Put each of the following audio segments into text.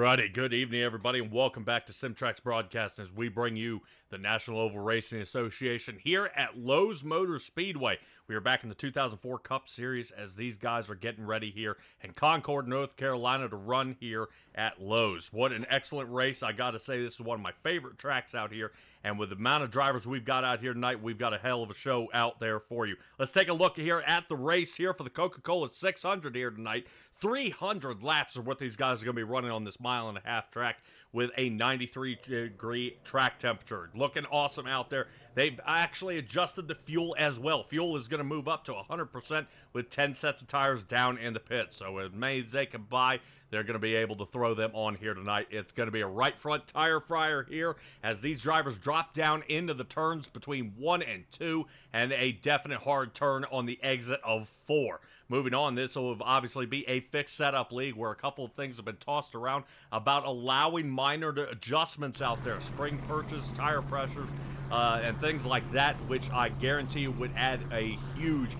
Alrighty, good evening, everybody, and welcome back to SimTraX Broadcasting as we bring you the National Oval Racing Association here at Charlotte Motor Speedway. We are back in the 2004 Cup Series as these guys are getting ready here in Concord, North Carolina to run here at Lowe's. What an excellent race. I got to say, this is one of my favorite tracks out here, and with the amount of drivers we've got out here tonight, we've got a hell of a show out there for you. Let's take a look here at the race here for the Coca Cola 600 here tonight. 300 laps are what these guys are going to be running on this mile-and-a-half track with a 93-degree track temperature. Looking awesome out there. They've actually adjusted the fuel as well. Fuel is going to move up to 100% with 10 sets of tires down in the pits. So as many as they can buy, they're going to be able to throw them on here tonight. It's going to be a right front tire fryer here as these drivers drop down into the turns between 1 and 2 and a definite hard turn on the exit of 4. Moving on, this will obviously be a fixed setup league where a couple of things have been tossed around about allowing minor adjustments out there. Spring purchase, tire pressures, and things like that, which I guarantee you would add a huge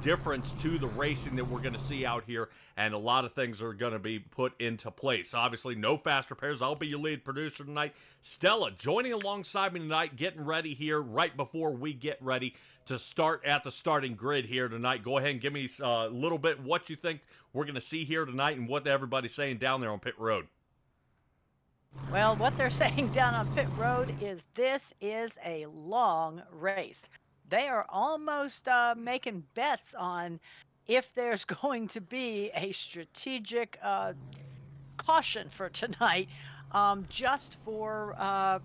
difference to the racing that we're going to see out here, and a lot of things are going to be put into place. Obviously, no fast repairs. I'll be your lead producer tonight. Stella joining alongside me tonight, getting ready here right before we get ready to start at the starting grid here tonight. Go ahead and give me a little bit what you think we're going to see here tonight and what everybody's saying down there on pit road. Well, what they're saying down on pit road is this is a long race. They are almost making bets on if there's going to be a strategic caution for tonight, just for a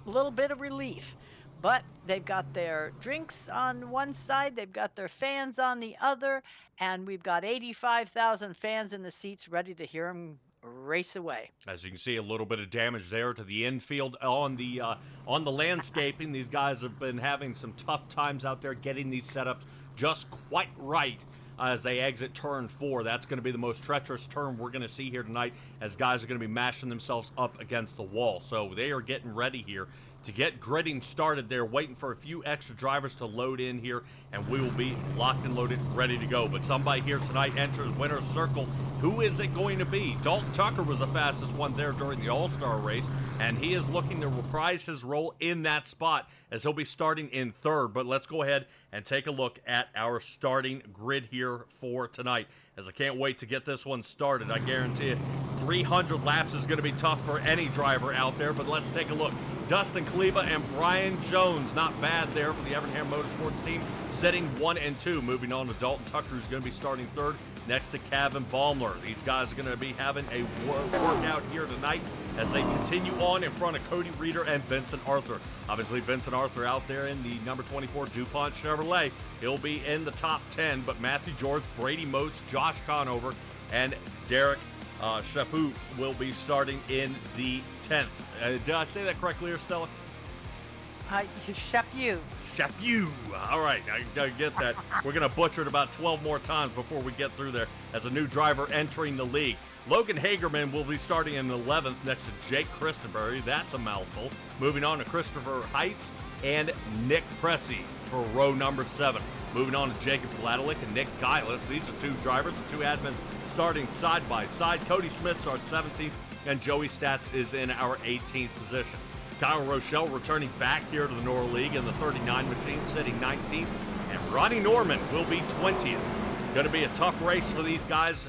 little bit of relief. But they've got their drinks on one side, they've got their fans on the other, and we've got 85,000 fans in the seats ready to hear them race away. As you can see, a little bit of damage there to the infield on the landscaping. These guys have been having some tough times out there getting these setups just quite right as they exit turn 4. That's going to be the most treacherous turn we're going to see here tonight as guys are going to be mashing themselves up against the wall. So they are getting ready here to get gridding started. They're waiting for a few extra drivers to load in here, and we will be locked and loaded, ready to go. But somebody here tonight enters winner's circle. Who is it going to be? Dalton Tucker was the fastest one there during the All-Star race, and he is looking to reprise his role in that spot as he'll be starting in third. But let's go ahead and take a look at our starting grid here for tonight, as I can't wait to get this one started. I guarantee you 300 laps is going to be tough for any driver out there, but let's take a look. Dustin Kleba and Brian Jones, not bad there for the Evernham Motorsports team, sitting 1 and 2. Moving on to Dalton Tucker, who's going to be starting third, next to Kevin Baumler. These guys are going to be having a workout here tonight as they continue on in front of Cody Reeder and Vincent Arthur. Obviously, Vincent Arthur out there in the number 24 DuPont Chevrolet. He'll be in the top 10, but Matthew George, Brady Moats, Josh Conover, and Derek Chaput will be starting in the 10th. Did I say that correctly, Stella? Chaput. Chaput. All right, I get that. We're going to butcher it about 12 more times before we get through there as a new driver entering the league. Logan Hagerman will be starting in 11th next to Jake Christenberry. That's a mouthful. Moving on to Christopher Heitz and Nick Pressey for row number 7. Moving on to Jacob Gladelick and Nick Geilis. These are two drivers and two admins starting side by side. Cody Smith starts 17th, and Joey Stats is in our 18th position. Kyle Rochelle returning back here to the NORA League in the 39 machine, sitting 19th, and Ronnie Norman will be 20th. Going to be a tough race for these guys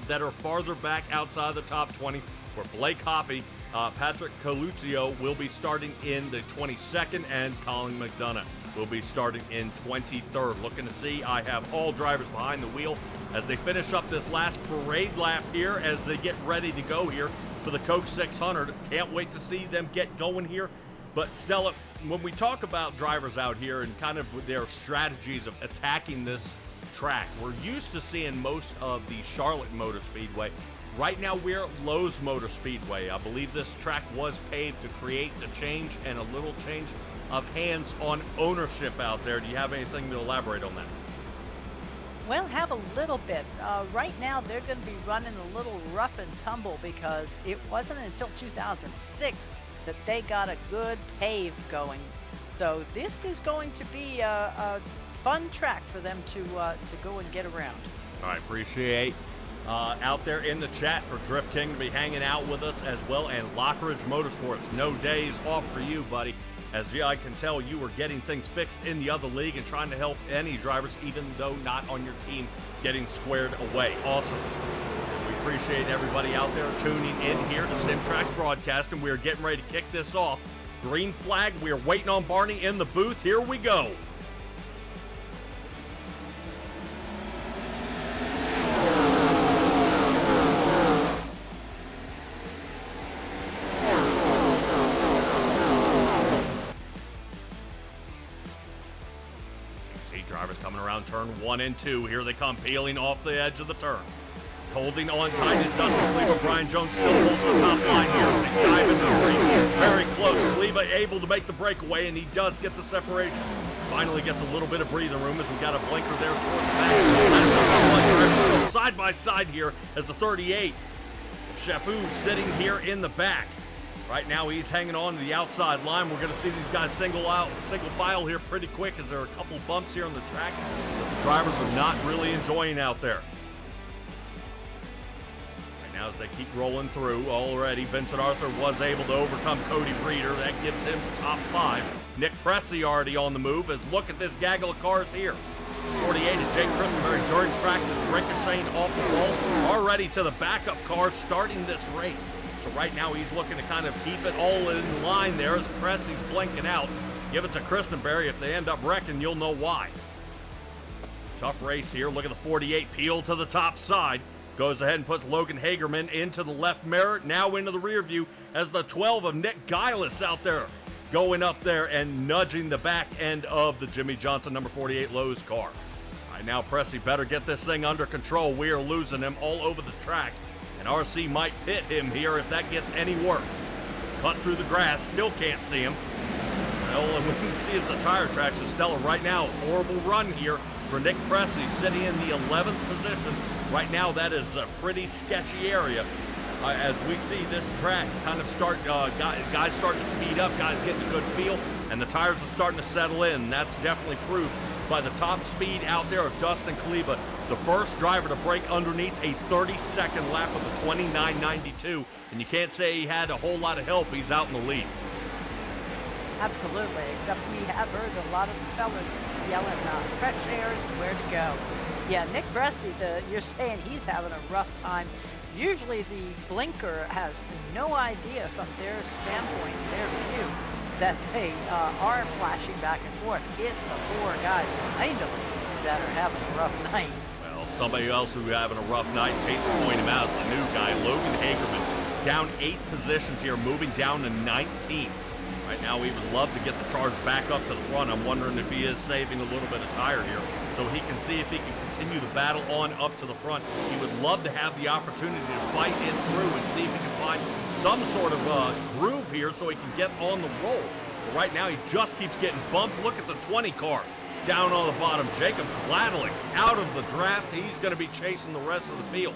that are farther back outside the top 20, where Blake Hoppy, Patrick Coluccio will be starting in the 22nd, and Colin McDonough will be starting in 23rd. Looking to see, I have all drivers behind the wheel as they finish up this last parade lap here as they get ready to go here for the Coke 600. Can't wait to see them get going here. But Stella, when we talk about drivers out here and kind of their strategies of attacking this track, we're used to seeing most of the Charlotte Motor Speedway. Right now we're at Lowe's Motor Speedway. I believe this track was paved to create the change and a little change of hands on ownership out there. Do you have anything to elaborate on that? Well, have a little bit. Right now, they're going to be running a little rough and tumble because it wasn't until 2006 that they got a good pave going. So this is going to be a fun track for them to go and get around. All right, appreciate out there in the chat for Drift King to be hanging out with us as well, and Lockridge Motorsports. No days off for you, buddy. As I can tell, you were getting things fixed in the other league and trying to help any drivers, even though not on your team, getting squared away. Awesome. We appreciate everybody out there tuning in here to SimTraX Broadcasting. We are getting ready to kick this off. Green flag. We are waiting on Barney in the booth. Here we go. Drivers coming around turn 1 and 2. Here they come, peeling off the edge of the turn. Holding on tight is Dustin Kleba. Brian Jones still holds the top line here. They dive into the ring. Very close. Kleba able to make the breakaway, and he does get the separation. Finally gets a little bit of breathing room as we got a blinker there towards the back. Side by side here as the 38. Shafu sitting here in the back. Right now he's hanging on to the outside line. We're going to see these guys single file here pretty quick as there are a couple bumps here on the track that the drivers are not really enjoying out there. Right now as they keep rolling through already, Vincent Arthur was able to overcome Cody Breeder. That gives him the top 5. Nick Pressey already on the move as look at this gaggle of cars here. 48 and Jake Christenberry during practice ricocheting off the wall. Already to the backup car starting this race. So right now he's looking to kind of keep it all in line there as Pressey's blinking out. Give it to Christenberry. If they end up wrecking, you'll know why. Tough race here. Look at the 48 peel to the top side. Goes ahead and puts Logan Hagerman into the left mirror. Now into the rear view as the 12 of Nick Gillis out there going up there and nudging the back end of the Jimmy Johnson number 48 Lowe's car. All right, now Pressey better get this thing under control. We are losing him all over the track. And RC might pit him here if that gets any worse. Cut through the grass, still can't see him. Well, and we can see as the tire tracks are stellar right now. Horrible run here for Nick Pressey, sitting in the 11th position. Right now, that is a pretty sketchy area. As we see this track kind of start, guys starting to speed up, guys getting a good feel, and the tires are starting to settle in. That's definitely proof by the top speed out there of Dustin Kleba, the first driver to break underneath a 32nd lap of the 29.92, and you can't say he had a whole lot of help. He's out in the lead. Absolutely, except we have heard a lot of the fellas yelling, fresh air is where to go. Yeah, Nick Pressey, you're saying he's having a rough time. Usually the blinker has no idea from their standpoint, their view, that they are flashing back and forth. It's the 4 guys behind them that are having a rough night. Well, somebody else who's having a rough night, hate to point him out, the new guy, Logan Hagerman, down 8 positions here, moving down to 19th. Right now, we would love to get the charge back up to the front. I'm wondering if he is saving a little bit of tire here so he can see if he can continue the battle on up to the front. He would love to have the opportunity to fight in through and see if he can find some sort of groove here so he can get on the roll. But right now, he just keeps getting bumped. Look at the 20 car down on the bottom. Jacob Gladling out of the draft. He's going to be chasing the rest of the field.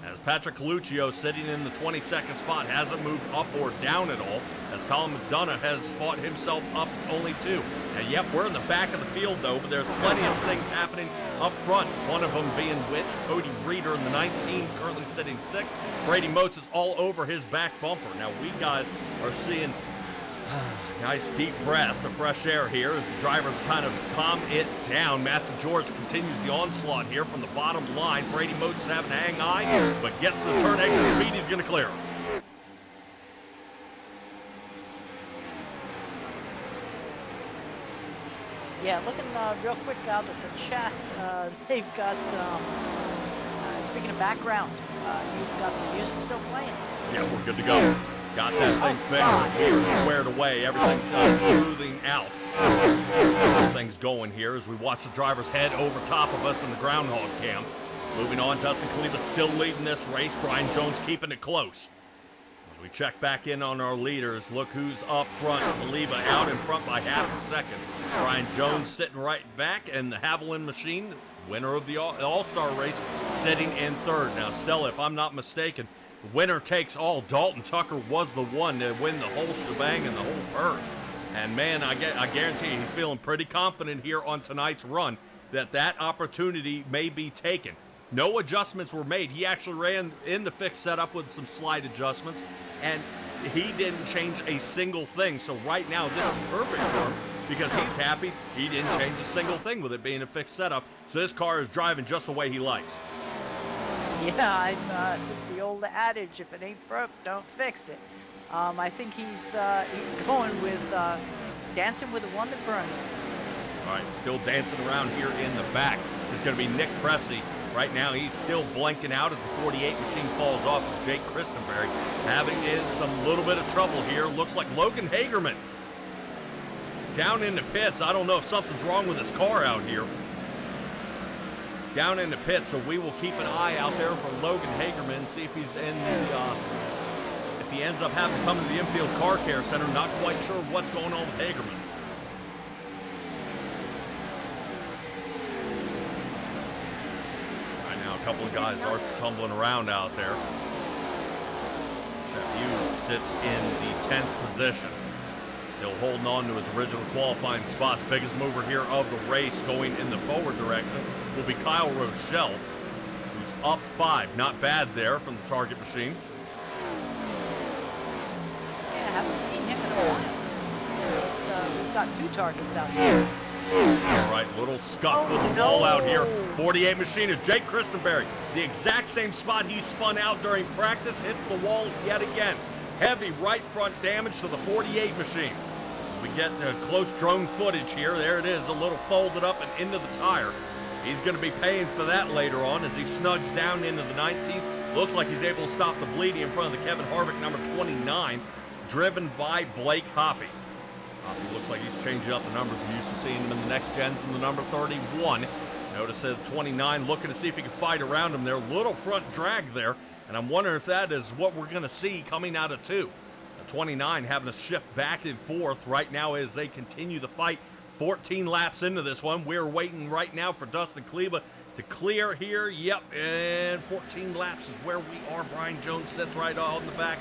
As Patrick Coluccio sitting in the 22nd spot hasn't moved up or down at all, as Colin McDonough has fought himself up only 2. And yep, we're in the back of the field though, but there's plenty of things happening up front. One of them being which Cody Reeder in the 19, currently sitting 6th. Brady Motes is all over his back bumper. Now we guys are seeing nice deep breath of fresh air here as the drivers kind of calm it down. Matthew George continues the onslaught here from the bottom line. Brady Motes having to hang high, but gets the turn exit speed. He's going to clear. Yeah, looking real quick out at the chat, they've got, speaking of background, you've got some music still playing. Yeah, we're good to go. Got that thing fixed here, squared away. Everything's smoothing out. Everything's going here as we watch the drivers head over top of us in the groundhog cam. Moving on, Dustin Kleba still leading this race. Brian Jones keeping it close. As we check back in on our leaders, look who's up front. Kleba out in front by half a second. Brian Jones sitting right back, and the Haviland machine, winner of the All-Star race, sitting in 3rd. Now, Stella, if I'm not mistaken, winner takes all. Dalton Tucker was the one to win the whole shebang and the whole purse. And man, I guarantee you, he's feeling pretty confident here on tonight's run that that opportunity may be taken. No adjustments were made. He actually ran in the fixed setup with some slight adjustments, and he didn't change a single thing. So right now, this is perfect for him because he's happy he didn't change a single thing with it being a fixed setup. So this car is driving just the way he likes. Yeah, the old adage, if it ain't broke, don't fix it. I think he's going with dancing with the one that burned. All right, still dancing around here in the back is going to be Nick Pressey. Right now, he's still blanking out as the 48 machine falls off of Jake Christenberry. Having in some little bit of trouble here. Looks like Logan Hagerman down in the pits. I don't know if something's wrong with his car out here. Down in the pits, so we will keep an eye out there for Logan Hagerman and see if he's in the, if he ends up having to come to the infield car care center. Not quite sure what's going on with Hagerman. A couple of guys are tumbling around out there. Chefu sits in the 10th position. Still holding on to his original qualifying spots. Biggest mover here of the race going in the forward direction will be Kyle Rochelle, who's up 5. Not bad there from the target machine. Yeah, I haven't seen him in a while. We've got 2 targets out here. All right, little scuff with the wall out here. 48 machine of Jake Christenberry. The exact same spot he spun out during practice, hit the wall yet again. Heavy right front damage to the 48 machine. As we get close drone footage here, there it is, a little folded up and into the tire. He's going to be paying for that later on as he snugs down into the 19th. Looks like he's able to stop the bleeding in front of the Kevin Harvick number 29, driven by Blake Hoppy. Looks like he's changing up the numbers. We're used to seeing him in the next gen from the number 31. Notice that 29 looking to see if he can fight around him there. Little front drag there, and I'm wondering if that is what we're going to see coming out of 2. 29 having to shift back and forth right now as they continue the fight. 14 laps into this one. We're waiting right now for Dustin Kleba to clear here. Yep, and 14 laps is where we are. Brian Jones sits right on the back.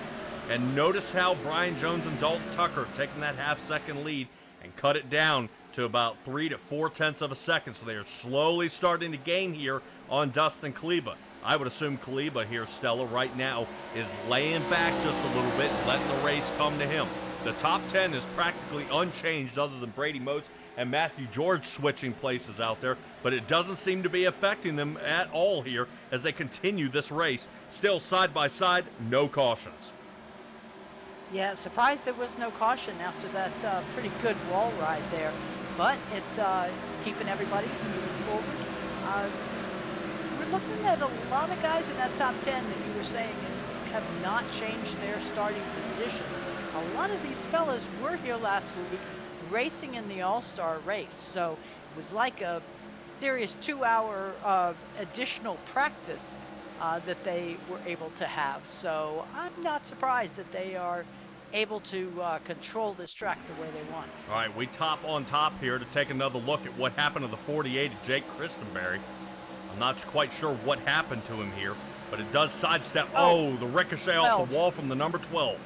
And notice how Brian Jones and Dalton Tucker have taken that half-second lead and cut it down to about 3 to 4/10 of a second. So they are slowly starting to gain here on Dustin Kleba. I would assume Kleba here, Stella, right now is laying back just a little bit and letting the race come to him. The top 10 is practically unchanged other than Brady Motes and Matthew George switching places out there, but it doesn't seem to be affecting them at all here as they continue this race. Still side by side, no cautions. Yeah, surprised there was no caution after that pretty good wall ride there, but it's keeping everybody moving forward. We're looking at a lot of guys in that top 10 that you were saying have not changed their starting positions. A lot of these fellas were here last week racing in the All-Star race, so it was like a serious 2-hour additional practice that they were able to have. So I'm not surprised that they are able to control this track the way they want. All right, we top on top here to take another look at what happened to the 48 of Jake Christenberry. I'm not quite sure what happened to him here, but it does sidestep. Oh, the ricochet 12. Off the wall from the number 12.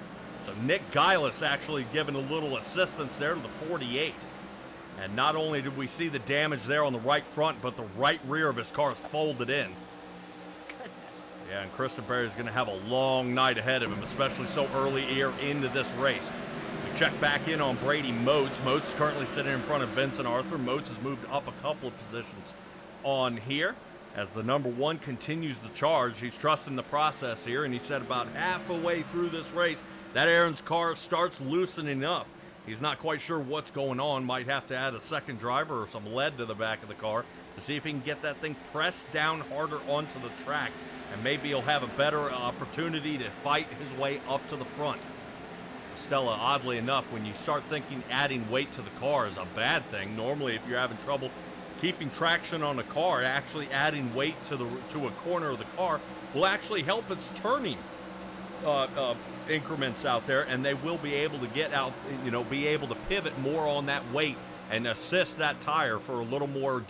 So Nick Gillis actually giving a little assistance there to the 48. And not only did we see the damage there on the right front, but the right rear of his car is folded in. Goodness. Yeah, and Christenberry is going to have a long night ahead of him, especially so early here into this race. We check back in on Brady Motes. Motes currently sitting in front of Vincent Arthur. Motes has moved up a couple of positions on here. As the number 1 continues the charge, he's trusting the process here, and he said about halfway through this race, that Aaron's car starts loosening up. He's not quite sure what's going on. Might have to add a second driver or some lead to the back of the car to see if he can get that thing pressed down harder onto the track, and maybe he'll have a better opportunity to fight his way up to the front. Stella, oddly enough, when you start thinking adding weight to the car is a bad thing, normally if you're having trouble keeping traction on a car, actually adding weight to a corner of the car will actually help its turning increments out there, and they will be able to get out, be able to pivot more on that weight and assist that tire for a little more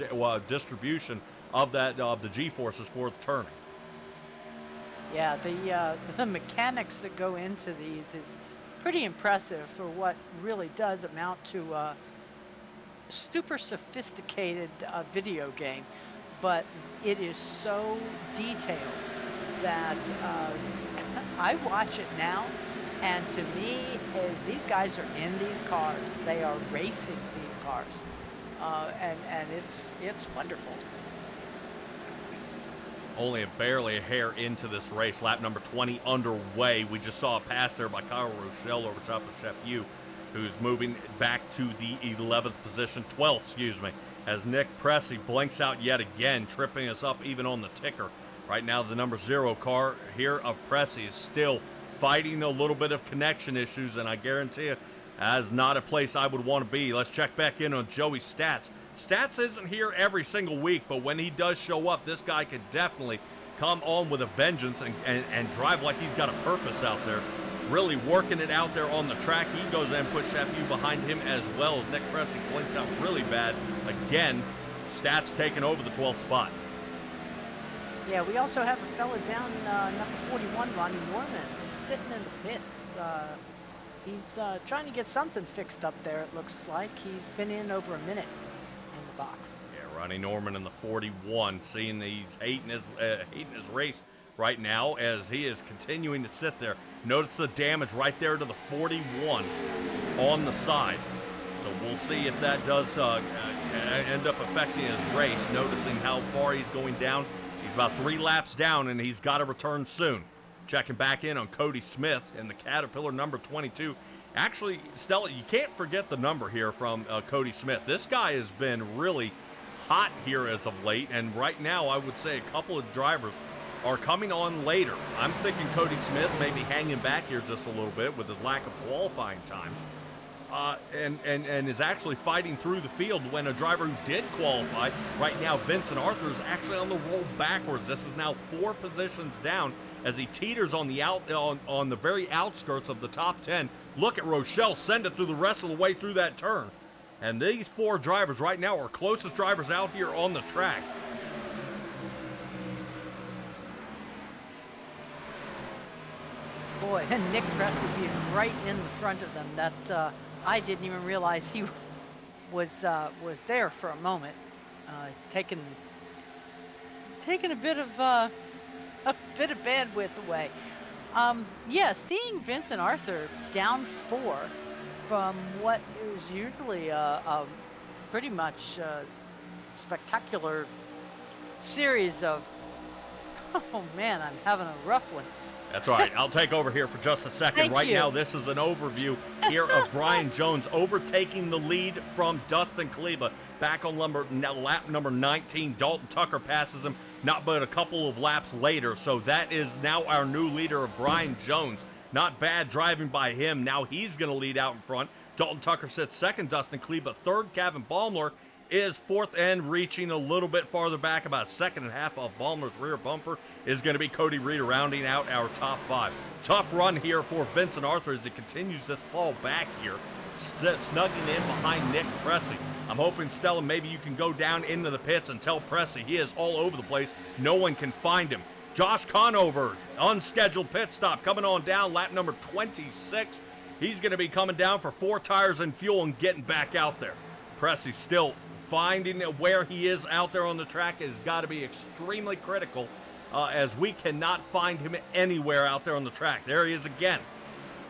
distribution of that the G-forces for the turning. Yeah, the mechanics that go into these is pretty impressive for what really does amount to a super sophisticated video game. but it is so detailed that I watch it now, and to me, these guys are in these cars. They are racing these cars, and it's wonderful. Only barely a hair into this race. Lap number 20 underway. We just saw a pass there by Kyle Rochelle over top of Chef Yu, who's moving back to the 11th position, 12th, excuse me, as Nick Pressey blinks out yet again, tripping us up even on the ticker. Right now, the number 0 car here of Pressey is still fighting a little bit of connection issues, and I guarantee you, that's not a place I would want to be. Let's check back in on Joey Stats. Stats isn't here every single week, but when he does show up, this guy can definitely come on with a vengeance and drive like he's got a purpose out there. Really working it out there on the track. He goes in and puts Chapu behind him as well as Nick Pressey blinks out really bad. Again, Stats taking over the 12th spot. Yeah, we also have a fella down number 41, Ronnie Norman, sitting in the pits. He's trying to get something fixed up there, it looks like. He's been in over a minute in the box. Yeah, Ronnie Norman in the 41, seeing he's hating his race right now as he is continuing to sit there. Notice the damage right there to the 41 on the side. So we'll see if that does end up affecting his race, noticing how far he's going down. He's about 3 laps down, and he's got to return soon. Checking back in on Cody Smith in the Caterpillar number 22. Actually, Stella, you can't forget the number here from Cody Smith. This guy has been really hot here as of late, and right now I would say a couple of drivers are coming on later. I'm thinking Cody Smith may be hanging back here just a little bit with his lack of qualifying time. And is actually fighting through the field when a driver who did qualify, right now Vincent Arthur, is actually on the roll backwards. This is now 4 positions down as he teeters on the on the very outskirts of the top 10. Look at Rochelle send it through the rest of the way through that turn. And these 4 drivers right now are closest drivers out here on the track. Boy, and Nick Pressey being right in the front of them. That I didn't even realize he was there for a moment, taking a bit of bandwidth away. Yeah, seeing Vincent Arthur down 4 from what is usually a pretty much spectacular series of. Oh man, I'm having a rough one. That's all right. I'll take over here for just a second. Right now, this is an overview here of Brian Jones overtaking the lead from Dustin Kleba. Back on lap number 19, Dalton Tucker passes him not but a couple of laps later. So that is now our new leader of Brian Jones. Not bad driving by him. Now he's going to lead out in front. Dalton Tucker sits second. Dustin Kleba third. Kevin Baumler is fourth, and reaching a little bit farther back, about a second and a half off Baumler's rear bumper, is going to be Cody Reeder rounding out our top 5. Tough run here for Vincent Arthur as he continues this fall back here, snugging in behind Nick Pressey. I'm hoping, Stella, maybe you can go down into the pits and tell Pressey he is all over the place. No one can find him. Josh Conover, unscheduled pit stop, coming on down, lap number 26. He's going to be coming down for 4 tires and fuel and getting back out there. Pressey still finding where he is out there on the track has got to be extremely critical, as we cannot find him anywhere out there on the track. There he is again.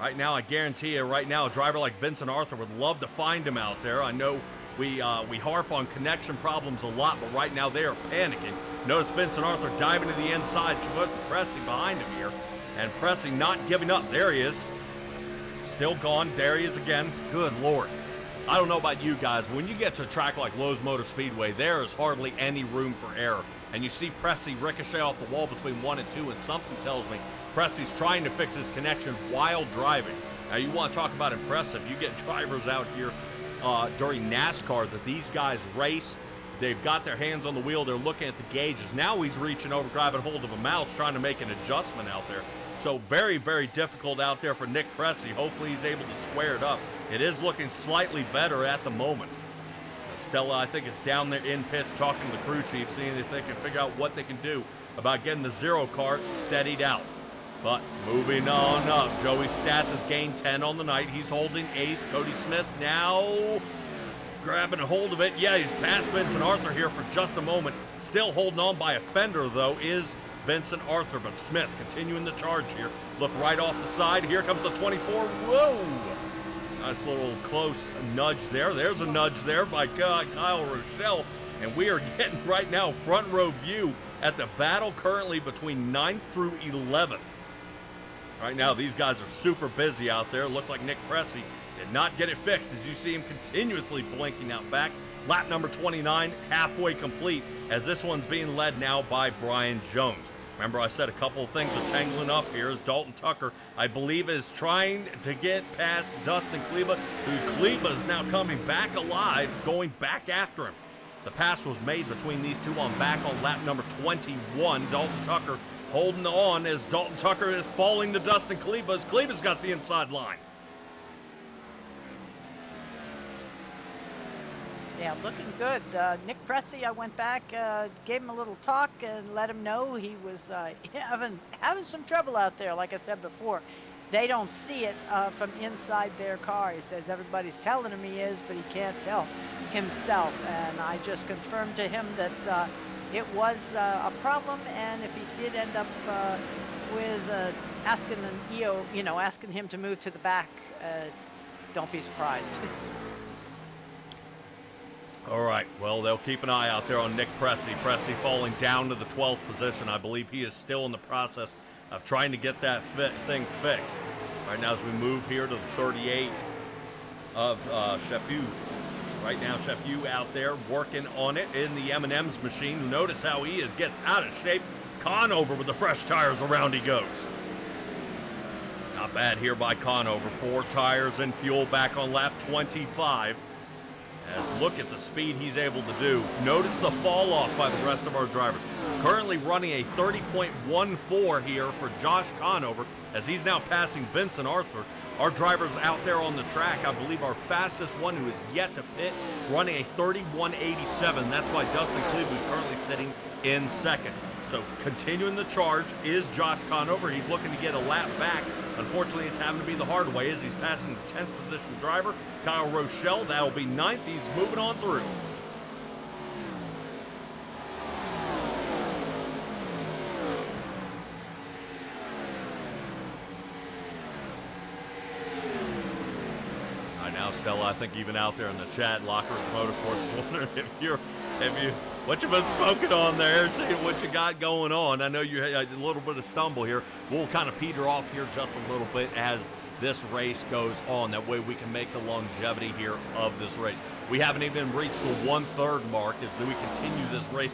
Right now, I guarantee you, right now, a driver like Vincent Arthur would love to find him out there. I know we harp on connection problems a lot, but right now they are panicking. Notice Vincent Arthur diving to the inside to put Pressey behind him here, and Pressey not giving up. There he is. Still gone. There he is again. Good Lord. I don't know about you guys, but when you get to a track like Lowe's Motor Speedway, there is hardly any room for error. And you see Pressey ricochet off the wall between 1 and 2, and something tells me Pressey's trying to fix his connection while driving. Now, you want to talk about impressive. You get drivers out here during NASCAR that these guys race. They've got their hands on the wheel. They're looking at the gauges. Now he's reaching over, grabbing hold of a mouse, trying to make an adjustment out there. So very, very difficult out there for Nick Pressey. Hopefully he's able to square it up. It is looking slightly better at the moment. Stella, I think, is down there in pits talking to the crew chief, seeing if they can figure out what they can do about getting the 0 car steadied out. But moving on up, Joey Stats has gained 10 on the night. He's holding 8th. Cody Smith now grabbing a hold of it. Yeah, he's past Vincent Arthur here for just a moment. Still holding on by a fender, though, is Vincent Arthur. But Smith continuing the charge here. Look right off the side. Here comes the 24. Whoa! Nice little close nudge there. There's a nudge there by Kyle Rochelle. And we are getting right now front row view at the battle currently between 9th through 11th. Right now, these guys are super busy out there. Looks like Nick Pressey did not get it fixed as you see him continuously blinking out back. Lap number 29, halfway complete, as this one's being led now by Brian Jones. Remember, I said a couple of things are tangling up here as Dalton Tucker, I believe, is trying to get past Dustin Kleba, who Kleba is now coming back alive, going back after him. The pass was made between these two on back on lap number 21. Dalton Tucker holding on as Dalton Tucker is falling to Dustin Kleba as Kleba's got the inside line. Yeah, looking good. Nick Pressey, I went back, gave him a little talk and let him know he was having some trouble out there, like I said before. They don't see it from inside their car. He says everybody's telling him he is, but he can't tell himself. And I just confirmed to him that it was a problem, and if he did end up with asking an EO, asking him to move to the back, don't be surprised. All right, well, they'll keep an eye out there on Nick Pressey. Pressey falling down to the 12th position. I believe he is still in the process of trying to get that thing fixed. Right now, as we move here to the 38 of Chapu. Right now, Chapu out there working on it in the M&M's machine. Notice how he gets out of shape. Conover with the fresh tires, around he goes. Not bad here by Conover. 4 tires and fuel back on lap 25. As look at the speed he's able to do. Notice the fall off by the rest of our drivers. Currently running a 30.14 here for Josh Conover as he's now passing Vincent Arthur. Our drivers out there on the track, I believe our fastest one who is yet to pit, running a 31.87. That's why Dustin Cleveland is currently sitting in second. So continuing the charge is Josh Conover. He's looking to get a lap back. Unfortunately, it's having to be the hard way as he's passing the 10th position driver, Kyle Rochelle. That'll be 9th. He's moving on through. Now, Stella, I think even out there in the chat, Lockers Motorsports is wondering what you been smoking on there, see what you got going on. I know you had a little bit of stumble here. We'll kind of peter off here just a little bit as this race goes on. That way we can make the longevity here of this race. We haven't even reached the 1/3 mark as we continue this race.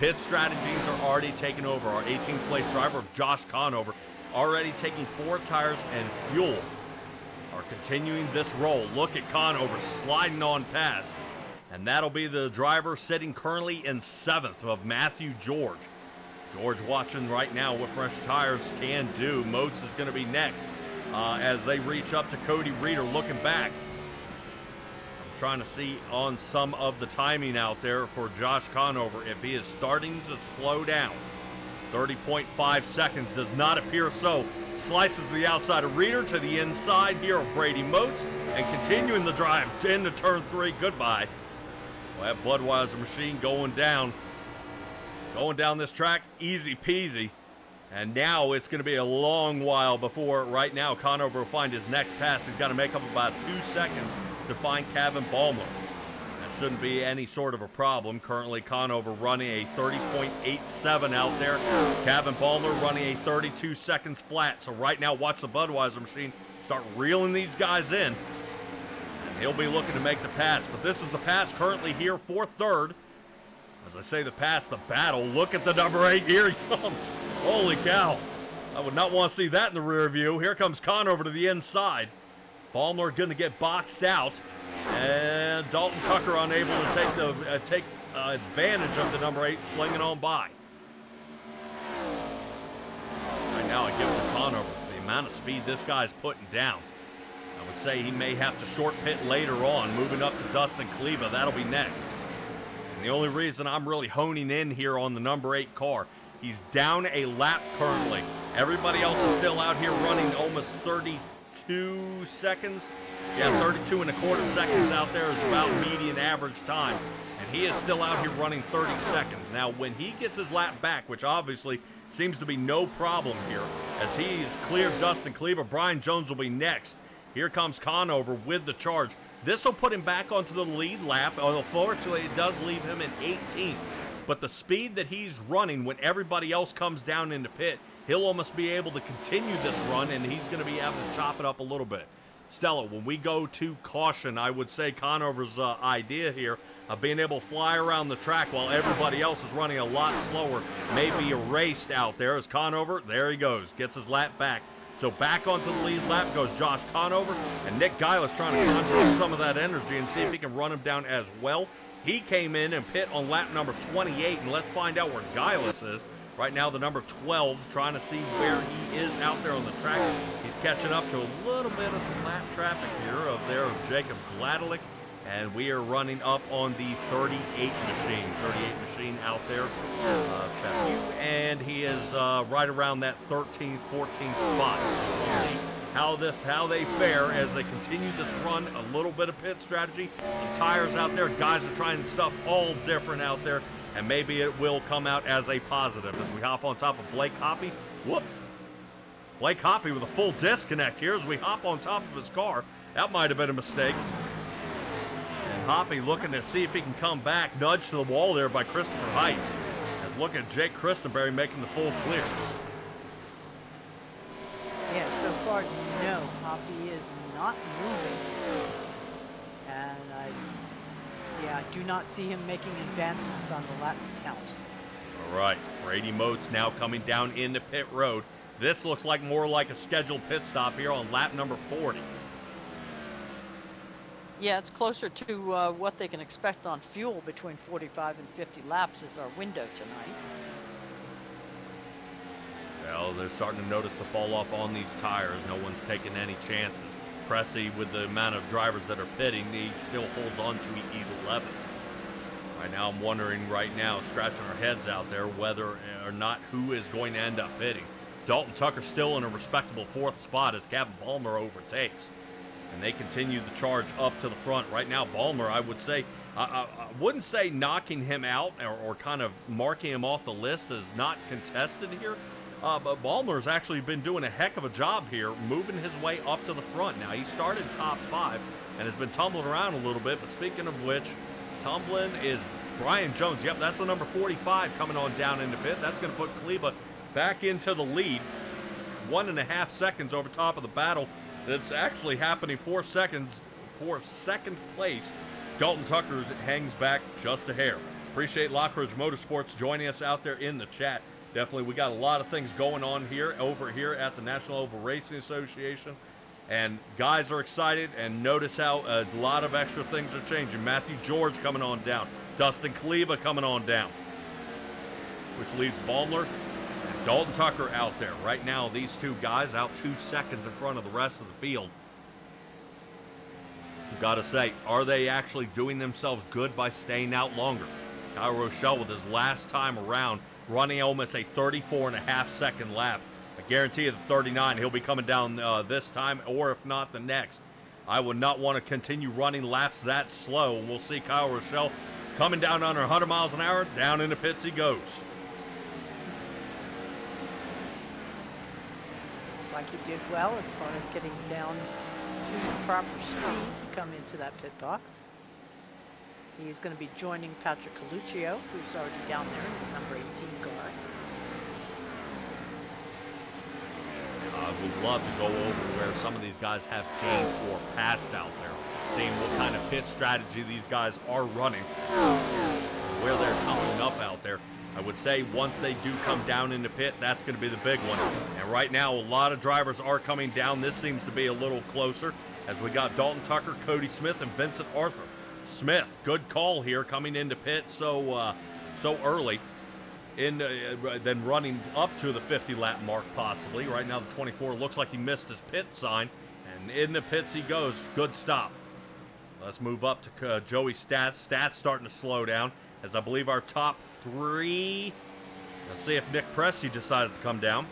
Pit strategies are already taking over. Our 18th place driver, Josh Conover, already taking 4 tires and fuel. Are continuing this roll. Look at Conover sliding on past. And that'll be the driver sitting currently in 7th of Matthew George. George watching right now what fresh tires can do. Moats is going to be next as they reach up to Cody Reeder looking back. I'm trying to see on some of the timing out there for Josh Conover if he is starting to slow down. 30.5 seconds does not appear so. Slices the outside of Reeder to the inside here of Brady Moats and continuing the drive into turn 3. Goodbye. Well, that Budweiser machine going down this track, easy peasy. And now it's going to be a long while before right now Conover will find his next pass. He's got to make up about 2 seconds to find Kevin Balmer. Shouldn't be any sort of a problem. Currently, Conover running a 30.87 out there. Kevin Balmer running a 32 seconds flat. So right now, watch the Budweiser machine start reeling these guys in. And he'll be looking to make the pass. But this is the pass currently here for 3rd. As I say the pass, the battle. Look at the number 8. Here he comes. Holy cow. I would not want to see that in the rear view. Here comes Conover to the inside. Balmer going to get boxed out. And Dalton Tucker unable to take advantage of the number 8 slinging on by. Right now I give it to Conover for the amount of speed this guy's putting down. I would say he may have to short pit later on, moving up to Dustin Kleba. That'll be next. And the only reason I'm really honing in here on the number 8 car, he's down a lap currently. Everybody else is still out here running almost 32 seconds. Yeah, 32 and a quarter seconds out there is about median average time. And he is still out here running 30 seconds. Now, when he gets his lap back, which obviously seems to be no problem here, as he's cleared Dustin Cleaver, Brian Jones will be next. Here comes Conover with the charge. This will put him back onto the lead lap. Unfortunately, it does leave him in 18th. But the speed that he's running when everybody else comes down into pit, he'll almost be able to continue this run, and he's going to be able to chop it up a little bit. Stella, when we go to caution, I would say Conover's idea here of being able to fly around the track while everybody else is running a lot slower may be erased out there. As Conover, there he goes, gets his lap back. So back onto the lead lap goes Josh Conover, and Nick Giles trying to conjure up some of that energy and see if he can run him down as well. He came in and pit on lap number 28, and let's find out where Giles is. Right now, the number 12, trying to see where he is out there on the track. He's catching up to a little bit of some lap traffic here of Jacob Gladelick, and we are running up on the 38 machine out there. And he is right around that 13th, 14th spot. We'll see how they fare as they continue this run. A little bit of pit strategy, some tires out there. Guys are trying stuff all different out there, and maybe it will come out as a positive as we hop on top of Blake Hoppy. Whoop! Blake Hoppy with a full disconnect here as we hop on top of his car. That might have been a mistake. And Hoppy looking to see if he can come back. Nudged to the wall there by Christopher Heights. As look at Jake Christenberry making the full clear. Yeah, so far, no, Hoppy is not moving. And I do not see him making advancements on the lap count. All right, Brady Moats now coming down into pit road. This looks like more like a scheduled pit stop here on lap number 40. Yeah, it's closer to what they can expect on fuel between 45 and 50 laps is our window tonight. Well, they're starting to notice the fall off on these tires. No one's taking any chances. Pressey, with the amount of drivers that are pitting, he still holds on to E11. Right now, I'm wondering right now, scratching our heads out there, whether or not who is going to end up pitting. Dalton Tucker still in a respectable 4th spot as Kevin Balmer overtakes. And they continue the charge up to the front. Right now, Balmer, I would say, I wouldn't say knocking him out or kind of marking him off the list as not contested here. But Balmer's actually been doing a heck of a job here, moving his way up to the front. Now, he started top 5 and has been tumbling around a little bit. But speaking of which, tumbling is Brian Jones. Yep, that's the number 45 coming on down into pit. That's going to put Kleba back into the lead. 1.5 seconds over top of the battle. It's actually happening 4 seconds for second place. Dalton Tucker hangs back just a hair. Appreciate Lockridge Motorsports joining us out there in the chat. Definitely, we got a lot of things going on here over here at the National Oval Racing Association. And guys are excited, and notice how a lot of extra things are changing. Matthew George coming on down. Dustin Kleba coming on down. Which leaves Baumler and Dalton Tucker out there. Right now, these two guys out 2 seconds in front of the rest of the field. You've got to say, are they actually doing themselves good by staying out longer? Kyle Rochelle with his last time around running almost a 34.5-second lap. I guarantee you the 39, he'll be coming down this time, or if not, the next. I would not want to continue running laps that slow. We'll see Kyle Rochelle coming down under 100 miles an hour. Down into pits he goes. Looks like he did well as far as getting down to the proper speed to come into that pit box. He's going to be joining Patrick Coluccio, who's already down there in his number 18 car. I would love to go over where some of these guys have gained or passed out there, seeing what kind of pit strategy these guys are running, where they're tumbling up out there. I would say once they do come down into pit, that's going to be the big one. And right now, a lot of drivers are coming down. This seems to be a little closer as we got Dalton Tucker, Cody Smith, and Vincent Arthur. Smith, good call here, coming into pit so early, then running up to the 50-lap mark possibly. Right now, the 24 looks like he missed his pit sign, and in the pits he goes. Good stop. Let's move up to Joey Stats. Stats starting to slow down, as I believe our top 3. Let's see if Nick Pressey decides to come down.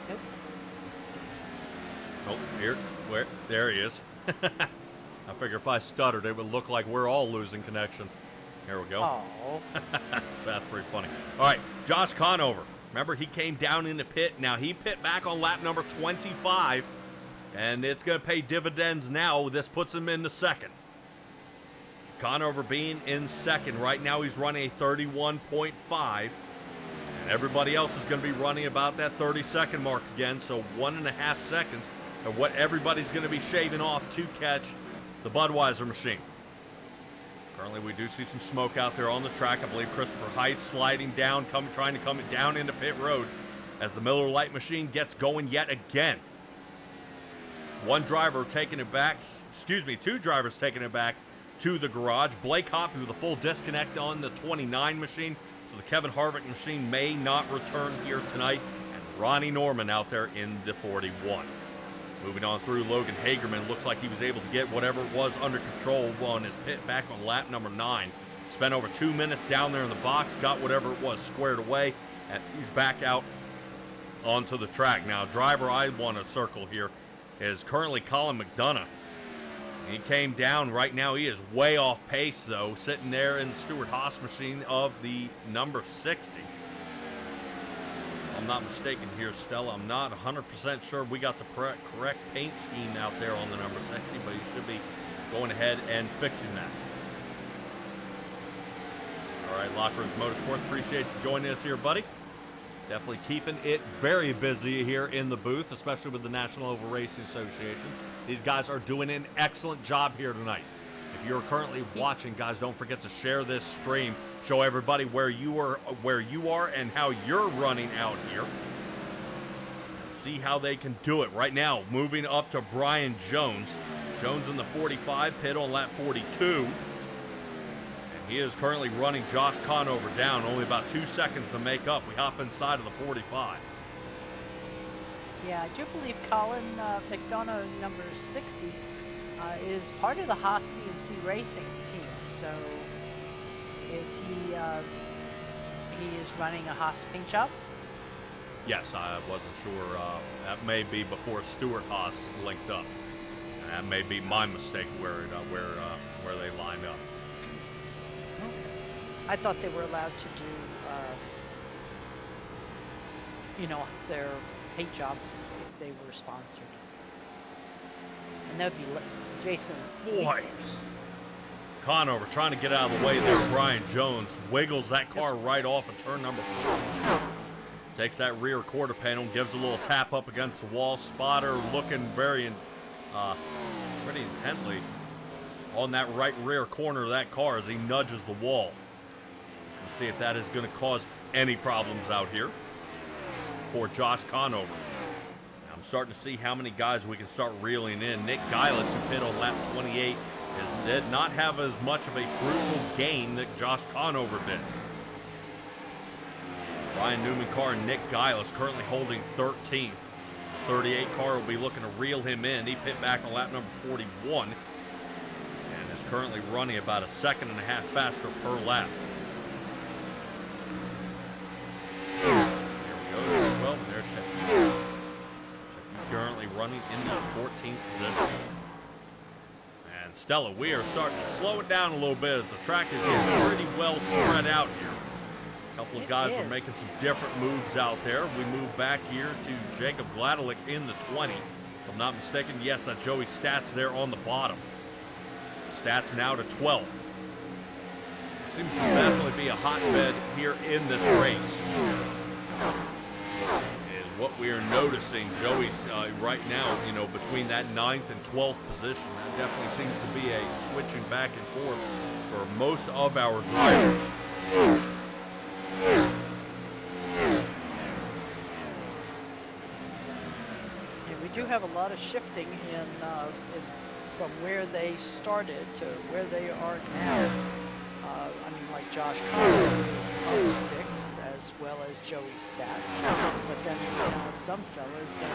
Nope, Oh, there he is. I figure if I stuttered, it would look like we're all losing connection. Here we go. Oh. That's pretty funny. All right, Josh Conover. Remember, he came down in the pit. Now, he pit back on lap number 25, and it's going to pay dividends now. This puts him in the second. Conover being in second. Right now, he's running a 31.5, and everybody else is going to be running about that 30-second mark again, so 1.5 seconds of what everybody's going to be shaving off to catch the Budweiser machine. Currently, we do see some smoke out there on the track. I believe Christopher Heights sliding down, trying to come down into pit road as the Miller Lite machine gets going yet again. Two drivers taking it back to the garage. Blake Hoppy with a full disconnect on the 29 machine, so the Kevin Harvick machine may not return here tonight. And Ronnie Norman out there in the 41. Moving on through, Logan Hagerman looks like he was able to get whatever it was under control on his pit back on lap number 9. Spent over 2 minutes down there in the box, got whatever it was squared away, and he's back out onto the track. Now, driver I want to circle here is currently Colin McDonough. He came down. Right now he is way off pace, though, sitting there in the Stuart Haas machine of the number 60. I'm not mistaken here, Stella. I'm not 100% sure we got the correct paint scheme out there on the number 60, but you should be going ahead and fixing that. All right, Locker Rooms Motorsports, appreciate you joining us here, buddy. Definitely keeping it very busy here in the booth, especially with the National Oval Racing Association. These guys are doing an excellent job here tonight. If you're currently watching, guys, don't forget to share this stream. Show everybody where you are and how you're running out here. And see how they can do it. Right now, moving up to Brian Jones. Jones in the 45, pit on lap 42. And he is currently running Josh Conover down. Only about 2 seconds to make up. We hop inside of the 45. Yeah, I do believe Colin McDonough, number 60, is part of the Haas CNC Racing team. So is he is running a Haas paint shop? Yes, I wasn't sure. That may be before Stuart Haas linked up. And that may be my mistake where they lined up. I thought they were allowed to do, their paint jobs if they were sponsored. And that would be Jason. Boy. Conover trying to get out of the way there. Brian Jones wiggles that car right off of turn number 4. Takes that rear quarter panel, gives a little tap up against the wall. Spotter looking pretty intently on that right rear corner of that car as he nudges the wall. Let's see if that is going to cause any problems out here for Josh Conover. I'm starting to see how many guys we can start reeling in. Nick Gillis, who pit on lap 28, did not have as much of a fruitful gain that Josh Conover did. Ryan Newman car and Nick Gillis currently holding 13th. 38 car will be looking to reel him in. He pit back on lap number 41 and is currently running about 1.5 seconds faster per lap. Here we go. Well, there's Sheffield. Currently running in the 14th position. And Stella, we are starting to slow it down a little bit as the track is getting pretty well spread out here. A couple of guys are making some different moves out there. We move back here to Jacob Gladelick in the 20. If I'm not mistaken, yes, that's Joey Stats there on the bottom. Stats now to 12th. It seems to definitely be a hotbed here in this race. What we are noticing, Joey's right now, between that 9th and 12th position, that definitely seems to be a switching back and forth for most of our drivers. Yeah, we do have a lot of shifting from where they started to where they are now. Like Josh Conover is up 6, as well as Joey Stats. But then some fellas that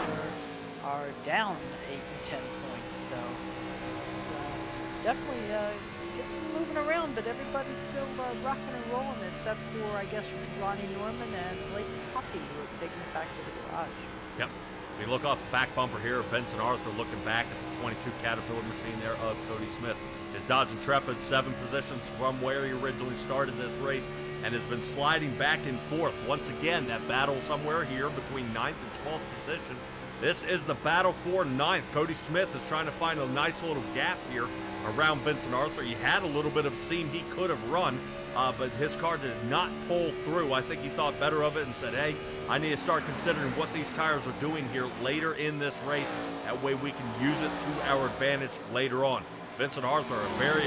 are down 8 and 10 points. So definitely gets them moving around, but everybody's still rocking and rolling, except for, I guess, Ronnie Norman and Blake Hoppy, who have taken it back to the garage. Yep. We look off the back bumper here, Benson Arthur looking back at the 22 Caterpillar machine there of Cody Smith. His Dodge Intrepid 7 positions from where he originally started this race and has been sliding back and forth. Once again, that battle somewhere here between 9th and 12th position. This is the battle for 9th. Cody Smith is trying to find a nice little gap here around Vincent Arthur. He had a little bit of seam he could have run, but his car did not pull through. I think he thought better of it and said, hey, I need to start considering what these tires are doing here later in this race. That way we can use it to our advantage later on. Vincent Arthur, a very,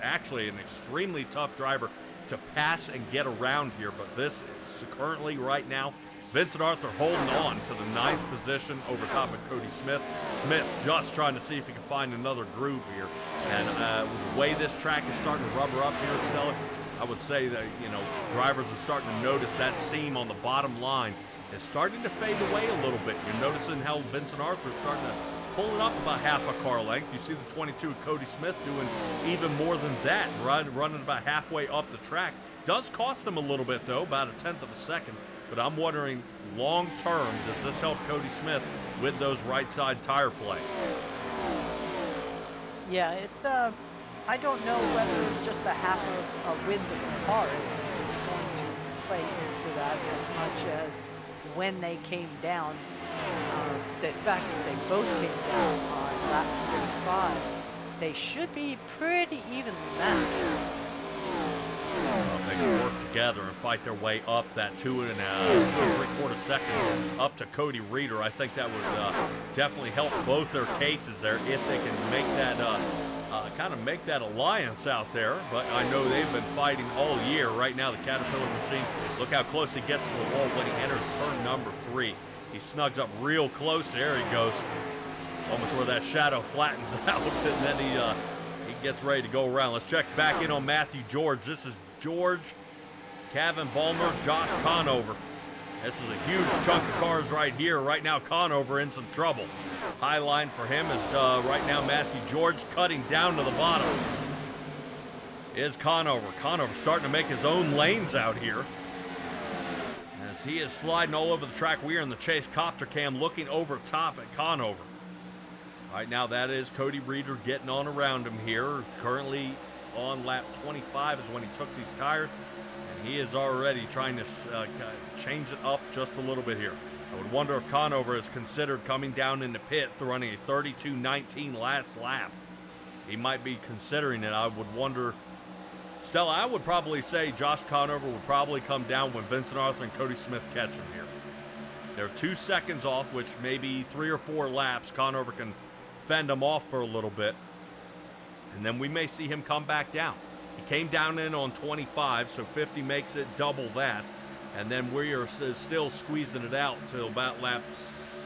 actually an extremely tough driver to pass and get around here, but this is currently right now Vincent Arthur holding on to the 9th position over top of Cody Smith. Smith just trying to see if he can find another groove here. And the way this track is starting to rubber up here, Stella, I would say that, you know, drivers are starting to notice that seam on the bottom line is starting to fade away a little bit. You're noticing how Vincent Arthur is starting to pull it up about half a car length. You see the 22 Cody Smith doing even more than that, running about halfway up the track. Does cost him a little bit, though, about a 1/10 of a second. But I'm wondering, long term, does this help Cody Smith with those right side tire play? Yeah, I don't know whether just a half of width of the car is going to play into that as much as when they came down. The fact that they both came down on lap 35, they should be pretty evenly matched. They can work together and fight their way up that 2 3/4 seconds up to Cody Reeder. I think that would definitely help both their cases there if they can make that kind of make that alliance out there. But I know they've been fighting all year. Right now, the Caterpillar machine, look how close he gets to the wall when he enters turn number 3. He snugs up real close. There he goes, almost where that shadow flattens out, and then he gets ready to go around. Let's check back in on Matthew George. This is George, Kevin Balmer, Josh Conover. This is a huge chunk of cars right here. Right now, Conover in some trouble. High line for him is right now Matthew George cutting down to the bottom. Is Conover. Conover starting to make his own lanes out here. As he is sliding all over the track, we are in the Chase Copter Cam looking over top at Conover. Right now, that is Cody Reeder getting on around him here. Currently on lap 25 is when he took these tires, and he is already trying to change it up just a little bit here. I would wonder if Conover is considered coming down in the pit running a 32.19 last lap. He might be considering it. I would wonder. Stella, I would probably say Josh Conover would probably come down when Vincent Arthur and Cody Smith catch him here. They're 2 seconds off, which maybe 3 or 4 laps Conover can fend him off for a little bit. And then we may see him come back down. He came down in on 25, so 50 makes it double that. And then we are still squeezing it out till about laps,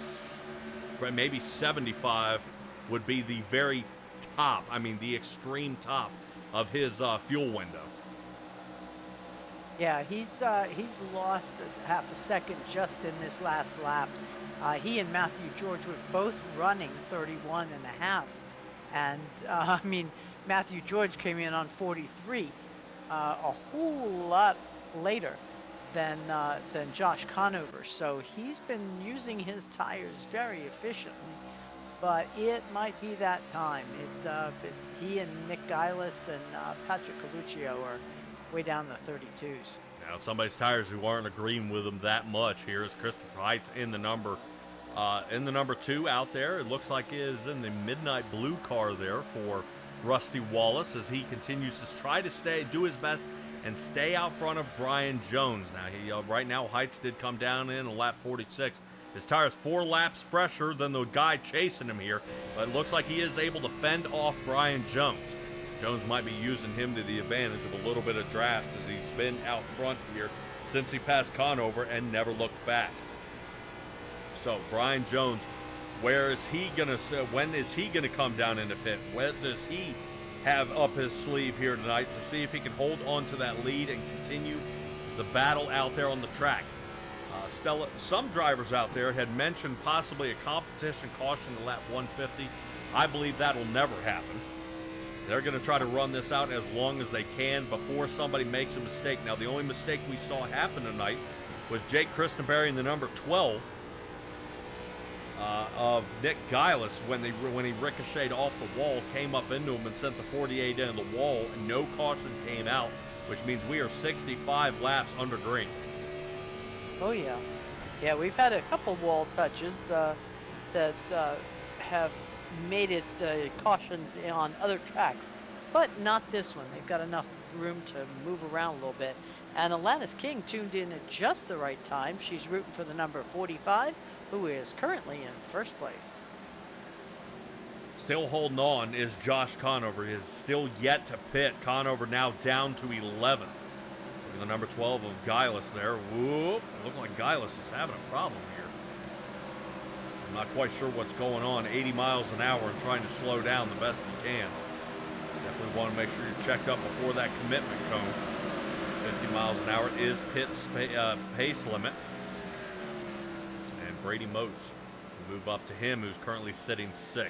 maybe 75 would be the very top, I mean the extreme top of his fuel window. Yeah, he's lost half a second just in this last lap. He and Matthew George were both running 31 and a halves. And, I mean, Matthew George came in on 43, a whole lot later than Josh Conover. So he's been using his tires very efficiently. But it might be that time. He and Nick Geilis and Patrick Coluccio are way down the 32s. Now, somebody's tires who aren't agreeing with him that much here is Christopher Heights in the number 2 out there. It looks like he is in the midnight blue car there for Rusty Wallace as he continues to try to do his best and stay out front of Brian Jones. Now, right now, Heights did come down in lap 46. His tire's 4 laps fresher than the guy chasing him here, but it looks like he is able to fend off Brian Jones. Jones might be using him to the advantage of a little bit of draft as he's been out front here since he passed Conover and never looked back. So Brian Jones, when is he gonna come down in the pit? What does he have up his sleeve here tonight to see if he can hold on to that lead and continue the battle out there on the track? Stella, some drivers out there had mentioned possibly a competition caution to lap 150. I believe that'll never happen. They're going to try to run this out as long as they can before somebody makes a mistake. Now, the only mistake we saw happen tonight was Jake Christenberry in the number 12 of Nick Gillis when he ricocheted off the wall, came up into him and sent the 48 into the wall, and no caution came out, which means we are 65 laps under green. Oh yeah, yeah. We've had a couple wall touches that have made it cautions on other tracks, but not this one. They've got enough room to move around a little bit. And Alanis King tuned in at just the right time. She's rooting for the number 45, who is currently in first place. Still holding on is Josh Conover. He is still yet to pit. Conover now down to 11th. Look at the number 12 of Gillis there. Whoop. It looks like Gillis is having a problem here. I'm not quite sure what's going on. 80 miles an hour and trying to slow down the best he can. Definitely want to make sure you're checked up before that commitment cone. 50 miles an hour is pit pace limit. And Brady Motes will move up to him, who's currently sitting 6th.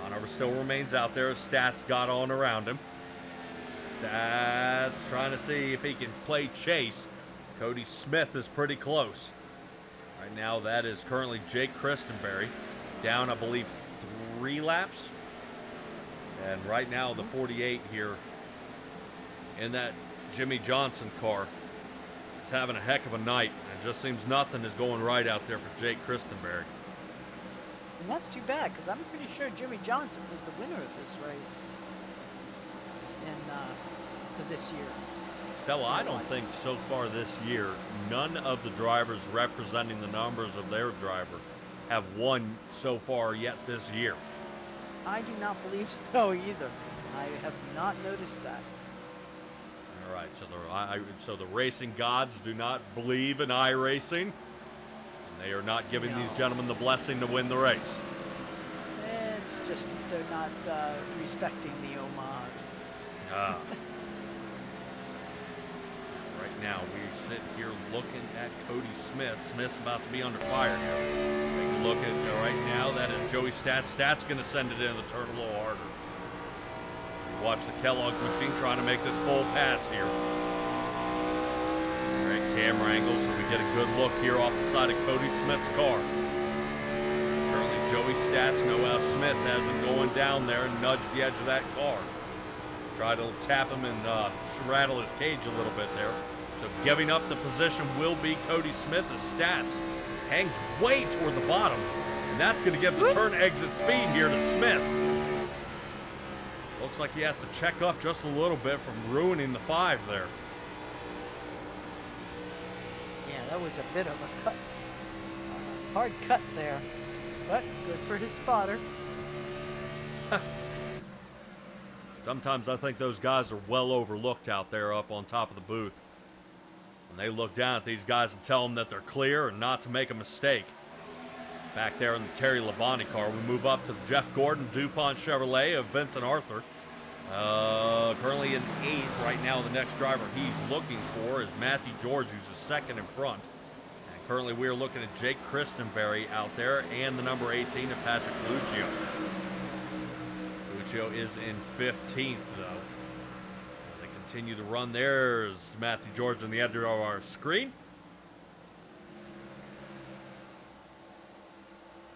Conover still remains out there. Stats got on around him. Stats trying to see if he can play chase. Cody Smith is pretty close. Right now, that is currently Jake Christenberry. Down, I believe, 3 laps. And right now, the 48 here in that Jimmy Johnson car is having a heck of a night. It just seems nothing is going right out there for Jake Christenberry. And that's too bad, because I'm pretty sure Jimmy Johnson was the winner of this race for this year. Stella, I don't think so far this year, none of the drivers representing the numbers of their driver have won so far yet this year. I do not believe so either. I have not noticed that. All right, so the racing gods do not believe in iRacing, and they are not giving these gentlemen the blessing to win the race. It's just they're not respecting the homage. Right now, we sit here looking at Cody Smith. Smith's about to be under fire here. Take a look at right now. That is Joey Stats. Stats going to send it in the turn a little harder. So watch the Kellogg's machine trying to make this full pass here. All right, camera angle so we get a good look here off the side of Cody Smith's car. Currently, Joey Stats, Noel Smith has him going down there and nudge the edge of that car. Try to tap him and rattle his cage a little bit there. So giving up the position will be Cody Smith. The Stats hangs way toward the bottom, and that's going to give the turn exit speed here to Smith. Looks like he has to check up just a little bit from ruining the 5 there. Yeah, that was a bit of a cut. Hard cut there, but good for his spotter. Sometimes I think those guys are well overlooked out there up on top of the booth. And they look down at these guys and tell them that they're clear and not to make a mistake. Back there in the Terry Labonte car, we move up to the Jeff Gordon DuPont Chevrolet of Vincent Arthur. Currently in 8th right now. The next driver he's looking for is Matthew George, who's a 2nd in front. And currently we are looking at Jake Christenberry out there and the number 18 of Patrick Lucio. Lucio is in 15th, though. As they continue to run, there's Matthew George on the edge of our screen.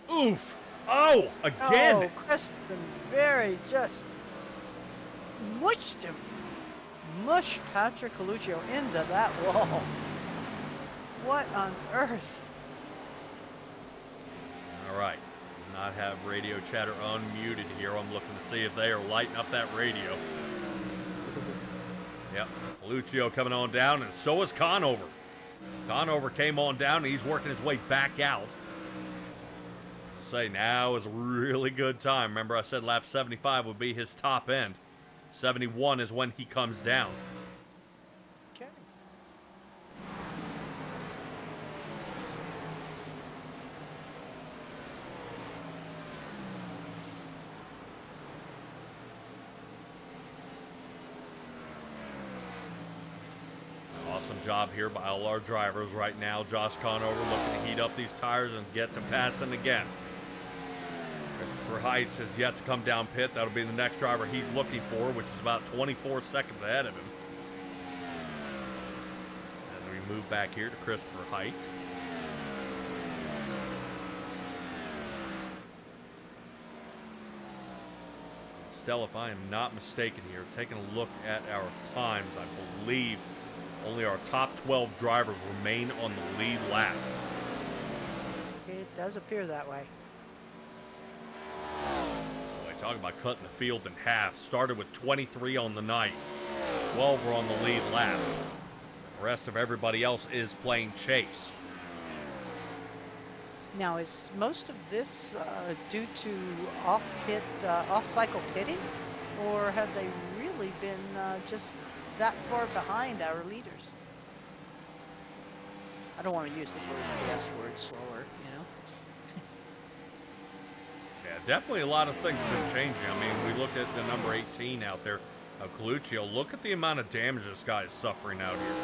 Oof! Oh, again! Oh, Christenberry just mushed him. Mushed Patrick Lucio into that wall. What on earth? All right. Not have radio chatter unmuted here. I'm looking to see if they are lighting up that radio. Yep, Lucio coming on down, and so is Conover. Conover came on down, and he's working his way back out. I'll say now is a really good time. Remember I said lap 75 would be his top end. 71 is when he comes down. Okay. Awesome job here by all our drivers right now. Josh Conover looking to heat up these tires and get to passing again. Christopher Heights has yet to come down pit. That'll be the next driver he's looking for, which is about 24 seconds ahead of him. As we move back here to Christopher Heights. Stella, if I am not mistaken here, taking a look at our times, I believe only our top 12 drivers remain on the lead lap. It does appear that way. Boy, talking about cutting the field in half. Started with 23 on the night. 12 are on the lead lap. The rest of everybody else is playing chase. Now, is most of this due to off-cycle pitting, or have they really been just that far behind our leaders? I don't want to use the S word slower, you know? Yeah, definitely a lot of things have been changing. I mean, we look at the number 18 out there, Coluccio. Look at the amount of damage this guy is suffering out here.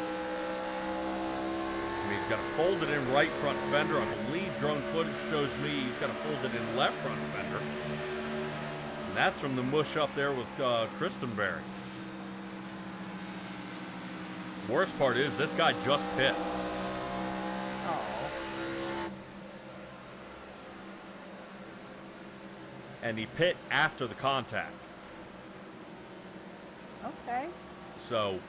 I mean, he's got a folded in right front fender. I believe drone footage shows me he's got a folded in left front fender. And that's from the mush up there with Christenberry. Worst part is this guy just pit. Oh. And he pit after the contact. Okay. So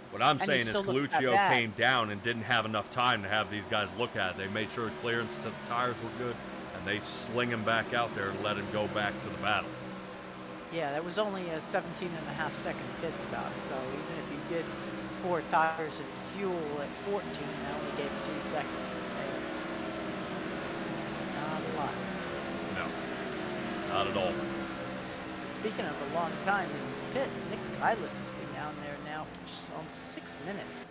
what I'm saying is Coluccio came down and didn't have enough time to have these guys look at it. They made sure clearance to the tires were good, and they sling him back out there and let him go back to the battle. Yeah, that was only a 17.5-second pit stop, so even if you did 4 tires and fuel at 14, that only gave 2 seconds for the Not a lot. No, not at all. Speaking of a long time in the pit, Nick Kylis has been down there now for almost 6 minutes.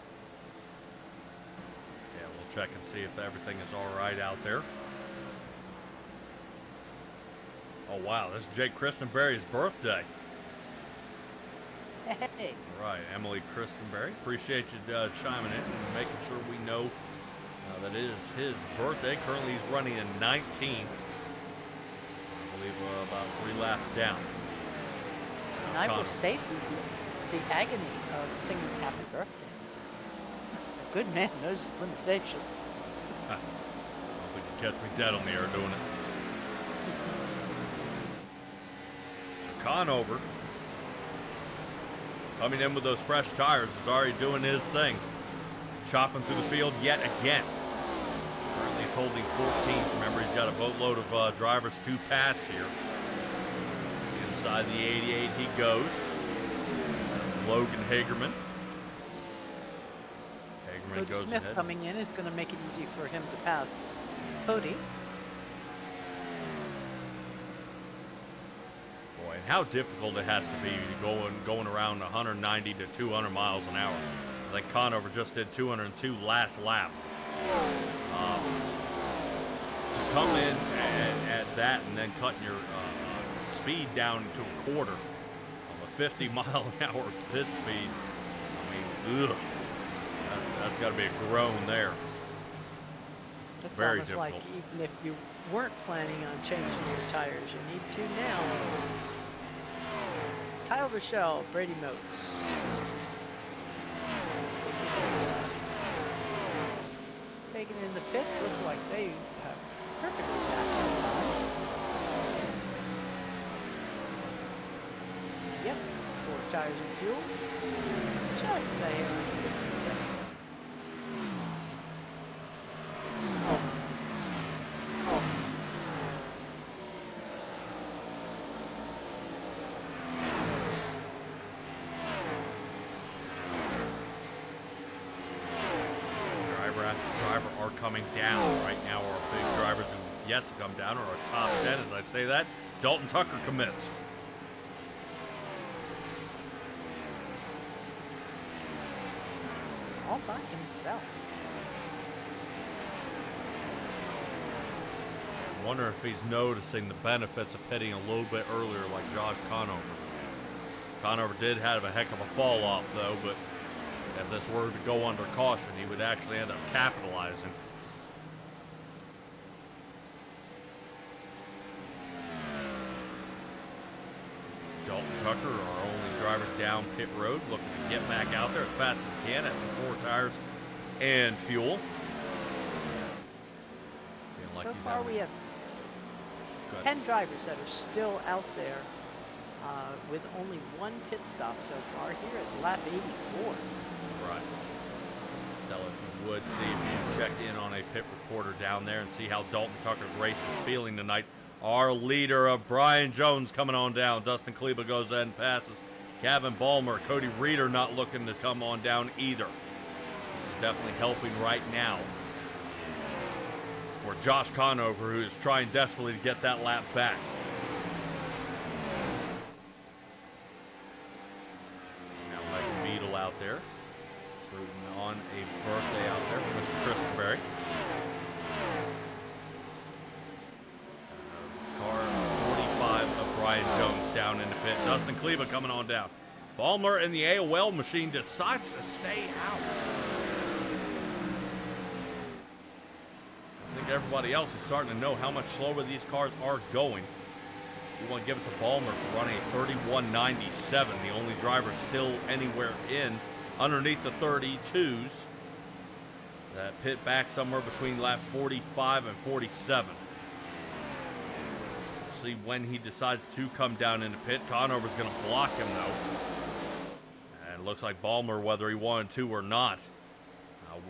Yeah, we'll check and see if everything is all right out there. Oh, wow, this is Jake Christenberry's birthday. Hey. All right, Emily Christenberry, appreciate you chiming in and making sure we know that it is his birthday. Currently, he's running in 19th. I believe about 3 laps down. And I will save you the agony of singing happy birthday. A good man knows his limitations. I don't think you catch me dead on the air doing it. So Conover, coming in with those fresh tires, is already doing his thing. Chopping through the field yet again. Currently he's holding 14th. Remember, he's got a boatload of drivers to pass here. Inside the 88 he goes. Logan Hagerman. Hagerman goes Smith ahead. Coming in is going to make it easy for him to pass Cody. Boy, and how difficult it has to be going around 190 to 200 miles an hour. I think Conover just did 202 last lap. To come in at that and then cutting your speed down to a quarter on a 50-mile-an-hour pit speed, I mean, ugh, that's got to be a groan there. That's very almost difficult. like even if you weren't planning on changing your tires, you need to now. Kyle Rochelle, Brady Moats. Taking in the pits, look like they have perfectly matched times. Yep, 4 tires and fuel. Just there, 15 seconds. Driver are coming down right now. Our big drivers who yet to come down are our top 10. As I say that, Dalton Tucker commits. All by himself. I wonder if he's noticing the benefits of pitting a little bit earlier like Josh Conover. Conover did have a heck of a fall off though, but if this were to go under caution, he would actually end up capitalizing. Dalton Tucker, our only driver down pit road, looking to get back out there as fast as he can at 4 tires and fuel. So far we have 10 drivers that are still out there with only one pit stop so far here at lap 84. Right. Stella, if you would see if you check in on a pit reporter down there and see how Dalton Tucker's race is feeling tonight. Our leader of Brian Jones coming on down. Dustin Kleba goes ahead and passes. Gavin Ballmer, Cody Reeder not looking to come on down either. This is definitely helping right now. For Josh Conover, who is trying desperately to get that lap back. Now Michael Beadle out there. Rooting on a birthday out there for Mr. Christenberry. Car 45 of Brian Jones down in the pit. Dustin Kleba coming on down. Ballmer in the AOL machine decides to stay out. I think everybody else is starting to know how much slower these cars are going. We want to give it to Ballmer for running a 31.97. The only driver still anywhere in underneath the 32s. That pit back somewhere between lap 45 and 47. We'll see when he decides to come down into pit. Conover's going to block him though. And it looks like Ballmer, whether he wanted to or not,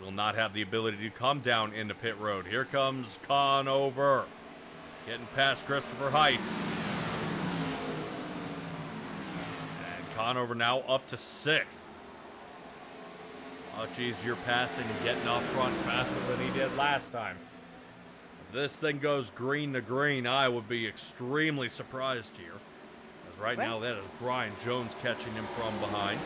will not have the ability to come down into pit road. Here comes Conover, getting past Christopher Heights. And Conover now up to 6th. Much easier passing and getting off front faster than he did last time. If this thing goes green to green, I would be extremely surprised here. As right now, that is Brian Jones catching him from behind.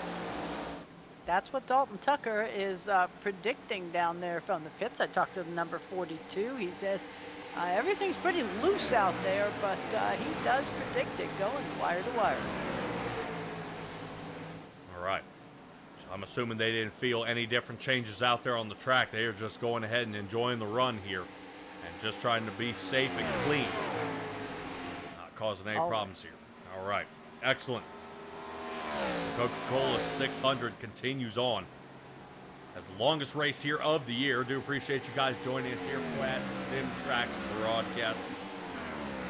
That's what Dalton Tucker is predicting down there from the pits. I talked to the number 42. He says everything's pretty loose out there, but he does predict it going wire to wire. All right. So I'm assuming they didn't feel any different changes out there on the track. They are just going ahead and enjoying the run here and just trying to be safe and clean. Not causing any problems here. All right. Excellent. Coca Cola 600 continues on as the longest race here of the year. Do appreciate you guys joining us here at SimTraX broadcast.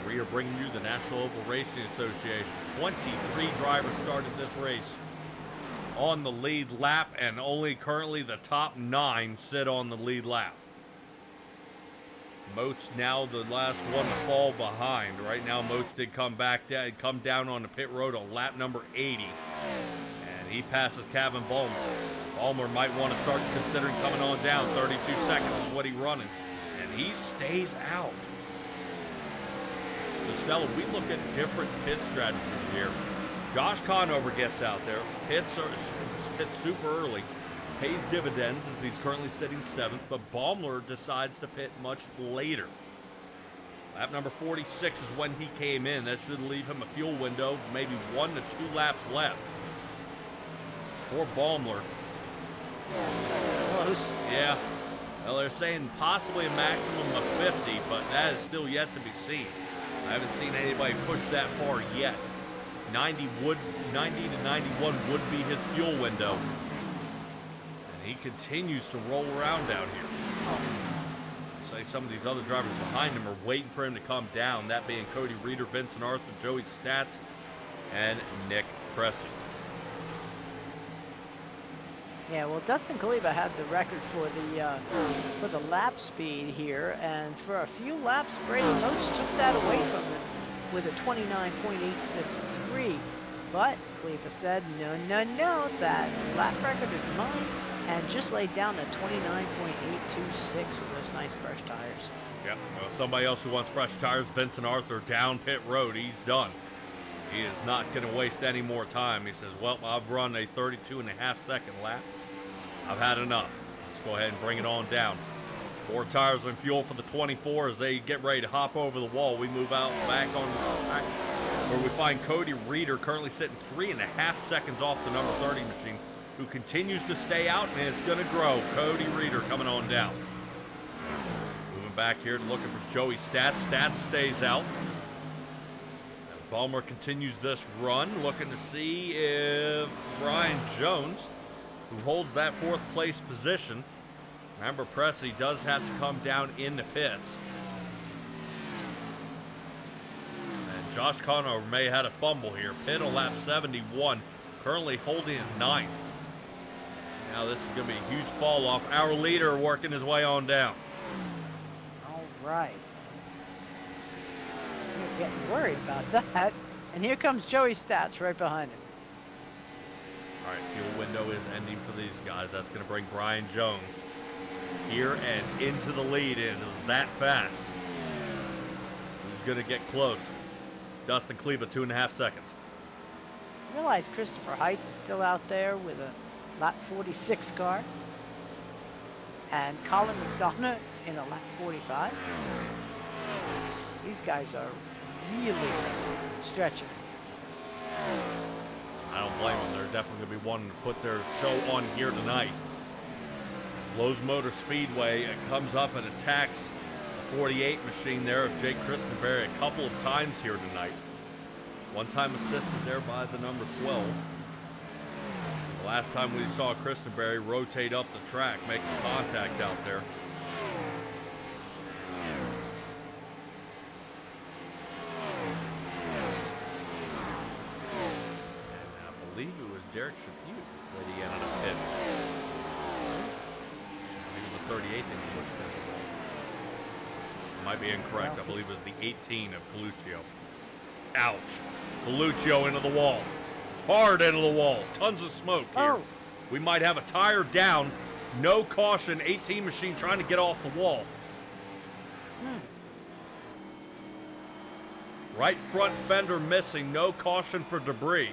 We are bringing you the National Oval Racing Association. 23 drivers started this race on the lead lap, and only currently the top 9 sit on the lead lap. Moats now the last one to fall behind. Right now, Moats did come down on the pit road on lap number 80. And he passes Gavin Ballmer. Ballmer might want to start considering coming on down. 32 seconds is what he's running. And he stays out. So, Stella, we look at different pit strategies here. Josh Conover gets out there. Pits super early. Pays dividends as he's currently sitting 7th, but Ballmer decides to pit much later. Lap number 46 is when he came in. That should leave him a fuel window, maybe 1 to 2 laps left for Ballmer. Close. Yeah. Well, they're saying possibly a maximum of 50, but that is still yet to be seen. I haven't seen anybody push that far yet. 90 to 91 would be his fuel window. He continues to roll around down here. Say some of these other drivers behind him are waiting for him to come down. That being Cody Reeder, Vincent Arthur, Joey Stats, and Nick Cressy. Yeah, well, Dustin Kleba had the record for the lap speed here, and for a few laps, Brady Moats took that away from him with a 29.863. But Kleba said, no, that lap record is mine. And just laid down a 29.826 with those nice fresh tires. Yeah, well, somebody else who wants fresh tires, Vincent Arthur, down pit road. He's done. He is not going to waste any more time. He says, well, I've run a 32.5-second lap. I've had enough. Let's go ahead and bring it on down. 4 tires and fuel for the 24 as they get ready to hop over the wall. We move out back on the track where we find Cody Reeder currently sitting 3.5 seconds off the number 30 machine, who continues to stay out, and it's going to grow. Cody Reeder coming on down. Moving back here looking for Joey Stats. Stats stays out. As Ballmer continues this run, looking to see if Brian Jones, who holds that 4th place position, remember Pressey does have to come down in the pits. And Josh Conover may have had a fumble here. Pitt on lap 71, currently holding at 9th. Now this is going to be a huge fall off. Our leader working his way on down. All right. You're getting worried about that. And here comes Joey Stats right behind him. All right, fuel window is ending for these guys. That's going to bring Brian Jones here and into the lead. It was that fast. Who's going to get close? Dustin Kleba, 2.5 seconds. I realize Christopher Heights is still out there with a lap 46 car. And Colin McDonough in a lap 45. These guys are really stretching. I don't blame them. They're definitely going to be wanting to put their show on here tonight. Lowe's Motor Speedway comes up and attacks the 48 machine there of Jake Christenberry a couple of times here tonight. One time assisted there by the number 12. The last time we saw Christenberry rotate up the track, making contact out there. I believe it was Derek Chaput that he ended up hitting. He was a 38 that he pushed in. Might be incorrect. I believe it was the 18 of Coluccio. Ouch. Coluccio into the wall. Hard into the wall. Tons of smoke here. Oh. We might have a tire down. No caution. 18 machine trying to get off the wall. Right front fender missing. No caution for debris.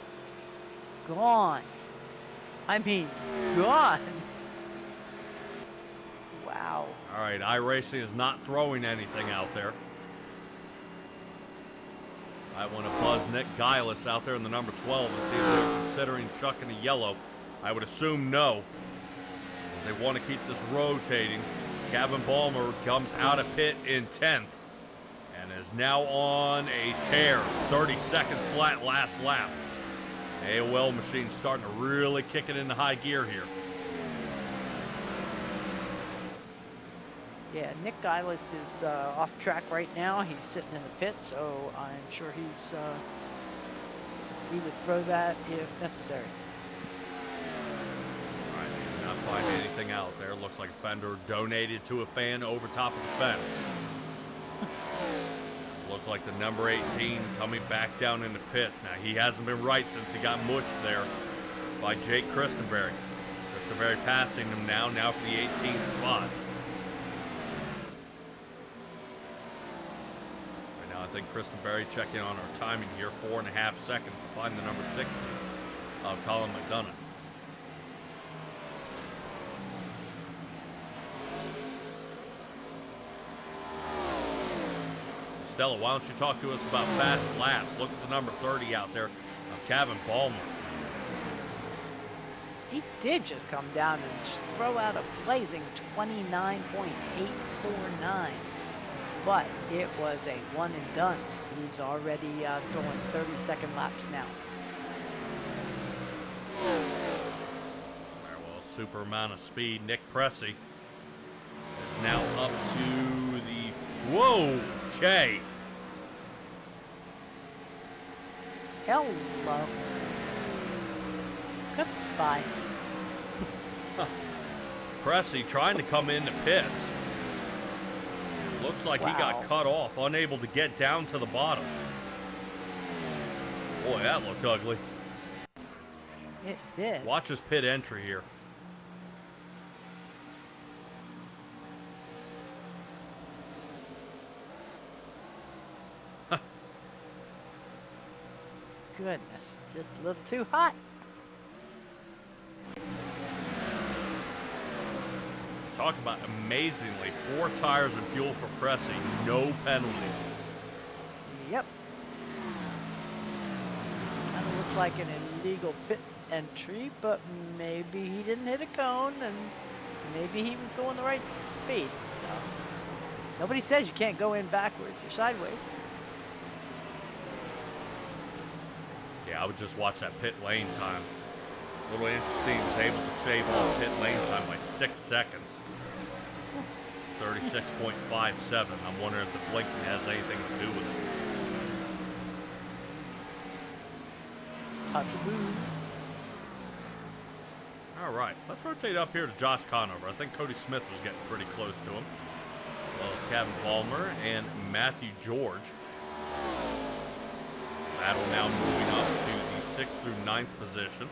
Gone. I mean, gone. Wow. All right, iRacing is not throwing anything out there. I want to buzz Nick Geilis out there in the number 12 and see if they're considering chucking a yellow. I would assume no, as they want to keep this rotating. Gavin Balmer comes out of pit in 10th and is now on a tear. 30 seconds flat last lap. AOL machine starting to really kick it into high gear here. Yeah, Nick Geilis is off track right now. He's sitting in the pit, so I'm sure he would throw that if necessary. All right, not finding anything out there. Looks like a fender donated to a fan over top of the fence. Looks like the number 18 coming back down into pits. Now, he hasn't been right since he got mushed there by Jake Christenberry. Christenberry passing him now for the 18th spot. Right now, I think Christenberry checking on our timing here. 4.5 seconds to find the number 60 of Colin McDonough. Stella, why don't you talk to us about fast laps? Look at the number 30 out there of Gavin Balmer. He did just come down and throw out a blazing 29.849, but it was a one and done. He's already throwing 30-second laps now. Well, super amount of speed. Nick Pressey is now up to the... Whoa! Okay. Hello. Goodbye. Pressey trying to come into pits. Looks like he got cut off, unable to get down to the bottom. Boy, that looked ugly. It did. Watch his pit entry here. Goodness, just a little too hot. Talk about amazingly, 4 tires and fuel for Pressey, no penalty. Yep. Kind of looked like an illegal pit entry, but maybe he didn't hit a cone, and maybe he was going the right speed. So, nobody says you can't go in backwards or sideways. Yeah, I would just watch that pit lane time. A little interesting, he was able to shave off pit lane time by 6 seconds. 36.57. I'm wondering if the blinking has anything to do with it. Possible. All right, let's rotate up here to Josh Conover. I think Cody Smith was getting pretty close to him, as well as Kevin Ballmer and Matthew George. Battle now moving up to the 6th through 9th position.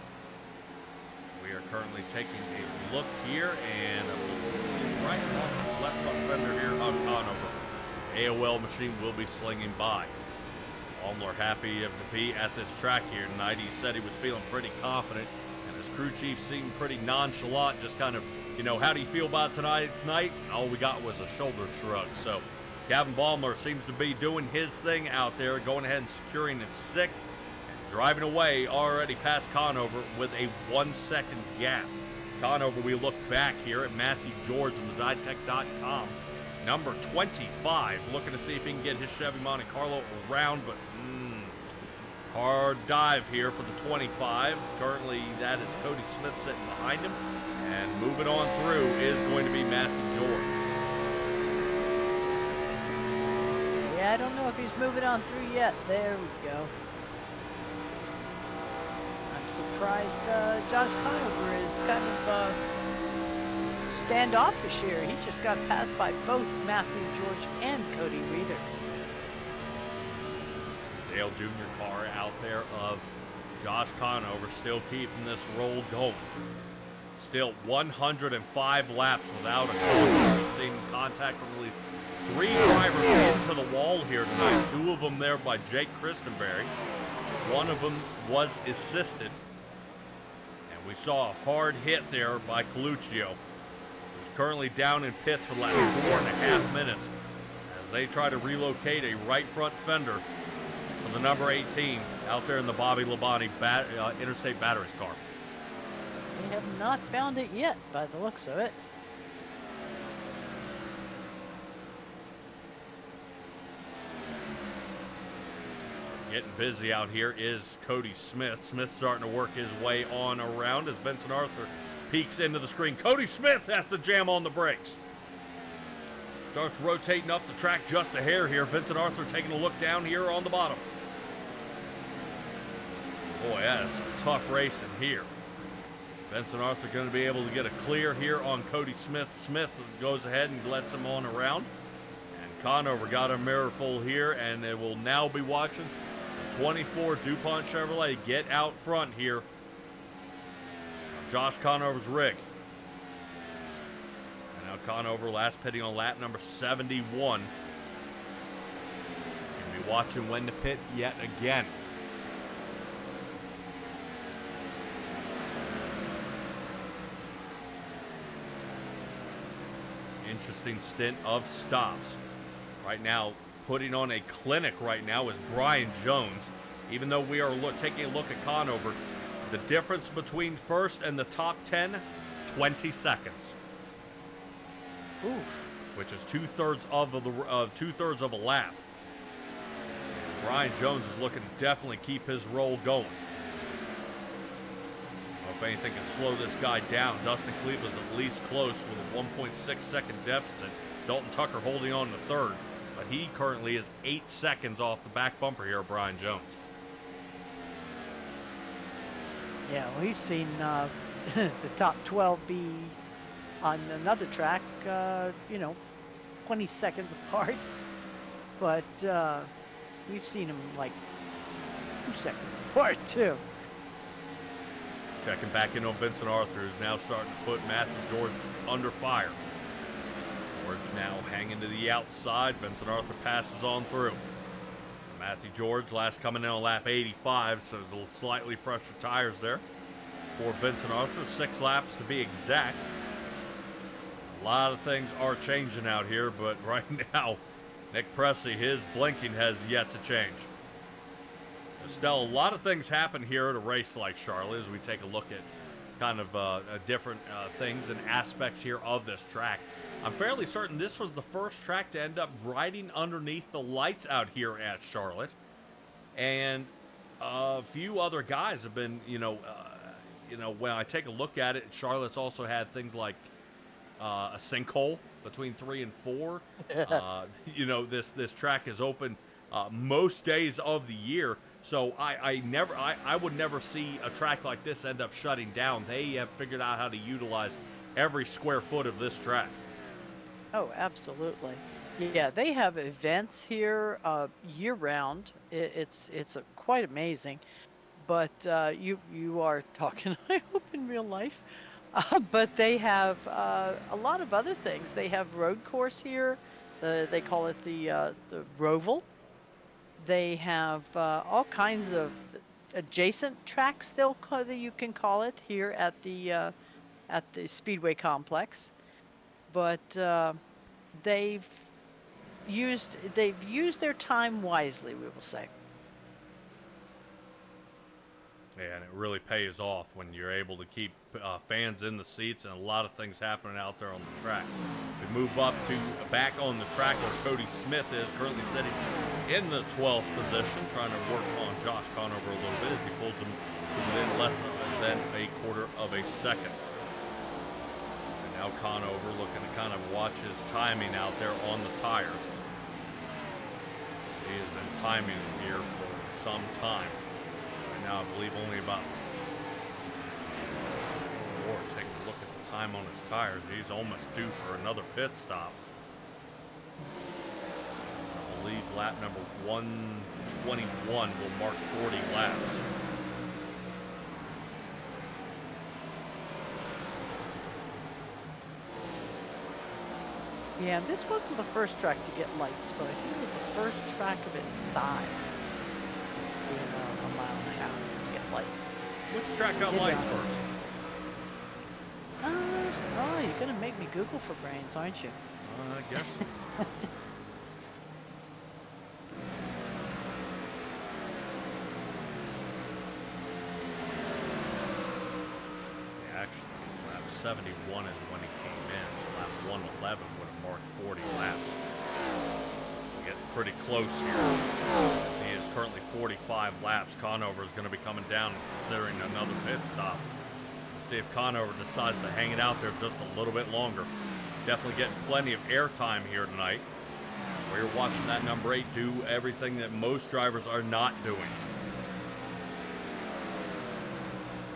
We are currently taking a look here, and right on the left front fender here on Conover. AOL machine will be slinging by. Ballmer happy to be at this track here tonight. He said he was feeling pretty confident, and his crew chief seemed pretty nonchalant, just kind of, how do you feel about tonight's night? All we got was a shoulder shrug. So Gavin Ballmer seems to be doing his thing out there, going ahead and securing his 6th, and driving away already past Conover with a 1-second gap. Conover, we look back here at Matthew George on the Ditech.com. Number 25, looking to see if he can get his Chevy Monte Carlo around, but hard dive here for the 25. Currently, that is Cody Smith sitting behind him, and moving on through is going to be Matthew George. Yeah, I don't know if he's moving on through yet. There we go. I'm surprised Josh Conover is kind of standoffish here. He just got passed by both Matthew George and Cody Reeder. Dale Jr. car out there of Josh Conover, still keeping this roll going. Still 105 laps without a caution. We've seen contact from at least 3 drivers into the wall here tonight. 2 of them there by Jake Christenberry. 1 of them was assisted. And we saw a hard hit there by Coluccio, who's currently down in pits for the last 4.5 minutes as they try to relocate a right front fender for the number 18 out there in the Bobby Labonte Interstate Batteries car. They have not found it yet by the looks of it. Getting busy out here is Cody Smith. Smith starting to work his way on around as Benson Arthur peeks into the screen. Cody Smith has to jam on the brakes. Starts rotating up the track just a hair here. Vincent Arthur taking a look down here on the bottom. Boy, that is some tough racing here. Vincent Arthur going to be able to get a clear here on Cody Smith. Smith goes ahead and lets him on around. And Conover got a mirror full here, and they will now be watching the 24 DuPont Chevrolet get out front here of Josh Conover's rig. And now Conover last pitting on lap number 71. He's going to be watching when to pit yet again. Interesting stint of stops. Right now, putting on a clinic right now is Brian Jones. Even though we are taking a look at Conover, the difference between first and the top 10, 20 seconds. Oof. Which is two-thirds of a lap. Brian Jones is looking to definitely keep his roll going. If anything can slow this guy down. Dustin Cleveland's at least close with a 1.6 second deficit. Dalton Tucker holding on to third, but he currently is 8 seconds off the back bumper here of Brian Jones. Yeah, we've seen the top 12 be on another track, 20 seconds apart, but we've seen them like 2 seconds apart too. Checking back in on Vincent Arthur, who's now starting to put Matthew George under fire. George now hanging to the outside. Vincent Arthur passes on through. Matthew George last coming in on lap 85, so there's a little slightly fresher tires there for Vincent Arthur. 6 laps to be exact. A lot of things are changing out here, but right now, Nick Pressey, his blinking has yet to change. Still, a lot of things happen here at a race like Charlotte as we take a look at kind of different things and aspects here of this track. I'm fairly certain this was the first track to end up riding underneath the lights out here at Charlotte. And a few other guys have been, when I take a look at it, Charlotte's also had things like a sinkhole between 3 and 4. This track is open most days of the year. So I would never see a track like this end up shutting down. They have figured out how to utilize every square foot of this track. Oh, absolutely. Yeah, they have events here year round. It's quite amazing. But you are talking, I hope, in real life. But they have a lot of other things. They have road course here. They call it the Roval. They have all kinds of adjacent tracks. That you can call it here at the Speedway complex. But they've they've used their time wisely, we will say. Yeah, and it really pays off when you're able to keep fans in the seats and a lot of things happening out there on the track. We move up to back on the track where Cody Smith is currently sitting in the 12th position, trying to work on Josh Conover a little bit as he pulls him to within less than a quarter of a second. And now Conover looking to kind of watch his timing out there on the tires. He has been timing here for some time. Now I believe only about, or take a look at the time on his tires. He's almost due for another pit stop. So I believe lap number 121 will mark 40 laps. Yeah, this wasn't the first track to get lights, but I think it was the first track of its size. Being a mile and a half to get lights. Which track got lights first? Oh, you're gonna make me Google for brains, aren't you? I guess. Yeah, actually, lap 71 is when he came in. So lap 111 would have marked 40 laps. Getting pretty close here. As he is currently 45 laps. Conover is going to be coming down, considering another pit stop. Let's see if Conover decides to hang it out there just a little bit longer. Definitely getting plenty of air time here tonight. We're watching that number 8 do everything that most drivers are not doing.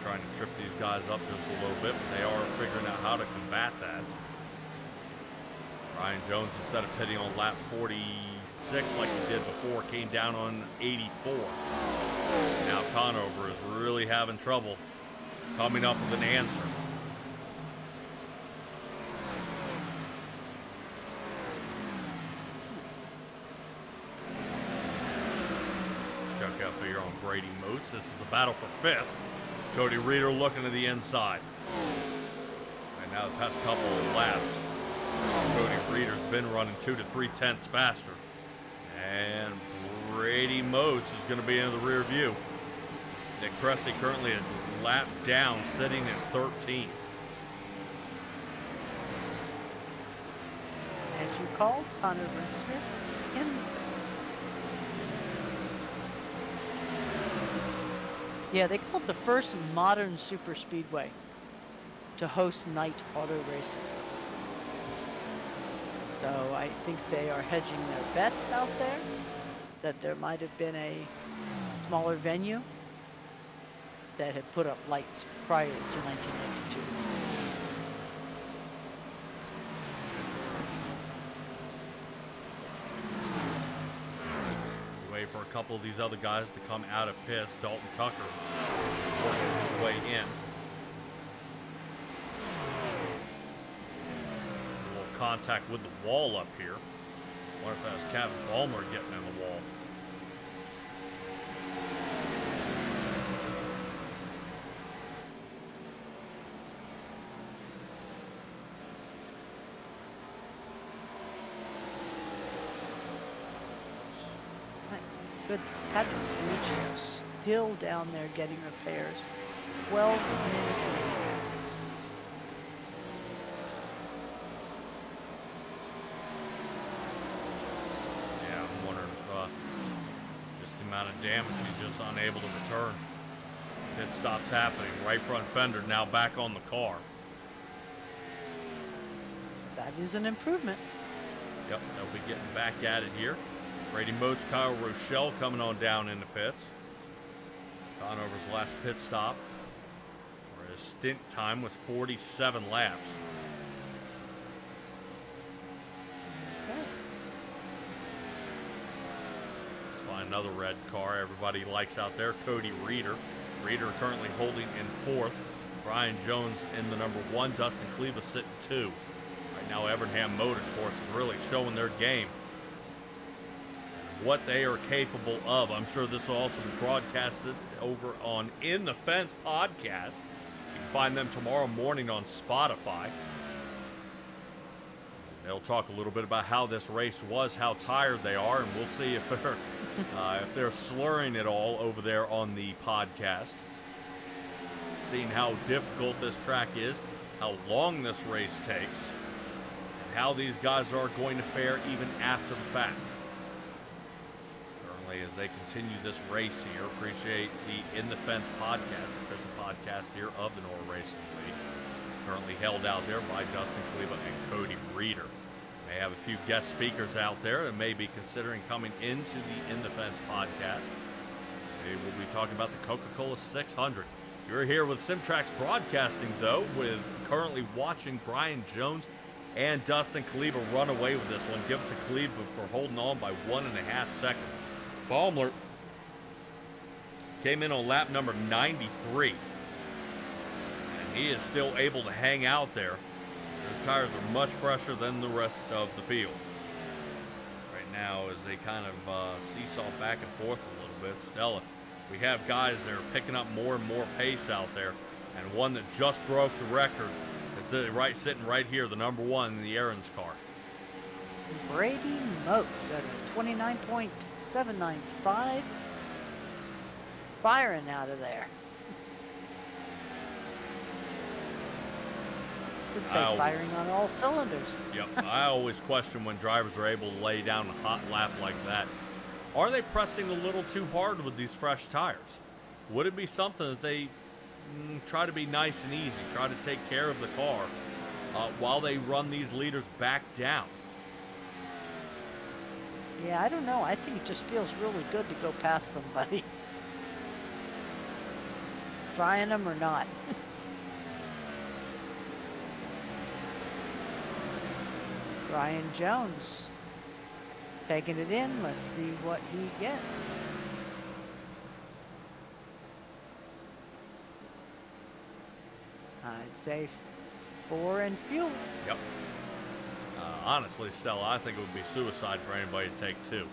Trying to trip these guys up just a little bit, but they are figuring out how to combat that. Ryan Jones, instead of pitting on lap 46 like he did before, came down on 84. Now Conover is really having trouble coming up with an answer. Let's check out here on Brady Moose. This is the battle for 5th. Cody Reeder looking to the inside. And now the past couple of laps, Cody Reeder's been running 2 to 3 tenths faster. And Brady Motes is going to be in the rear view. Nick Cressy currently a lap down, sitting at 13. As you called, Conover Smith in the pits. Yeah, they called the first modern super speedway to host night auto racing. So I think they are hedging their bets out there, that there might have been a smaller venue that had put up lights prior to 1992. We wait for a couple of these other guys to come out of pits. Dalton Tucker working his way in. Contact with the wall up here. I wonder if that was Kevin Ballmer getting in the wall. Goodness, Patrick Lucio still down there getting repairs. 12 minutes in. Amount of damage, he's just unable to return. Pit stops happening. Right front fender now back on the car. That is an improvement. Yep, they'll be getting back at it here. Brady Motes, Kyle Rochelle coming on down in the pits. Conover's last pit stop, where his stint time was 47 laps. Okay. Let's find another red car everybody likes out there, Cody Reeder. Reeder currently holding in 4th. Brian Jones in the number 1. Dustin Kleba sitting 2. Right now, Evernham Motorsports is really showing their game. What they are capable of. I'm sure this will also be broadcasted over on In the Fence podcast. You can find them tomorrow morning on Spotify. They'll talk a little bit about how this race was, how tired they are, and we'll see if they're slurring it all over there on the podcast. Seeing how difficult this track is, how long this race takes, and how these guys are going to fare even after the fact. Currently, as they continue this race here, appreciate the In the Fence podcast, official podcast here of the NORA Racing League. Currently held out there by Dustin Kleba and Cody Reeder. May have a few guest speakers out there that may be considering coming into the In the Fence podcast. They will be talking about the Coca Cola 600. You're here with SimTraX Broadcasting, though, with currently watching Brian Jones and Dustin Kleba run away with this one. Give it to Kleba for holding on by 1.5 seconds. Baumler came in on lap number 93. And he is still able to hang out there. His tires are much fresher than the rest of the field. Right now, as they kind of seesaw back and forth a little bit, Stella, we have guys that are picking up more and more pace out there. And one that just broke the record is sitting right here, the number 1 in the Aaron's car. Brady Moats at a 29.795. Firing out of there. Could say firing on all cylinders. Yep. I always question when drivers are able to lay down a hot lap like that. Are they pressing a little too hard with these fresh tires? Would it be something that they try to be nice and easy, try to take care of the car while they run these leaders back down? Yeah, I don't know. I think it just feels really good to go past somebody. Trying them or not. Brian Jones taking it in. Let's see what he gets. I'd say 4 and fuel. Yep. Honestly, Stella, I think it would be suicide for anybody to take 2.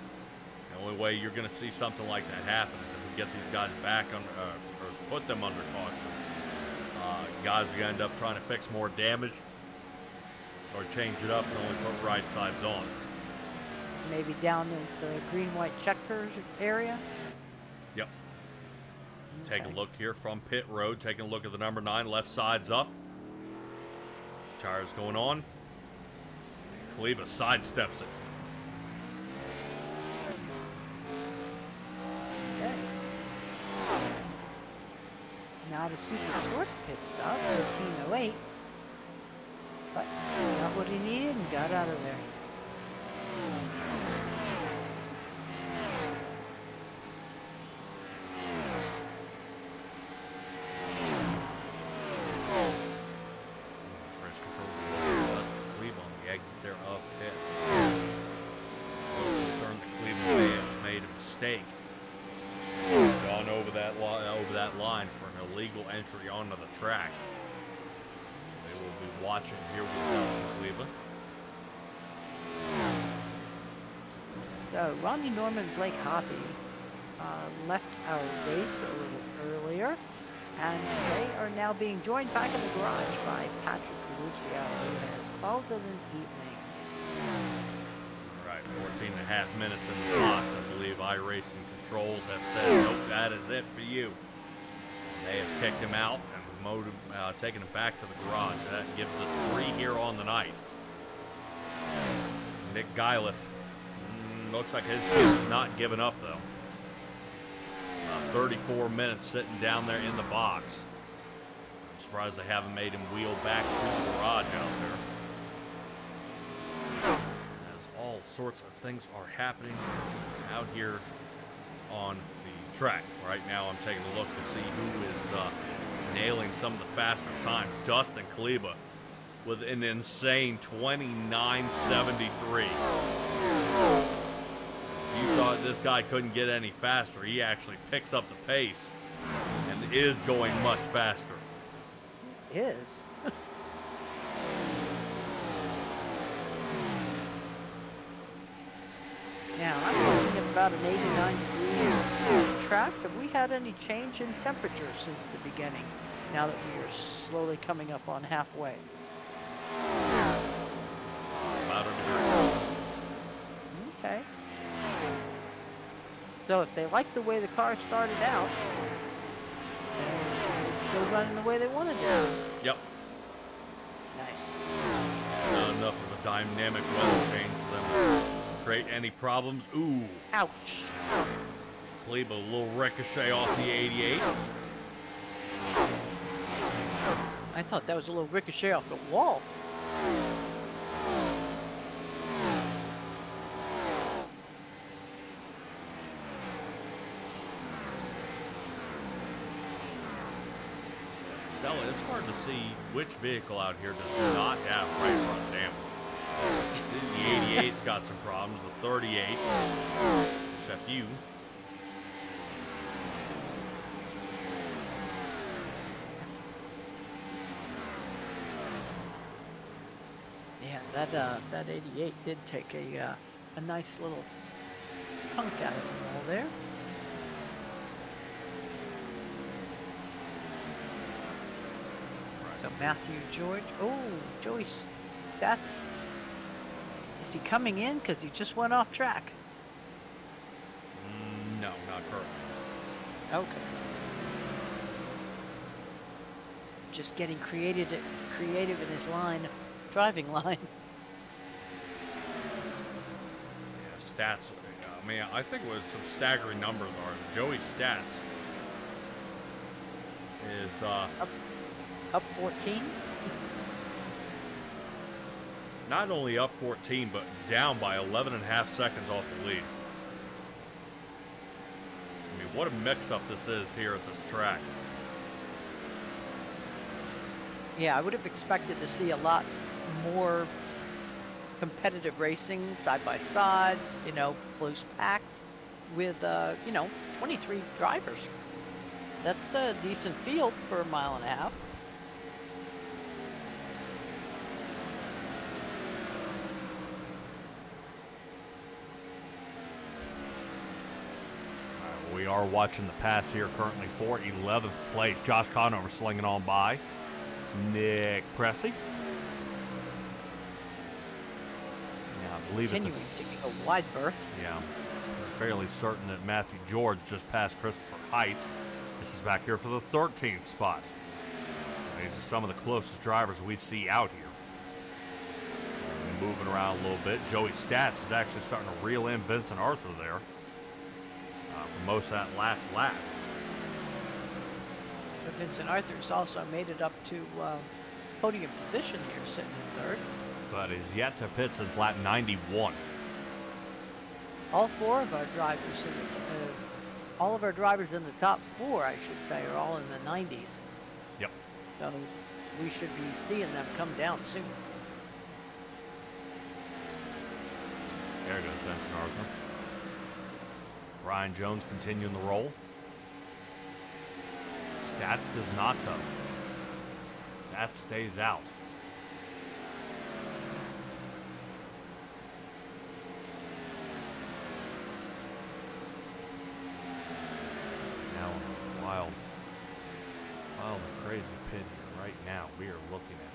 The only way you're going to see something like that happen is if we get these guys back on, or put them under caution. Guys are going to end up trying to fix more damage or change it up and only put right sides on. Maybe down in the green-white checkers area. Yep. Okay. Take a look here from pit road. Taking a look at the number 9, left side's up. Tires going on. Kleba sidesteps it. Okay. Not a super short pit stop, 15:08. But got what he needed and got out of there. Gone over that line for an illegal entry onto the track. They will be watching here with Cleveland. So Ronnie Norman and Blake Hoppy left our race a little earlier, and they are now being joined back in the garage by Patrick Lucio, who has called it an evening. Right, 14.5 minutes in the box. I believe iRacing Controls have said, nope, that is it for you. They have kicked him out and taken him back to the garage. That gives us 3 here on the night. Nick Geilis looks like his team is not giving up, though. 34 minutes sitting down there in the box. I'm surprised they haven't made him wheel back to the garage out there. As all sorts of things are happening out here on the track. Right now I'm taking a look to see who is nailing some of the faster times. Dustin Kleba with an insane 29.73. You thought this guy couldn't get any faster. He actually picks up the pace and is going much faster. Is. Now, I'm looking at about an 89 degree track. Have we had any change in temperature since the beginning, now that we are slowly coming up on halfway? About a degree. Okay. So if they like the way the car started out, then it's still running the way they wanted to. Yep. Nice. Not enough of a dynamic weather change for them to create any problems. Ooh. Ouch. Kleba, a little ricochet off the 88. I thought that was a little ricochet off the wall. Stella, it's hard to see which vehicle out here does not have right front damage. The 88's got some problems, the 38, except you. Yeah, that 88 did take a nice little hunk out of the wall there. So Matthew George, oh, Joey Stats, is he coming in because he just went off track? No, not currently. Okay. Just getting creative in his driving line. Yeah, stats. I mean, I think what some staggering numbers are. Joey's stats is Up 14? not only up 14, but down by 11.5 seconds off the lead. I mean, what a mix-up this is here at this track. Yeah, I would have expected to see a lot more competitive racing, side by side, close packs with, 23 drivers. That's a decent field for a mile and a half. We are watching the pass here currently for 11th place. Josh Conover slinging on by. Nick Pressey. Yeah, I believe Continuing to go wide berth. Yeah, I'm fairly certain that Matthew George just passed Christopher Height. This is back here for the 13th spot. These are some of the closest drivers we see out here. Moving around a little bit. Joey Stats is actually starting to reel in Vincent Arthur there for most of that last lap. But Vincent Arthur's also made it up to podium position here, sitting in third. But he's yet to pit since lap 91. All four of our drivers all of our drivers in the top four, I should say, are all in the 90s. Yep. So we should be seeing them come down soon. There goes Vincent Arthur. Brian Jones continuing the roll. Stats does not, though. Stats stays out. Now in a wild and crazy pit here. Right now, we are looking at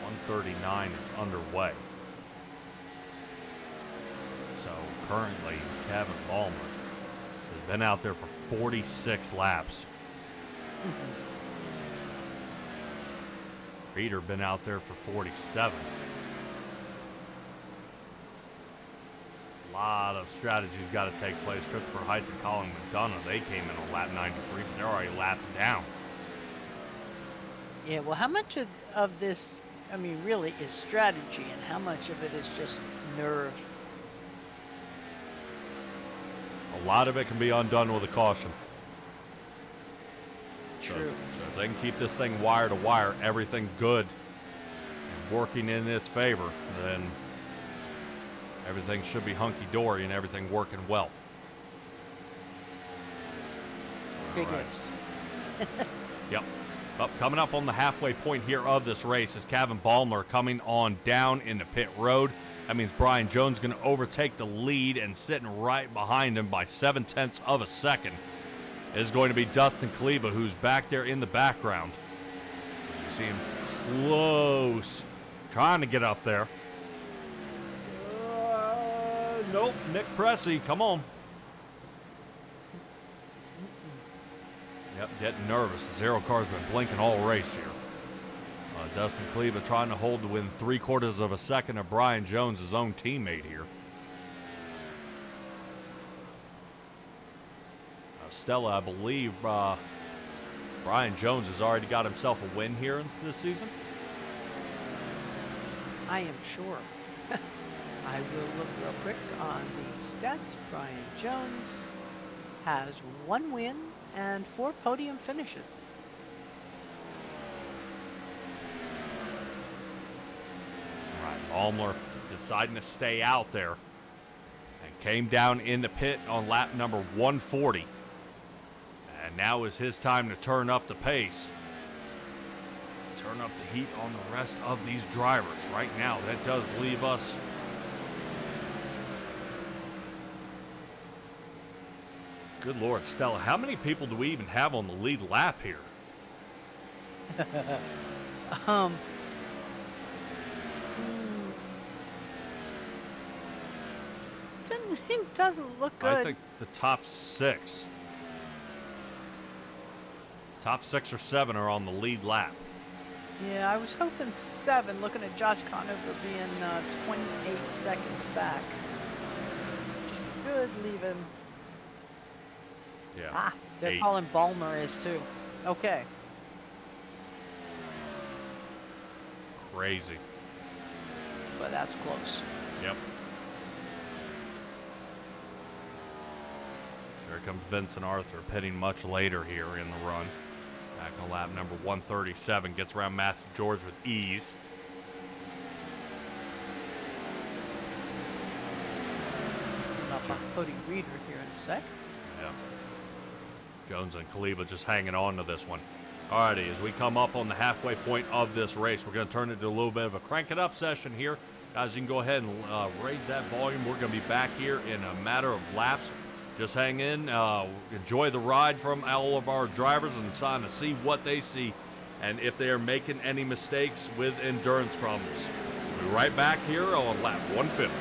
139 is underway. So currently, Kevin Ballmer has been out there for 46 laps. Reeder been out there for 47. A lot of strategies got to take place. Christopher Heights and Colin McDonough, they came in on lap 93, but they're already lapped down. Yeah, well, how much of this, I mean, really is strategy, and how much of it is just nerve? A lot of it can be undone with a caution. True. So if they can keep this thing wire to wire, everything good and working in its favor, then everything should be hunky-dory and everything working well. Big All right. ifs. Yep. Coming up on the halfway point here of this race is Kevin Balmer coming on down into pit road. That means Brian Jones going to overtake the lead, and sitting right behind him by 0.7 of a second is going to be Dustin Kleba, who's back there in the background. You see him close, trying to get up there. Nope, Nick Pressey, come on. Yep, getting nervous. The zero car's been blinking all race here. Dustin Kleba trying to hold to within 3/4 of a second of Brian Jones, his own teammate here. Stella, I believe Brian Jones has already got himself a win here this season. I am sure. I will look real quick on the stats. Brian Jones has 1 win and 4 podium finishes. Right, Balmer deciding to stay out there and came down in the pit on lap number 140. And now is his time to turn up the pace. Turn up the heat on the rest of these drivers. Right now, that does leave us good Lord, Stella, how many people do we even have on the lead lap here? It doesn't look good. I think the top 6. Top 6 or 7 are on the lead lap. Yeah, I was hoping 7, looking at Josh Conover being 28 seconds back. Should leave him. Yeah. They're 8. calling Balmer is too. Okay. Crazy. But that's close. Yep. Here comes Vincent Arthur pitting much later here in the run. Back on lap number 137. Gets around Matthew George with ease. Up on Cody Reader here in a sec. Yeah. Jones and Kleba just hanging on to this one. Alrighty, as we come up on the halfway point of this race, we're going to turn it into a little bit of a crank it up session here. Guys, you can go ahead and raise that volume. We're going to be back here in a matter of laps. Just hang in, enjoy the ride from all of our drivers and trying to see what they see and if they are making any mistakes with endurance problems. We'll be right back here on lap 150.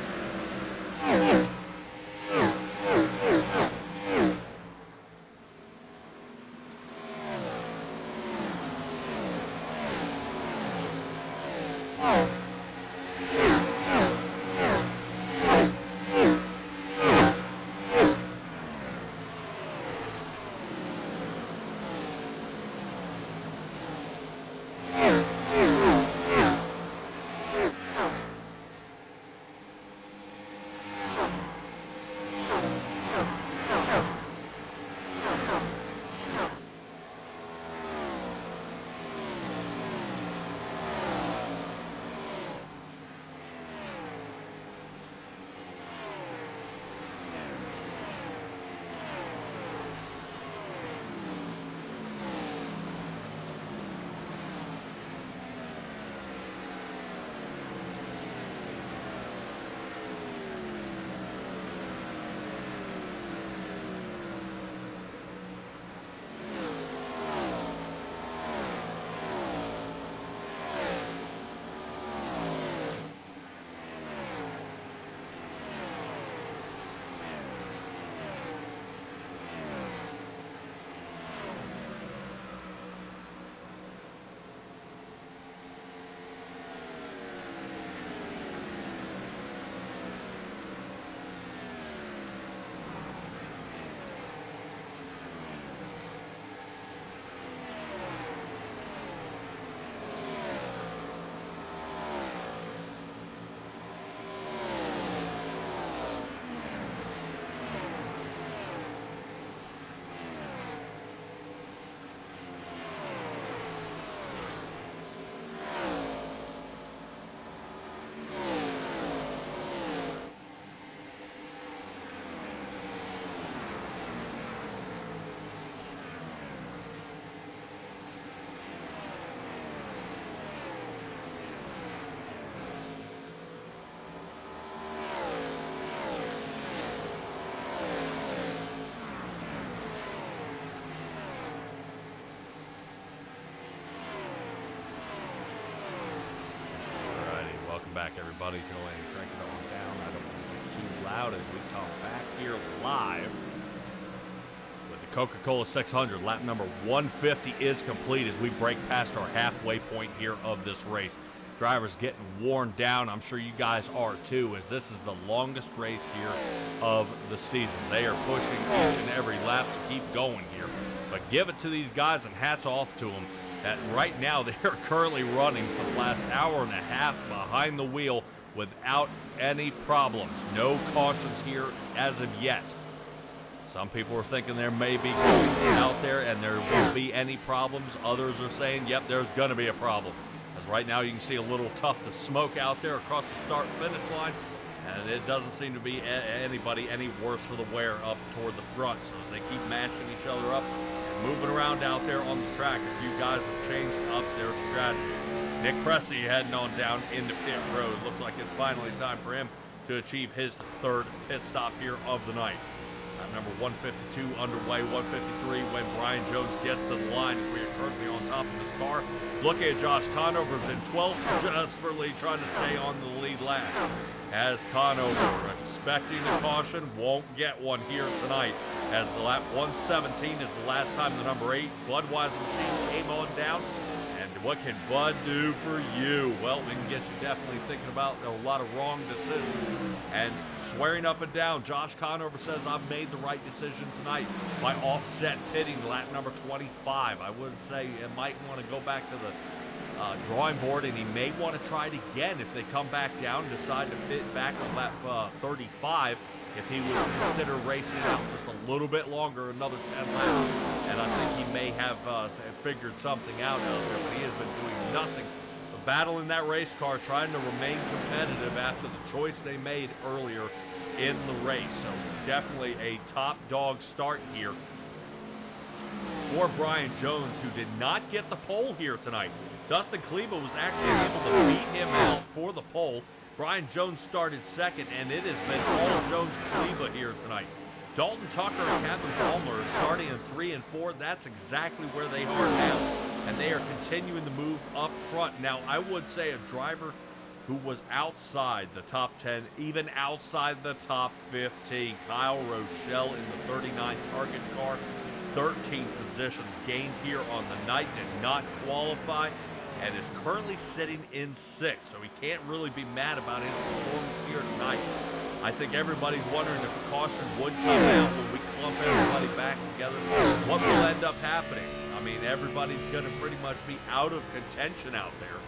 back, everybody. Go ahead and crank it on down. I don't want to get too loud as we come back here live with the Coca Cola 600. Lap number 150 is complete as we break past our halfway point here of this race. Drivers getting worn down. I'm sure you guys are too, as this is the longest race here of the season. They are pushing each and every lap to keep going here. But give it to these guys and hats off to them that right now they are currently running for the last hour and a half behind the wheel without any problems. No cautions here as of yet. Some people are thinking there may be out there and there won't be any problems. Others are saying, yep, there's going to be a problem. As right now you can see a little tuft of smoke out there across the start-finish line, and it doesn't seem to be anybody any worse for the wear up toward the front. So as they keep mashing each other up and moving around out there on the track, a few guys have changed up their strategy. Nick Cressy heading on down into pit road. Looks like it's finally time for him to achieve his third pit stop here of the night. Number 152 underway, 153 when Brian Jones gets to the line as we are currently on top of his car. Looking at Josh Conover's in 12th, desperately trying to stay on the lead lap. As Conover, expecting a caution, won't get one here tonight. As the lap 117 is the last time the number 8 Budweiser machine came on down. And what can Bud do for you? Well, we can get you definitely thinking about a lot of wrong decisions. And swearing up and down, Josh Conover says, I've made the right decision tonight by offset pitting lap number 25. I would say it might want to go back to the drawing board, and he may want to try it again if they come back down and decide to pit back on lap 35. If he would consider racing out just a little bit longer, another 10 laps. And I think he may have figured something out there, but he has been doing nothing but battling that race car, trying to remain competitive after the choice they made earlier in the race. So definitely a top dog start here for Brian Jones, who did not get the pole here tonight. Dustin Kleba was actually able to beat him out for the pole. Brian Jones started second, and it has been all Jones-Kleba here tonight. Dalton Tucker and Kevin Palmer are starting in 3 and 4. That's exactly where they are now, and they are continuing to move up front. Now, I would say a driver who was outside the top 10, even outside the top 15, Kyle Rochelle in the 39 target car, 13 positions gained here on the night, did not qualify, and is currently sitting in 6th, so he can't really be mad about his performance here tonight. I think everybody's wondering if a caution would come out when we clump everybody back together. What will end up happening? I mean, everybody's going to pretty much be out of contention out there.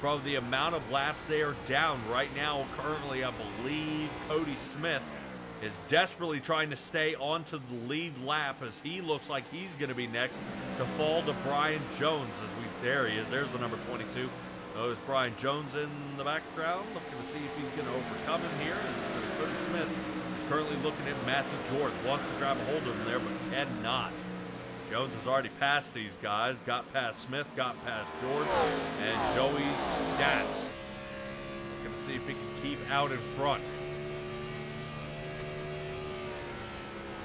From the amount of laps they are down right now, currently, I believe Cody Smith is desperately trying to stay onto the lead lap as he looks like he's going to be next to fall to Brian Jones. There he is. There's the number 22. There's Brian Jones in the background, looking to see if he's going to overcome him here. As Cody Smith is currently looking at Matthew Jordan. Wants to grab a hold of him there, but cannot. Jones has already passed these guys. Got past Smith, got past Jordan, and Joey's stats. Looking to see if he can keep out in front.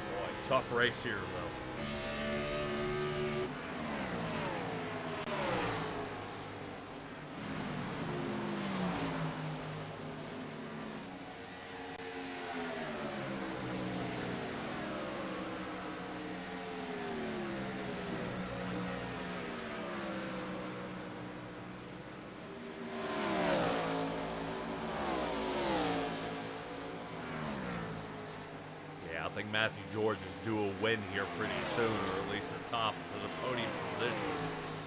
Boy, tough race here, though. I think Matthew George is due a win here pretty soon, or at least the top of the podium position.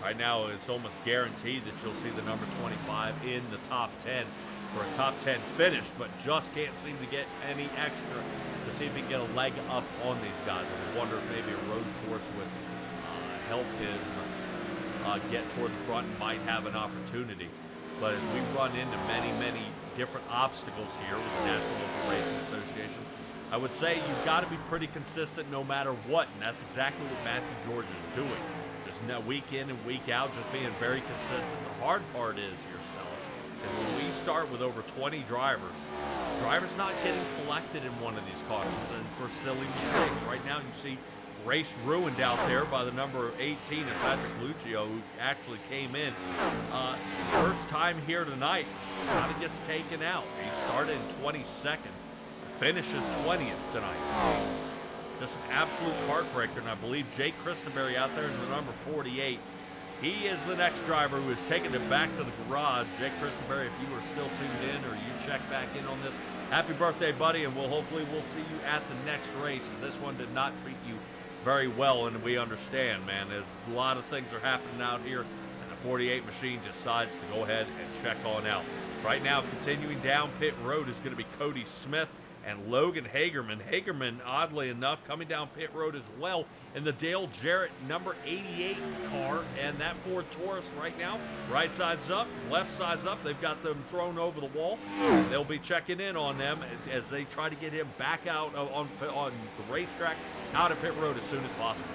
Right now, it's almost guaranteed that you'll see the number 25 in the top 10 for a top 10 finish, but just can't seem to get any extra to see if he can get a leg up on these guys. I wonder if maybe a road course would help him get toward the front and might have an opportunity. But as we run into many, many different obstacles here with the National Motor Racing Association, I would say you've got to be pretty consistent no matter what, and that's exactly what Matthew George is doing. Just week in and week out, just being very consistent. The hard part is here, Stella, is when we start with over 20 drivers not getting collected in one of these cautions and for silly mistakes. Right now you see race ruined out there by the number 18 of Patrick Lucio, who actually came in first time here tonight, kind of gets taken out. He started in 22nd, finishes 20th tonight. Just an absolute heartbreaker, and I believe Jake Christenberry out there in the number 48. He is the next driver who is taking it back to the garage. Jake Christenberry, if you are still tuned in or you check back in on this, happy birthday, buddy, and hopefully we'll see you at the next race, as this one did not treat you very well, and we understand, man. There's a lot of things are happening out here, and the 48 machine decides to go ahead and check on out. Right now, continuing down pit road is going to be Cody Smith and Logan Hagerman. Hagerman, oddly enough, coming down pit road as well in the Dale Jarrett number 88 car, and that Ford Taurus right now, right side's up, left side's up. They've got them thrown over the wall. They'll be checking in on them as they try to get him back out on the racetrack, out of pit road as soon as possible.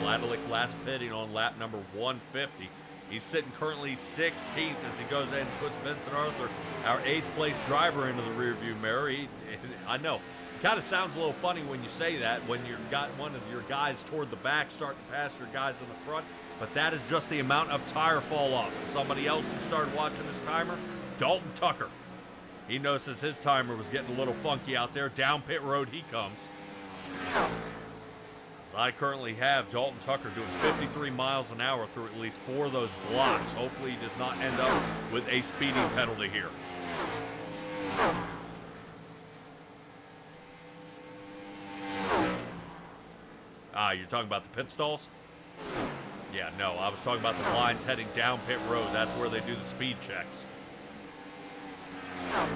Ladalik last pitting on lap number 150. He's sitting currently 16th as he goes in and puts Vincent Arthur, our 8th place driver, into the rearview mirror. I know, it kind of sounds a little funny when you say that, when you've got one of your guys toward the back starting to pass your guys in the front, but that is just the amount of tire fall off. Somebody else who started watching his timer, Dalton Tucker. He notices his timer was getting a little funky out there. Down pit road he comes. I currently have Dalton Tucker doing 53 miles an hour through at least 4 of those blocks. Hopefully he does not end up with a speeding penalty here. You're talking about the pit stalls? Yeah, no, I was talking about the lines heading down pit road. That's where they do the speed checks. Oh,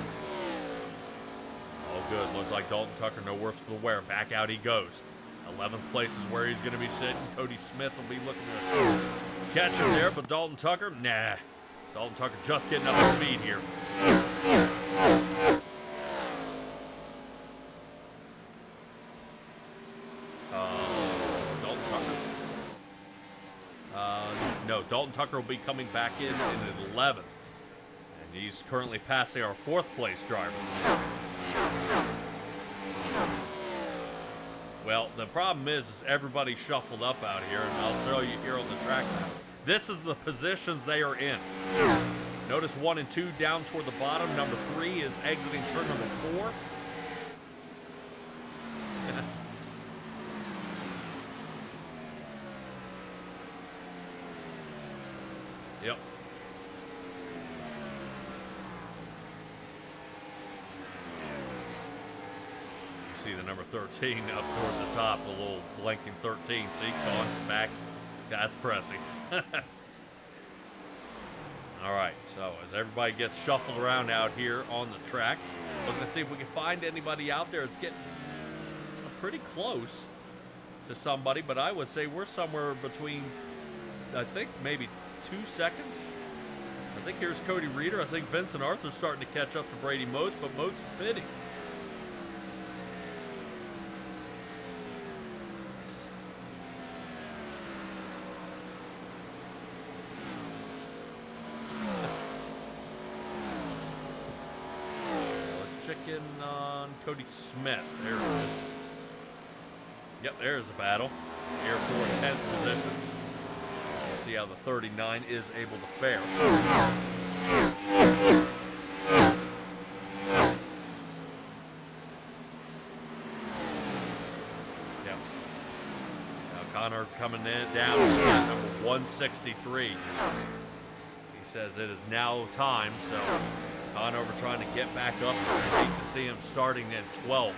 good. Looks like Dalton Tucker no worse for the wear. Back out he goes. 11th place is where he's going to be sitting. Cody Smith will be looking to catch him there, but Dalton Tucker, nah. Dalton Tucker just getting up to speed here. Dalton Tucker? No, Dalton Tucker will be coming back in at 11th. And he's currently passing our 4th place driver. Well, the problem is everybody shuffled up out here, and I'll tell you here on the track now. This is the positions they are in. Notice 1 and 2 down toward the bottom. Number 3 is exiting turn number 4. Yep. See the number 13 up toward the top, the little blinking 13. See, going back. That's pressing. All right, so as everybody gets shuffled around out here on the track, looking to see if we can find anybody out there. It's getting pretty close to somebody, but I would say we're somewhere between, I think, maybe 2 seconds. I think here's Cody Reeder. I think Vincent Arthur's starting to catch up to Brady Moats, but Moats is pitting. On Cody Smith. There it is. Yep, there's a battle. Here for 10th position. Let's see how the 39 is able to fare. Yep. Now Connor coming in down to number 163. He says it is now time, so Conover trying to get back up. I hate to see him starting at 12.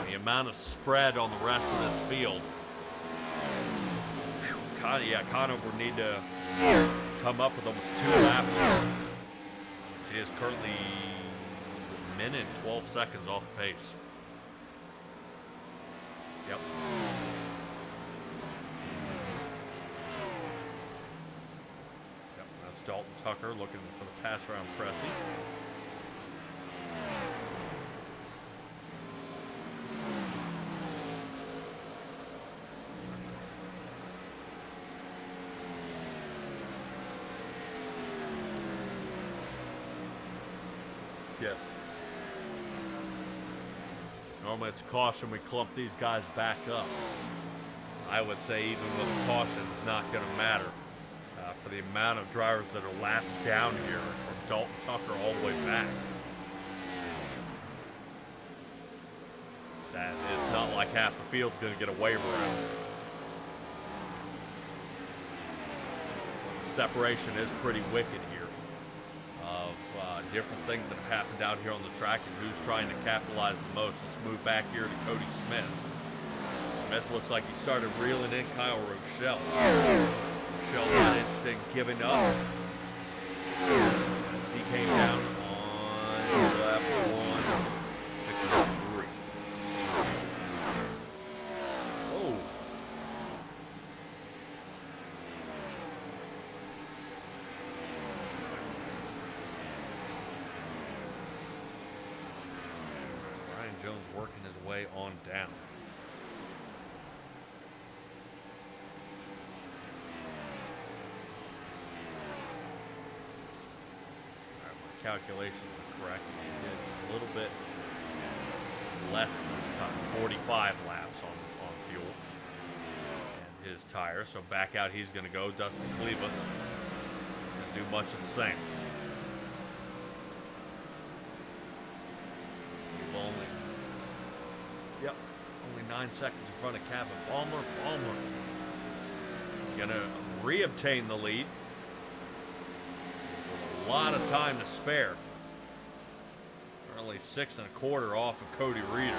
The amount of spread on the rest of this field. Conover need to come up with almost 2 laps. He is currently a minute and 12 seconds off pace. Yep. That's Dalton Tucker looking for the pass around Cressy. Yes. Normally it's caution, we clump these guys back up. I would say even with a caution, it's not going to matter. For the amount of drivers that are laps down here from Dalton Tucker all the way back. That it's not like half the field's going to get a waiver out. The separation is pretty wicked here of different things that have happened out here on the track and who's trying to capitalize the most. Let's move back here to Cody Smith. Smith looks like he started reeling in Kyle Rochelle. Rochelle not interested in giving up as he came down on lap 163. Oh. Brian Jones working his way on down. Calculations are correct. He did a little bit less this time, 45 laps on fuel and his tire. So back out he's going to go. Dustin Kleba going to do much of the same. Only 9 seconds in front of Kevin Palmer. Palmer is going to re-obtain the lead. A lot of time to spare. Only 6 1/4 off of Cody Reeder.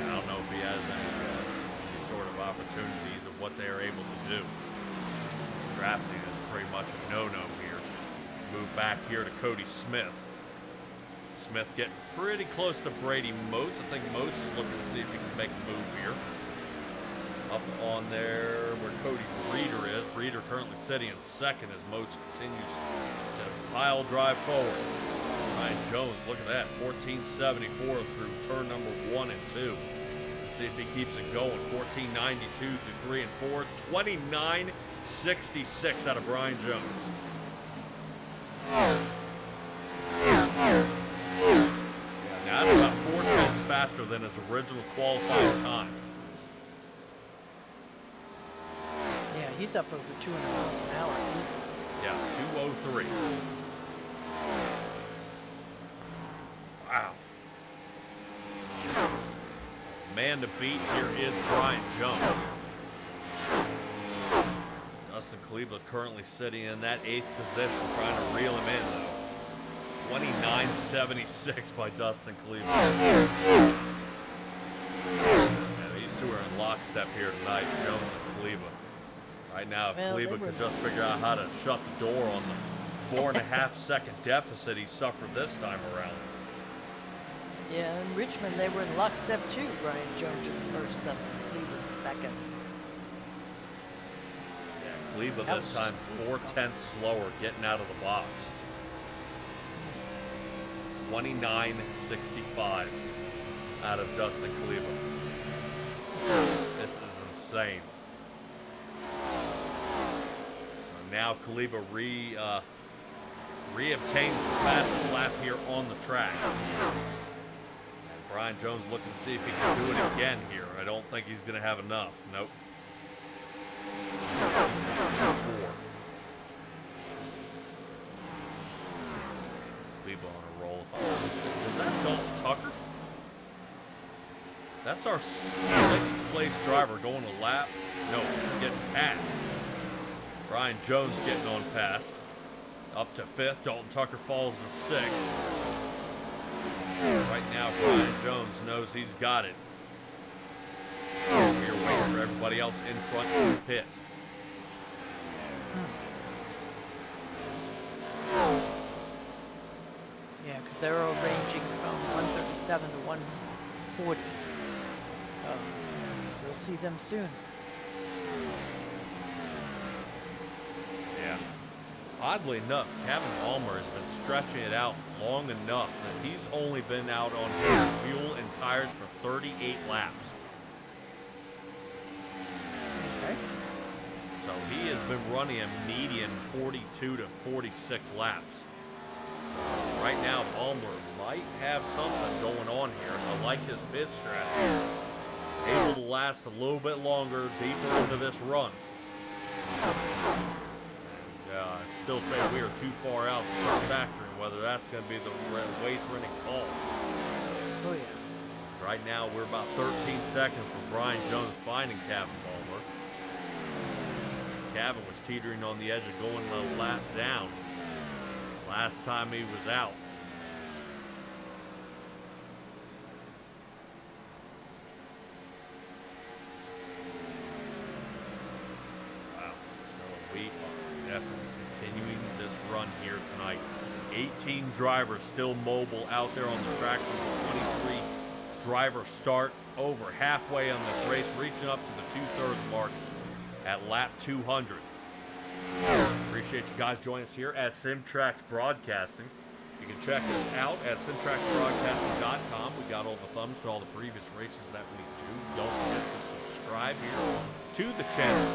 I don't know if he has any sort of opportunities of what they are able to do. Drafting is pretty much a no-no here. Move back here to Cody Smith. Smith getting pretty close to Brady Moats. I think Moats is looking to see if he can make a move here. Up on there where Cody Reeder is. Reeder currently sitting in second as Moats continues to pile drive forward. Ryan Jones, look at that, 1474 through turn number 1 and 2. Let's see if he keeps it going. 1492 through 3 and 4. 2966 out of Brian Jones. Now that's about 4 tenths faster than his original qualifying time. Yeah, he's up over 200 miles an hour. Yeah, 203. Wow. Man to beat here is Brian Jones. Dustin Kleba currently sitting in that 8th position, trying to reel him in, though. 29.76 by Dustin Kleba. Yeah, these two are in lockstep here tonight, Jones and Kleba. Right now, if Kleba could just figure out how to shut the door on the 4.5 second deficit he suffered this time around. Yeah, in Richmond, they were in lockstep too. Brian Jones in the first, Dustin Kleba in second. Yeah, Kleba this time 4 tenths slower getting out of the box. 29.65 out of Dustin Kleba. This is insane. So now Kleba re-obtains the fastest lap here on the track. And Brian Jones looking to see if he can do it again here. I don't think he's going to have enough. Nope. 2-4. Kleba on a roll. Was that Dalton Tucker? That's our 6th place driver going a lap. No, getting passed. Brian Jones getting on past. Up to 5th. Dalton Tucker falls to 6th. Right now, Brian Jones knows he's got it. We are waiting for everybody else in front to pit. Yeah, because they're all ranging from 137 to 140. We'll see them soon. Yeah. Oddly enough, Kevin Palmer has been stretching it out long enough that he's only been out on his fuel and tires for 38 laps. been running a median 42 to 46 laps. Right now, Balmer might have something going on here. I like his pit strategy. Able to last a little bit longer, deeper into this run. And I still say we are too far out to start factoring whether that's going to be the race-winning call. Oh, yeah. Right now, we're about 13 seconds from Brian Jones finding Kevin Balmer. Kevin was teetering on the edge of going a lap down last time he was out. Wow, so we are definitely continuing this run here tonight. 18 drivers still mobile out there on the track from the 23 driver start, over halfway on this race, reaching up to the 2/3 mark at lap 200. Appreciate you guys joining us here at SimTraX Broadcasting. You can check us out at simtraxbroadcasting.com. We got all the thumbs to all the previous races that we do. Don't forget to subscribe here to the channel.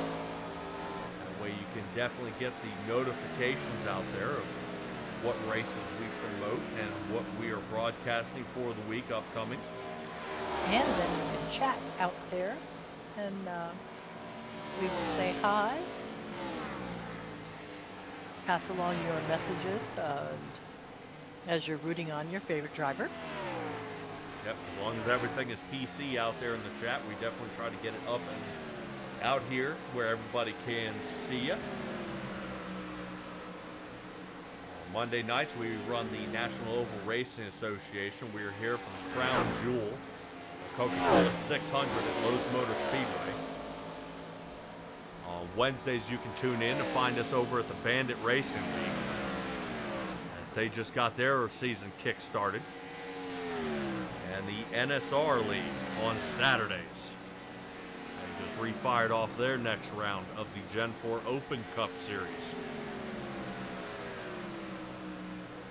That way you can definitely get the notifications out there of what races we promote and what we are broadcasting for the week upcoming. And then you can chat out there, and we will say hi, pass along your messages as you're rooting on your favorite driver. Yep, as long as everything is PC out there in the chat, we definitely try to get it up and out here where everybody can see you. Monday nights, we run the National Oval Racing Association. We are here from the Crown Jewel, Coca Cola 600 at Charlotte Motor Speedway. On Wednesdays, you can tune in and find us over at the Bandit Racing League, as they just got their season kick-started. And the NSR League on Saturdays. They just refired off their next round of the Gen 4 Open Cup Series.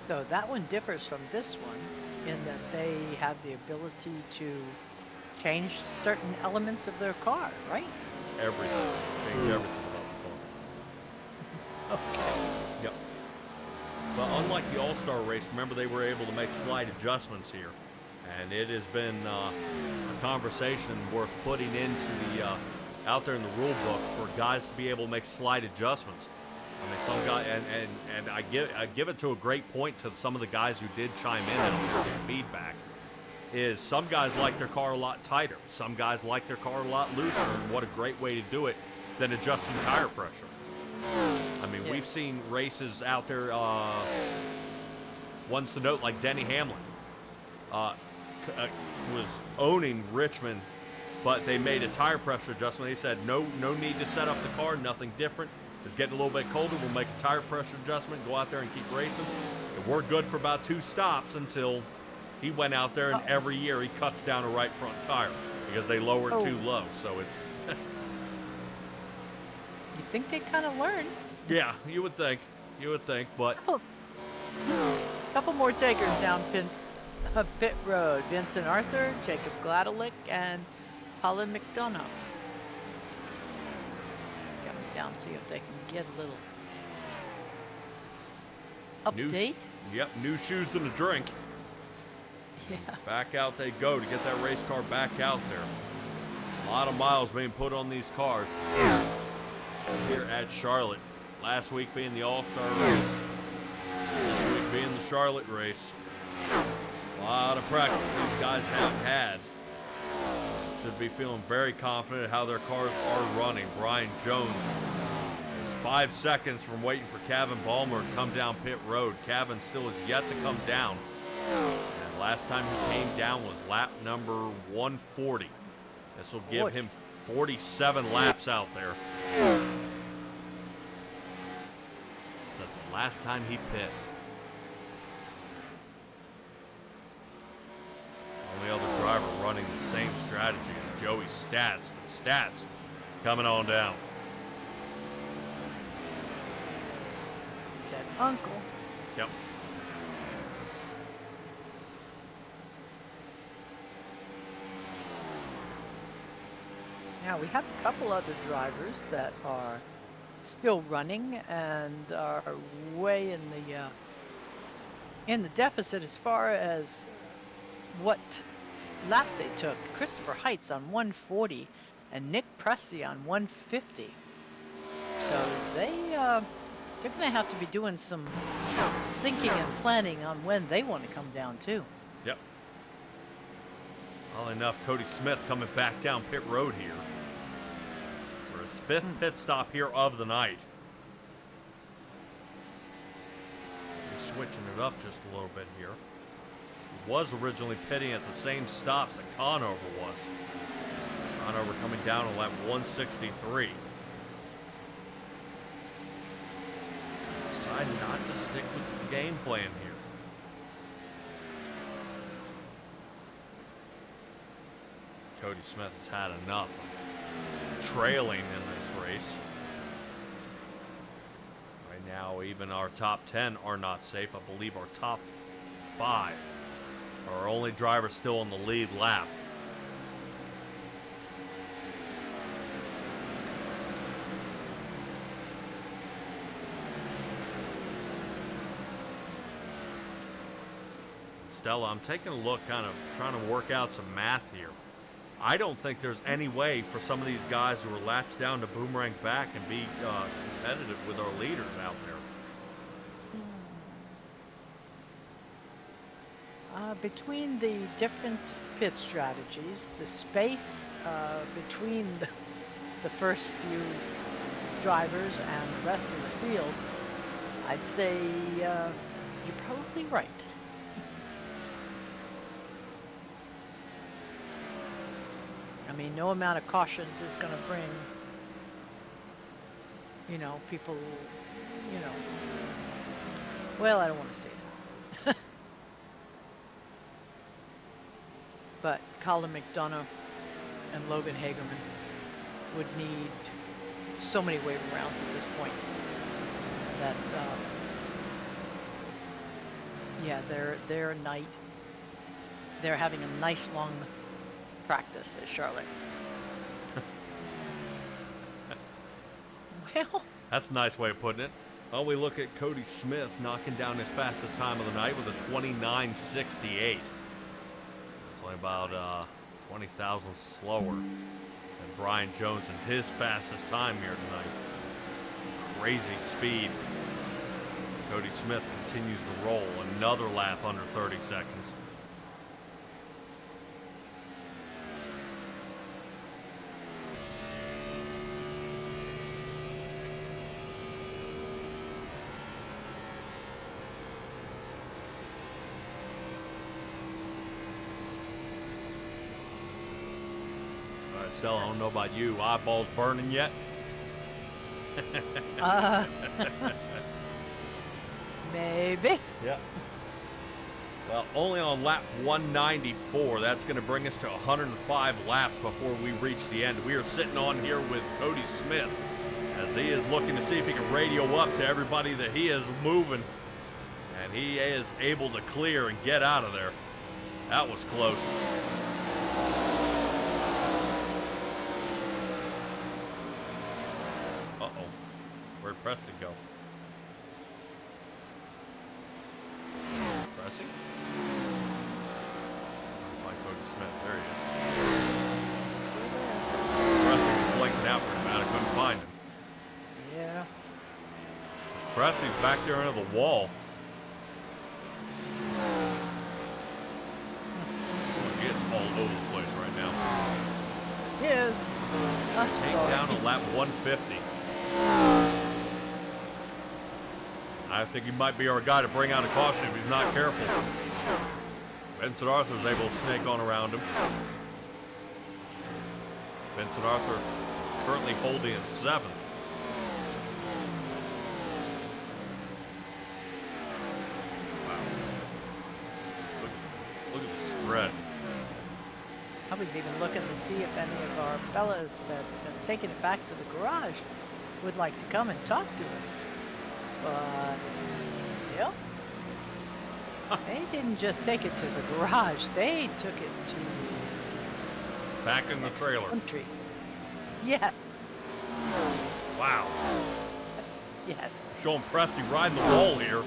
So that one differs from this one in that they have the ability to change certain elements of their car, right? Everything. Change everything about the car. Okay. Yep. But unlike the All-Star race, remember they were able to make slight adjustments here. And it has been a conversation worth putting into the out there in the rule book for guys to be able to make slight adjustments. I mean, some guy, and I give it to a great point to some of the guys who did chime in and give feedback. Is some guys like their car a lot tighter. Some guys like their car a lot looser, and what a great way to do it than adjusting tire pressure. I mean, we've seen races out there, ones to note, like Denny Hamlin was owning Richmond, but they made a tire pressure adjustment. They said, no need to set up the car, nothing different. It's getting a little bit colder. We'll make a tire pressure adjustment, go out there and keep racing. It worked good for about 2 stops until he went out there, and every year he cuts down a right front tire because they lower it too low. So it's... You think they kind of learn? Yeah, you would think. You would think, but... Couple more takers down pit road. Vincent Arthur, Jacob Gladelick, and Colin McDonough. Down, see if they can get a little update. New shoes and a drink. Yeah. Back out they go to get that race car back out there. A lot of miles being put on these cars here at Charlotte. Last week being the All-Star race. This week being the Charlotte race. A lot of practice these guys have had. Should be feeling very confident how their cars are running. Brian Jones is 5 seconds from waiting for Kevin Balmer to come down pit road. Kevin still is yet to come down. And last time he came down was lap number 140. This will give him 47 laps out there. So that's the last time he pit. Only other driver running the same strategy is Joey Stats. But Stats coming on down. He said, Uncle. Yep. Now we have a couple other drivers that are still running and are way in the deficit as far as what lap they took. Christopher Heights on 140 and Nick Pressey on 150. So they're going to have to be doing some thinking and planning on when they want to come down too. Yep. Well enough, Cody Smith coming back down pit road here for his 5th pit stop here of the night. He's switching it up just a little bit here. He was originally pitting at the same stops that Conover was. Conover coming down on lap 163. Decided not to stick with the game plan here. Cody Smith has had enough of trailing in this race. Right now, even our top 10 are not safe. I believe our top 5 are our only driver still on the lead lap. Stella, I'm taking a look, kind of trying to work out some math here. I don't think there's any way for some of these guys who are laps down to boomerang back and be competitive with our leaders out there. Between the different pit strategies, the space between the first few drivers and the rest of the field, I'd say you're probably right. I mean, no amount of cautions is going to bring, people, well, I don't want to say that. But Colin McDonough and Logan Hagerman would need so many wave rounds at this point that, yeah, they're having a nice long practice at Charlotte. Well, that's a nice way of putting it. Well, we look at Cody Smith knocking down his fastest time of the night with a 29.68. It's only about 20 thousandths slower than Brian Jones in his fastest time here tonight. Crazy speed. Cody Smith continues to roll another lap under 30 seconds. Stella, I don't know about you. Eyeballs burning yet? Maybe. Yeah. Well, only on lap 194. That's going to bring us to 105 laps before we reach the end. We are sitting on here with Cody Smith as he is looking to see if he can radio up to everybody that he is moving. And he is able to clear and get out of there. That was close. Where'd Preston go? Pressing? By Cody Smith. There he is. Pressing's blinking out pretty bad. I couldn't find him. Yeah. Pressing's back there under the wall. He is all over the place right now. He is. Came down to lap 150. I think he might be our guy to bring out a caution if he's not careful. Vincent Arthur's able to snake on around him. Vincent Arthur currently holding at 7th. Wow. Look at the spread. I was even looking to see if any of our fellas that have taken it back to the garage would like to come and talk to us. But, yep. They didn't just take it to the garage. They took it to... back in the trailer. Country. Yeah. Wow. Yes. Showing Pressy riding the wall here.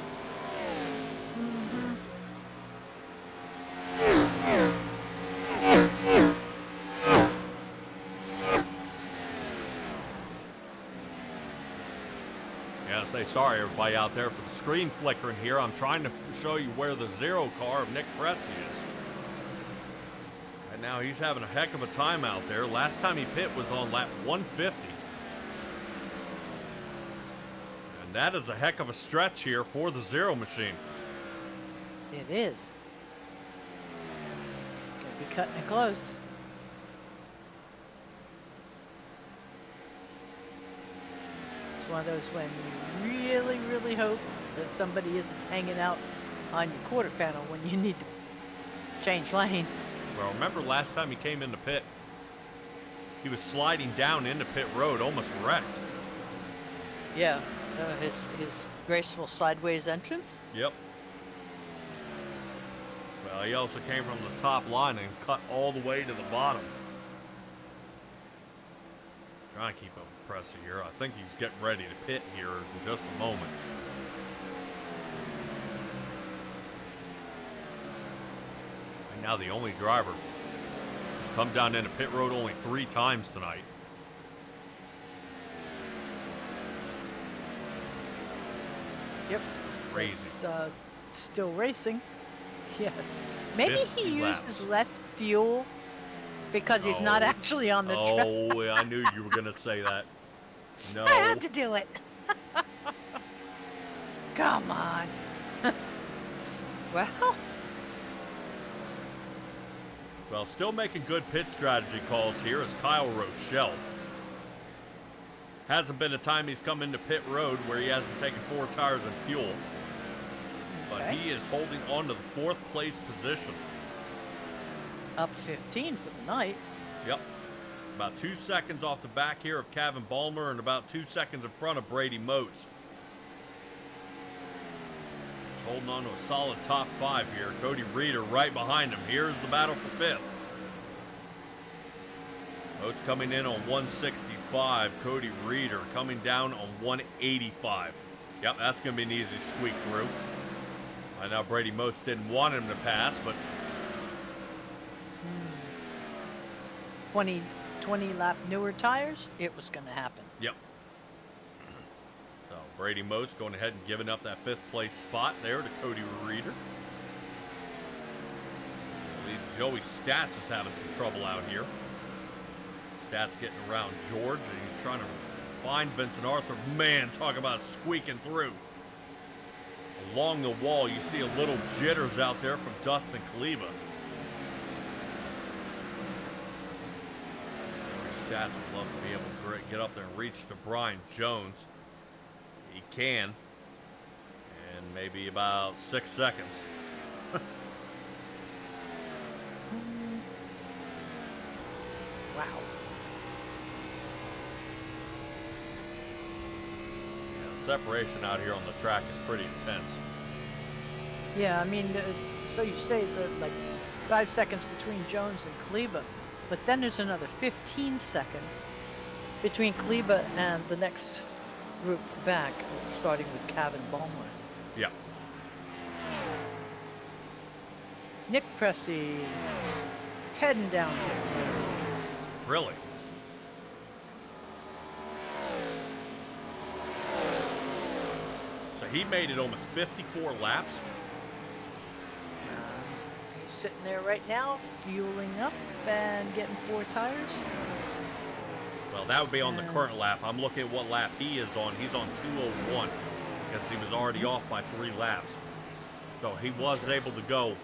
Yeah, say sorry everybody out there for the screen flickering here. I'm trying to show you where the 0 car of Nick Pressy is. And now he's having a heck of a time out there. Last time he pit was on lap 150. And that is a heck of a stretch here for the 0 machine. It is. Gonna be cutting it close. It's one of those when you really, really hope that somebody isn't hanging out on your quarter panel when you need to change lanes. Well, remember last time he came into pit, he was sliding down into pit road, almost wrecked. Yeah, his graceful sideways entrance. Yep. Well, he also came from the top line and cut all the way to the bottom. Trying to keep up with Pressy here. I think he's getting ready to pit here in just a moment. And now the only driver who's come down into pit road only 3 times tonight. Yep. Crazy. It's still racing. Yes. Maybe he 50 laps. uses less fuel because he's not actually on the track. Oh, I knew you were going to say that. No. I had to do it. Come on. Well, still making good pit strategy calls here is Kyle Rochelle. Hasn't been a time he's come into pit road where he hasn't taken 4 tires and fuel. But Okay. he is holding on to the 4th place position. Up 15 for the night. Yep. About 2 seconds off the back here of Kevin Balmer and about 2 seconds in front of Brady Motes. He's holding on to a solid top 5 here. Cody Reeder right behind him. Here's the battle for 5th. Motes coming in on 165. Cody Reeder coming down on 185. Yep, that's going to be an easy squeak through. I know Brady Motes didn't want him to pass, but 20 lap newer tires, it was going to happen. yep. So Brady Motes going ahead and giving up that 5th place spot there to Cody Reeder. I believe Joey Stats is having some trouble out here. Stats getting around George, and he's trying to find Vincent Arthur. Man, talk about squeaking through. Along the wall, you see a little jitters out there from Dustin Kaleva. Stats would love to be able to get up there and reach to Brian Jones. He can. And maybe about 6 seconds. Wow. Yeah, the separation out here on the track is pretty intense. Yeah, I mean, so you say that like 5 seconds between Jones and Kaleva, but then there's another 15 seconds between Kaleva and the next group back, starting with Kevin Balmer. Yeah. Nick Pressy heading down here. Really? So he made it almost 54 laps. He's sitting there right now, fueling up and getting 4 tires. Well, that would be on the current lap. I'm looking at what lap he is on. He's on 201 because he was already off by 3 laps. So he was able to go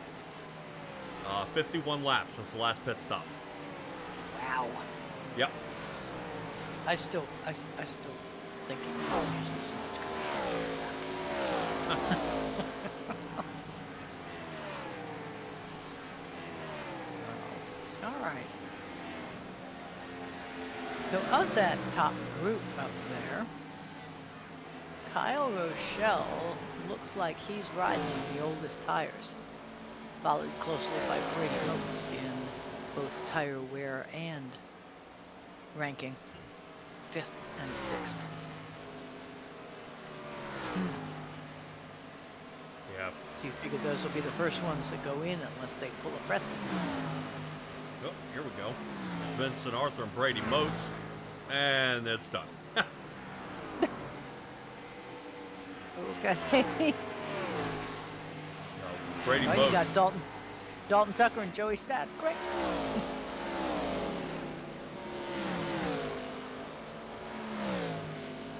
51 laps since the last pit stop. Wow. Yep. I still think he probably used as much. All right. So of that top group up there, Kyle Rochelle looks like he's riding the oldest tires, followed closely by Brady Motes in both tire wear and ranking, 5th and 6th. So you figure those will be the first ones that go in unless they pull a Preston. Oh, here we go. Vincent Arthur and Brady Moats. And it's done. Okay. Brady Oh, Moats. you got Dalton Tucker and Joey Stats. Great.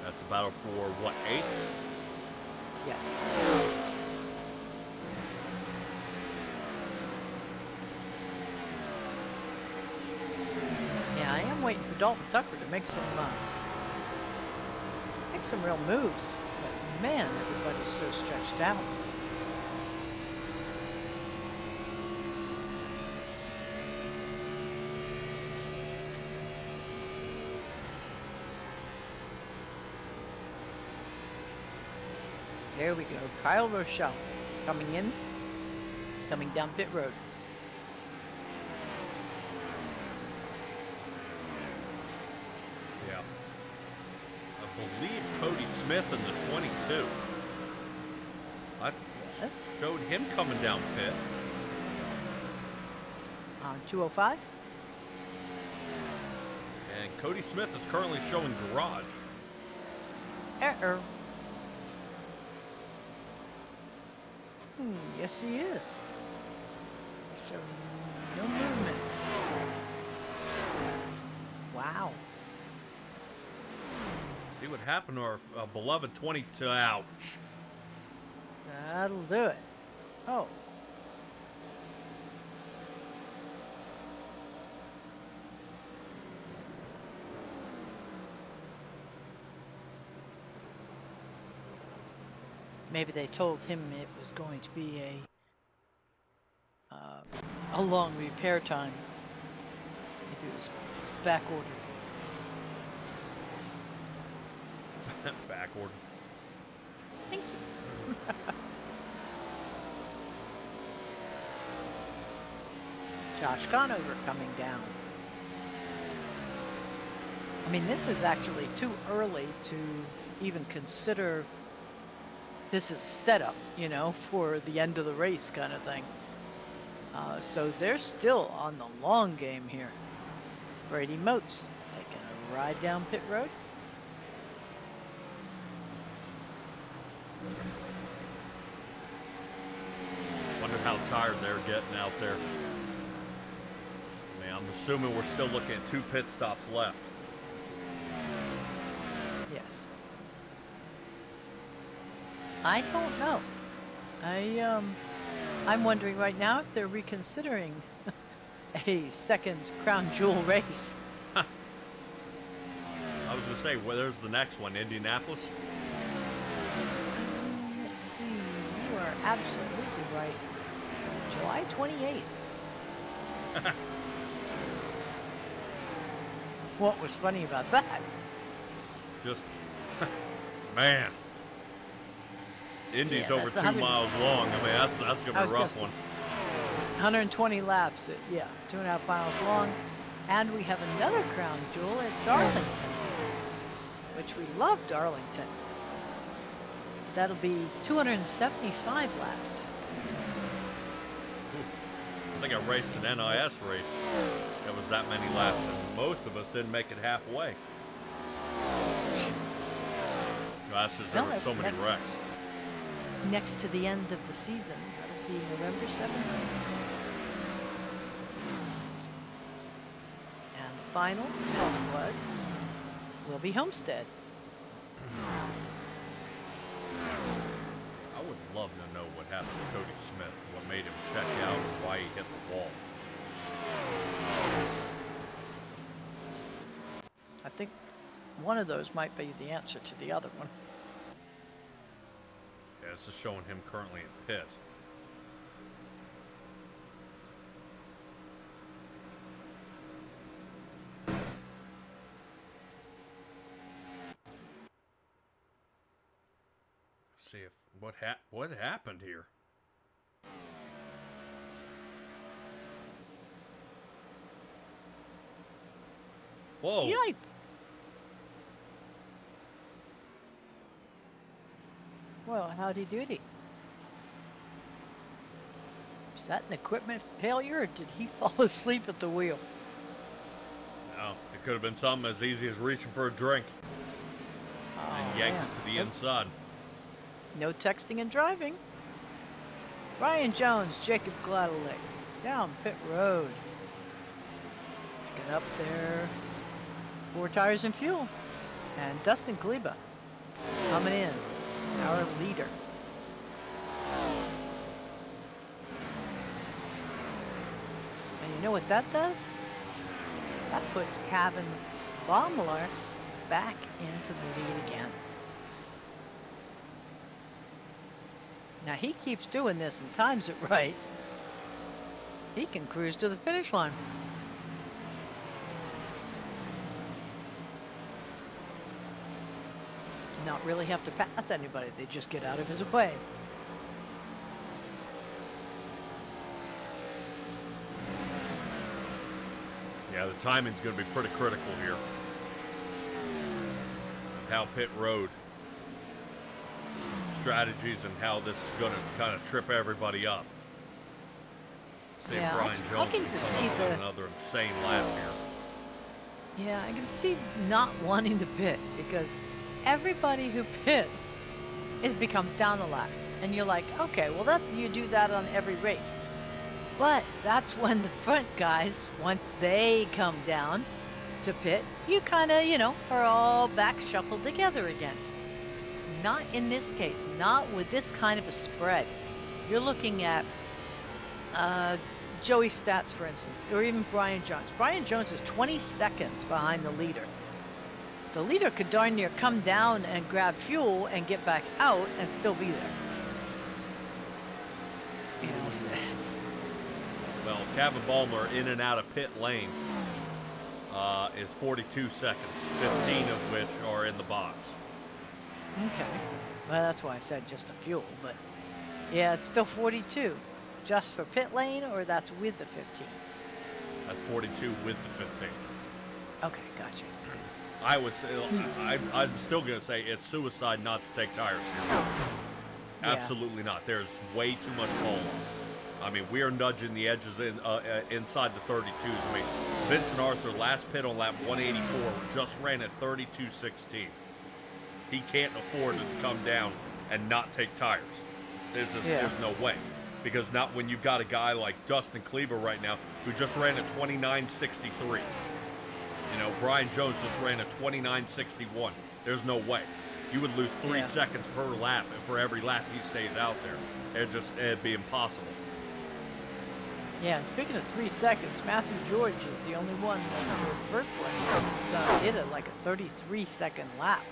That's the battle for what, 8th? Yes. Yeah, I am waiting for Dalton Tucker to make some real moves. But man, everybody's so stretched out. There we go. Kyle Rochelle coming down pit road. Yeah. I believe Cody Smith in the 22. I showed him coming down pit. 205. And Cody Smith is currently showing garage. Yes, he is. Showing no movement. Wow. See what happened to our beloved 22. Ouch. That'll do it. Oh. Maybe they told him it was going to be a long repair time. Maybe it was back ordered. Back order. Thank you. Josh Conover coming down. I mean, this is actually too early to even consider this is setup, you know, for the end of the race kind of thing. So they're still on the long game here. Brady Moats taking a ride down pit road. Wonder how tired they're getting out there. I mean, I'm assuming we're still looking at 2 pit stops left. Yes. I don't know. I'm wondering right now if they're reconsidering a second crown jewel race. I was going to say, well, there's the next one, Indianapolis. Let's see. You are absolutely right. July 28th. What was funny about that? Just, man. Indy's over 2 miles long. I mean, that's going to be a rough one. 120 laps at, 2.5 miles long. And we have another crown jewel at Darlington, which we love Darlington. That'll be 275 laps. I think I raced an NIS race. It was that many laps, and most of us didn't make it halfway. That's just there were so many wrecks. Next to the end of the season, that'll be November 17th. And the final, as it was, will be Homestead. I would love to know what happened to Cody Smith, what made him check out, and why he hit the wall. I think one of those might be the answer to the other one. Yeah, this is showing him currently in pit. See if what happened here. Whoa! Yipe. Well, howdy doody. Is that an equipment failure, or did he fall asleep at the wheel? No, it could have been something as easy as reaching for a drink and yanked it to the inside. No texting and driving. Brian Jones, Jacob Gladelick, down pit road. Get up there. 4 tires and fuel. And Dustin Gleba coming in, our leader. And you know what that does? That puts Kevin Baumler back into the lead again. Now he keeps doing this and times it right. He can cruise to the finish line. Not really have to pass anybody, they just get out of his way. Yeah, the timing's going to be pretty critical here. How pit road strategies and how this is going to kind of trip everybody up. See if Brian Jones can come up with another insane lap here. Yeah, I can see not wanting to pit because everybody who pits becomes down a lap. And you're like, okay, well you do that on every race. But that's when the front guys, once they come down to pit, you kind of, are all back shuffled together again. Not in this case, not with this kind of a spread. You're looking at Joey Stats, for instance, or even Brian Jones. Brian Jones is 20 seconds behind the leader. The leader could darn near come down and grab fuel and get back out and still be there. So. Well, Kevin Baumler in and out of pit lane is 42 seconds, 15 of which are in the box. Okay. Well, that's why I said just a fuel, but yeah, it's still 42. Just for pit lane, or that's with the 15? That's 42 with the 15. Okay, gotcha. I would say, I'm still going to say it's suicide not to take tires here. Yeah. Absolutely not. There's way too much roll on. I mean, we are nudging the edges inside the 32s. I mean, Vincent Arthur, last pit on lap 184, just ran at 32.16. He can't afford to come down and not take tires. There's no way. Because not when you've got a guy like Dustin Kleber right now who just ran a 29.63. Brian Jones just ran a 29.61. There's no way. You would lose 3 seconds per lap for every lap he stays out there. It'd be impossible. Yeah, and speaking of 3 seconds, Matthew George is the only one for Verkland hit like a 33-second lap.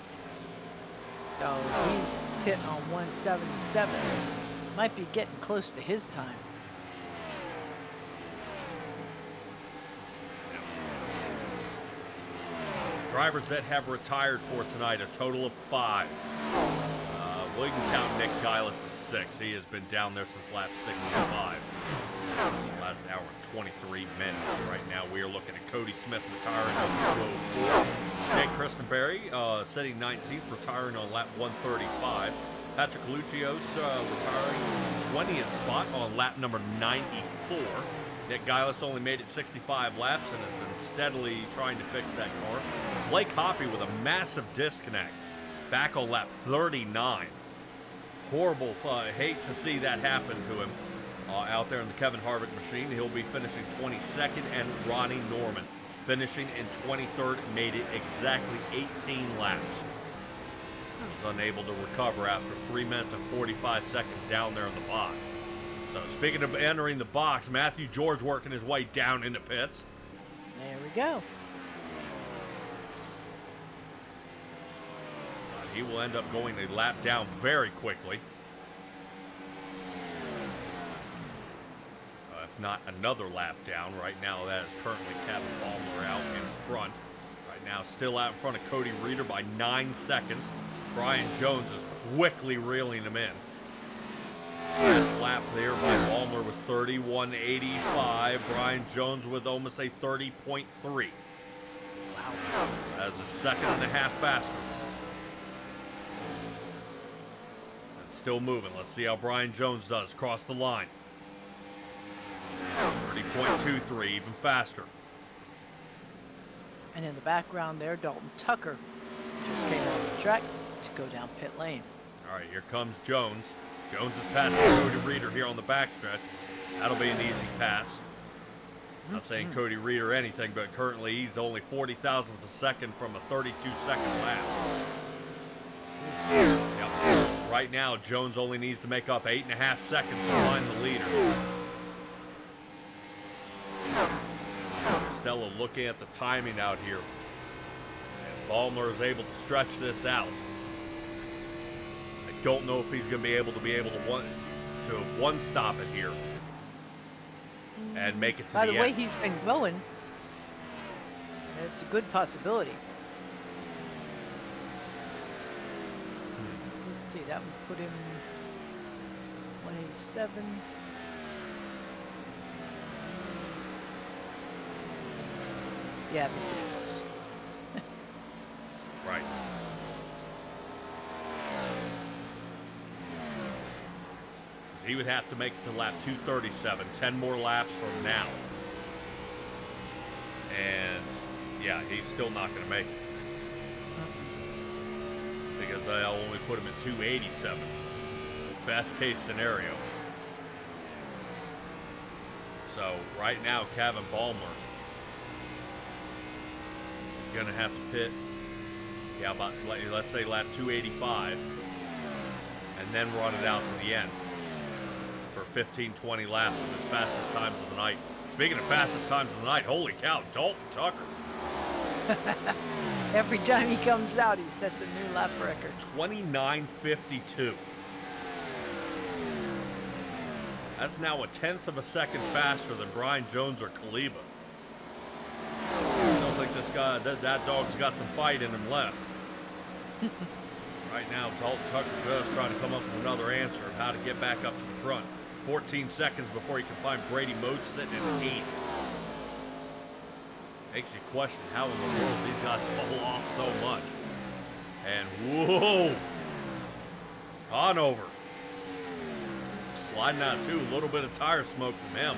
So he's hitting on 177. Might be getting close to his time. Drivers that have retired for tonight, a total of 5. We can count Nick Geilis as 6. He has been down there since lap 65. Last hour and 23 minutes. Right now we are looking at Cody Smith retiring on 204. Jake Christenberry sitting 19th, retiring on lap 135. Patrick Lucios retiring 20th spot on lap number 94. Nick Geilis only made it 65 laps and has been steadily trying to fix that car. Blake Hoppy with a massive disconnect back on lap 39. Horrible. Hate to see that happen to him out there in the Kevin Harvick machine. He'll be finishing 22nd, and Ronnie Norman finishing in 23rd. Made it exactly 18 laps. Was unable to recover after 3 minutes and 45 seconds down there in the box. So speaking of entering the box, Matthew George working his way down into pits. There we go. He will end up going a lap down very quickly. If not another lap down. Right now that is currently Kevin Baumler out in front. Right now still out in front of Cody Reeder by 9 seconds. Brian Jones is quickly reeling him in. Last lap there by Baumler was 31.85. Brian Jones with almost a 30.3. Wow. That's a second and a half faster. It's still moving. Let's see how Brian Jones does. Cross the line. 30.23, even faster. And in the background there, Dalton Tucker just came off the track to go down pit lane. All right, here comes Jones. Jones is passing Cody Reeder here on the backstretch. That'll be an easy pass. Not saying Cody Reeder anything, but currently he's only 40 thousandths of a second from a 32-second lap. Yep. Right now, Jones only needs to make up 8.5 seconds to find the leader. Stella looking at the timing out here. And Ballmer is able to stretch this out. I don't know if he's going to be able to one stop it here and make it to the end. By the way he's been going, it's a good possibility. Let's see, that would put him 187. Yeah, but pretty close. Right. Because he would have to make it to lap 237, 10 more laps from now. And, yeah, he's still not going to make it. Because I'll only put him at 287. Best case scenario. So, right now, Kevin Ballmer is going to have to pit, yeah, about, let's say lap 285, and then run it out to the end for 15, 20 laps of his fastest times of the night. Speaking of fastest times of the night, holy cow, Dalton Tucker. Every time he comes out, he sets a new lap record. 29:52. That's now a 1/10 of a second faster than Brian Jones or Kaliba. I don't think this guy, that dog's got some fight in him left. Right now, Dalton Tucker just trying to come up with another answer of how to get back up to the front. 14 seconds before he can find Brady Moat sitting in 8th. Makes you question how in the world these guys fall off so much. And whoa! On over. Sliding out too, a little bit of tire smoke from him.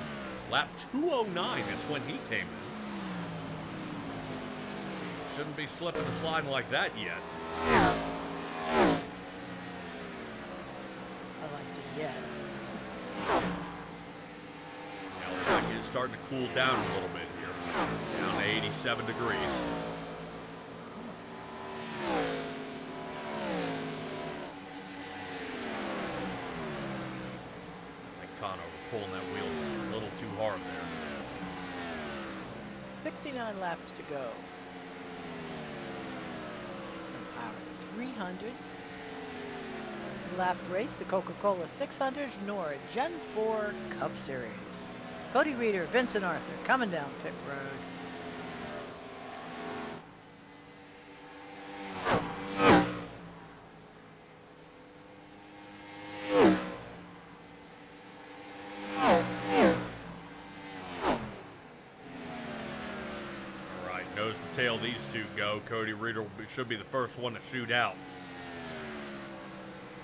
Lap 209 is when he came in. Shouldn't be slipping and sliding like that yet. I liked it yet. Now looks like it's starting to cool down a little bit here. Down to 87 degrees. I think Conover pulling that wheel just a little too hard there. 69 laps to go. Our 300 lap race, the Coca Cola 600 NORA Gen 4 Cup Series. Cody Reeder, Vincent Arthur coming down pit road. Nose to tail these two go. Cody Reeder should be the first one to shoot out.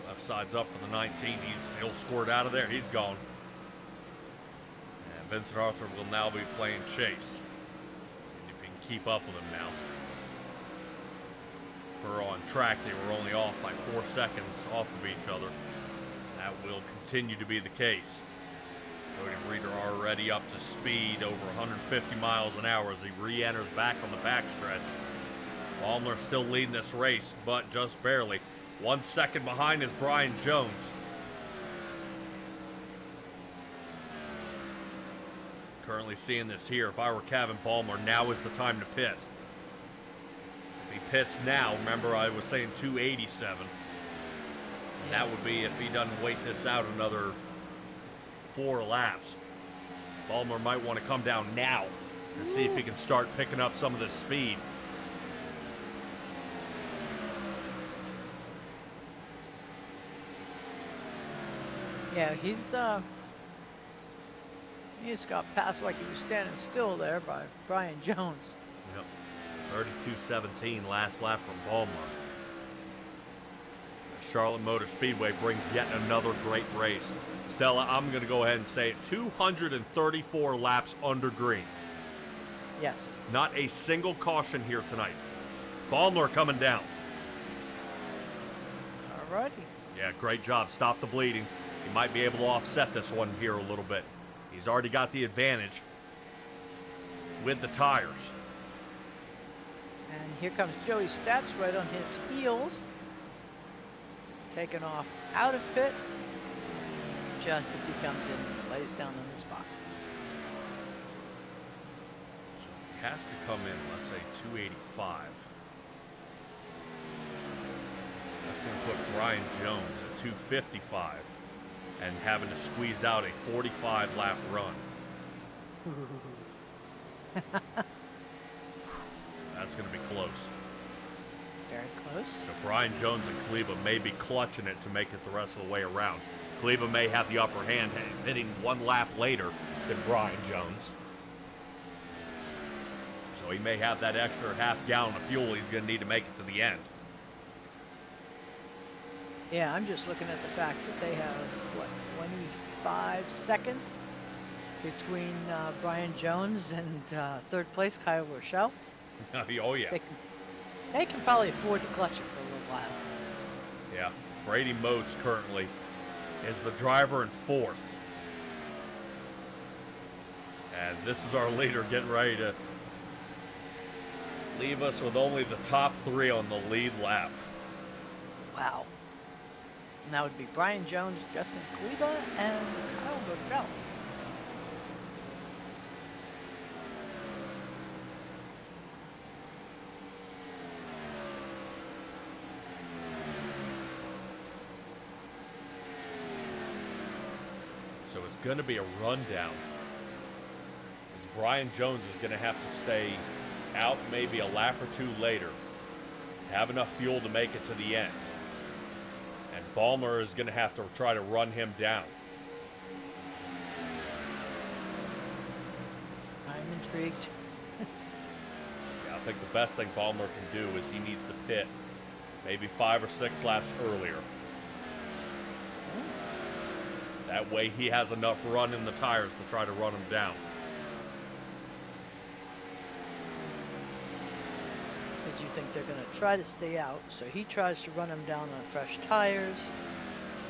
Left side's up for the 19. He'll squirt out of there. He's gone. And Vincent Arthur will now be playing chase. See if he can keep up with him now. For on track, they were only off by 4 seconds off of each other. That will continue to be the case. Cody Reeder already up to speed over 150 miles an hour as he re-enters back on the backstretch. Ballmer still leading this race, but just barely. 1 second behind is Brian Jones. Currently seeing this here. If I were Kevin Ballmer, now is the time to pit. If he pits now, remember I was saying 287. And that would be if he doesn't wait this out another 4 laps. Ballmer might want to come down now and see if he can start picking up some of this speed. Yeah, he just got passed like he was standing still there by Brian Jones. Yep. 32:17 last lap from Ballmer. Charlotte Motor Speedway brings yet another great race. Stella, I'm going to go ahead and say it, 234 laps under green. Yes. Not a single caution here tonight. Baumler coming down. All righty. Yeah, great job. Stop the bleeding. He might be able to offset this one here a little bit. He's already got the advantage with the tires. And here comes Joey Stats right on his heels. Taking off out of pit just as he comes in and lays down on his box. So if he has to come in, let's say 285. That's going to put Brian Jones at 255 and having to squeeze out a 45 lap run. That's going to be close. Very close. So Brian Jones and Kleba may be clutching it to make it the rest of the way around. Kleba may have the upper hand, hitting one lap later than Brian Jones. So he may have that extra half gallon of fuel he's going to need to make it to the end. Yeah, I'm just looking at the fact that they have, what, 25 seconds between Brian Jones and third place Kyle Rochelle. Oh, yeah. They can probably afford to clutch it for a little while. Yeah. Brady Motes currently is the driver in fourth. And this is our leader getting ready to leave us with only the top three on the lead lap. Wow. And that would be Brian Jones, Justin Kleba, and Kyle Rochelle. So it's going to be a rundown. As Brian Jones is going to have to stay out maybe a lap or two later to have enough fuel to make it to the end. And Baumler is going to have to try to run him down. I'm intrigued. Yeah, I think the best thing Baumler can do is he needs to pit maybe 5 or 6 laps earlier. That way he has enough run in the tires to try to run him down. Because you think they're going to try to stay out, so he tries to run him down on fresh tires,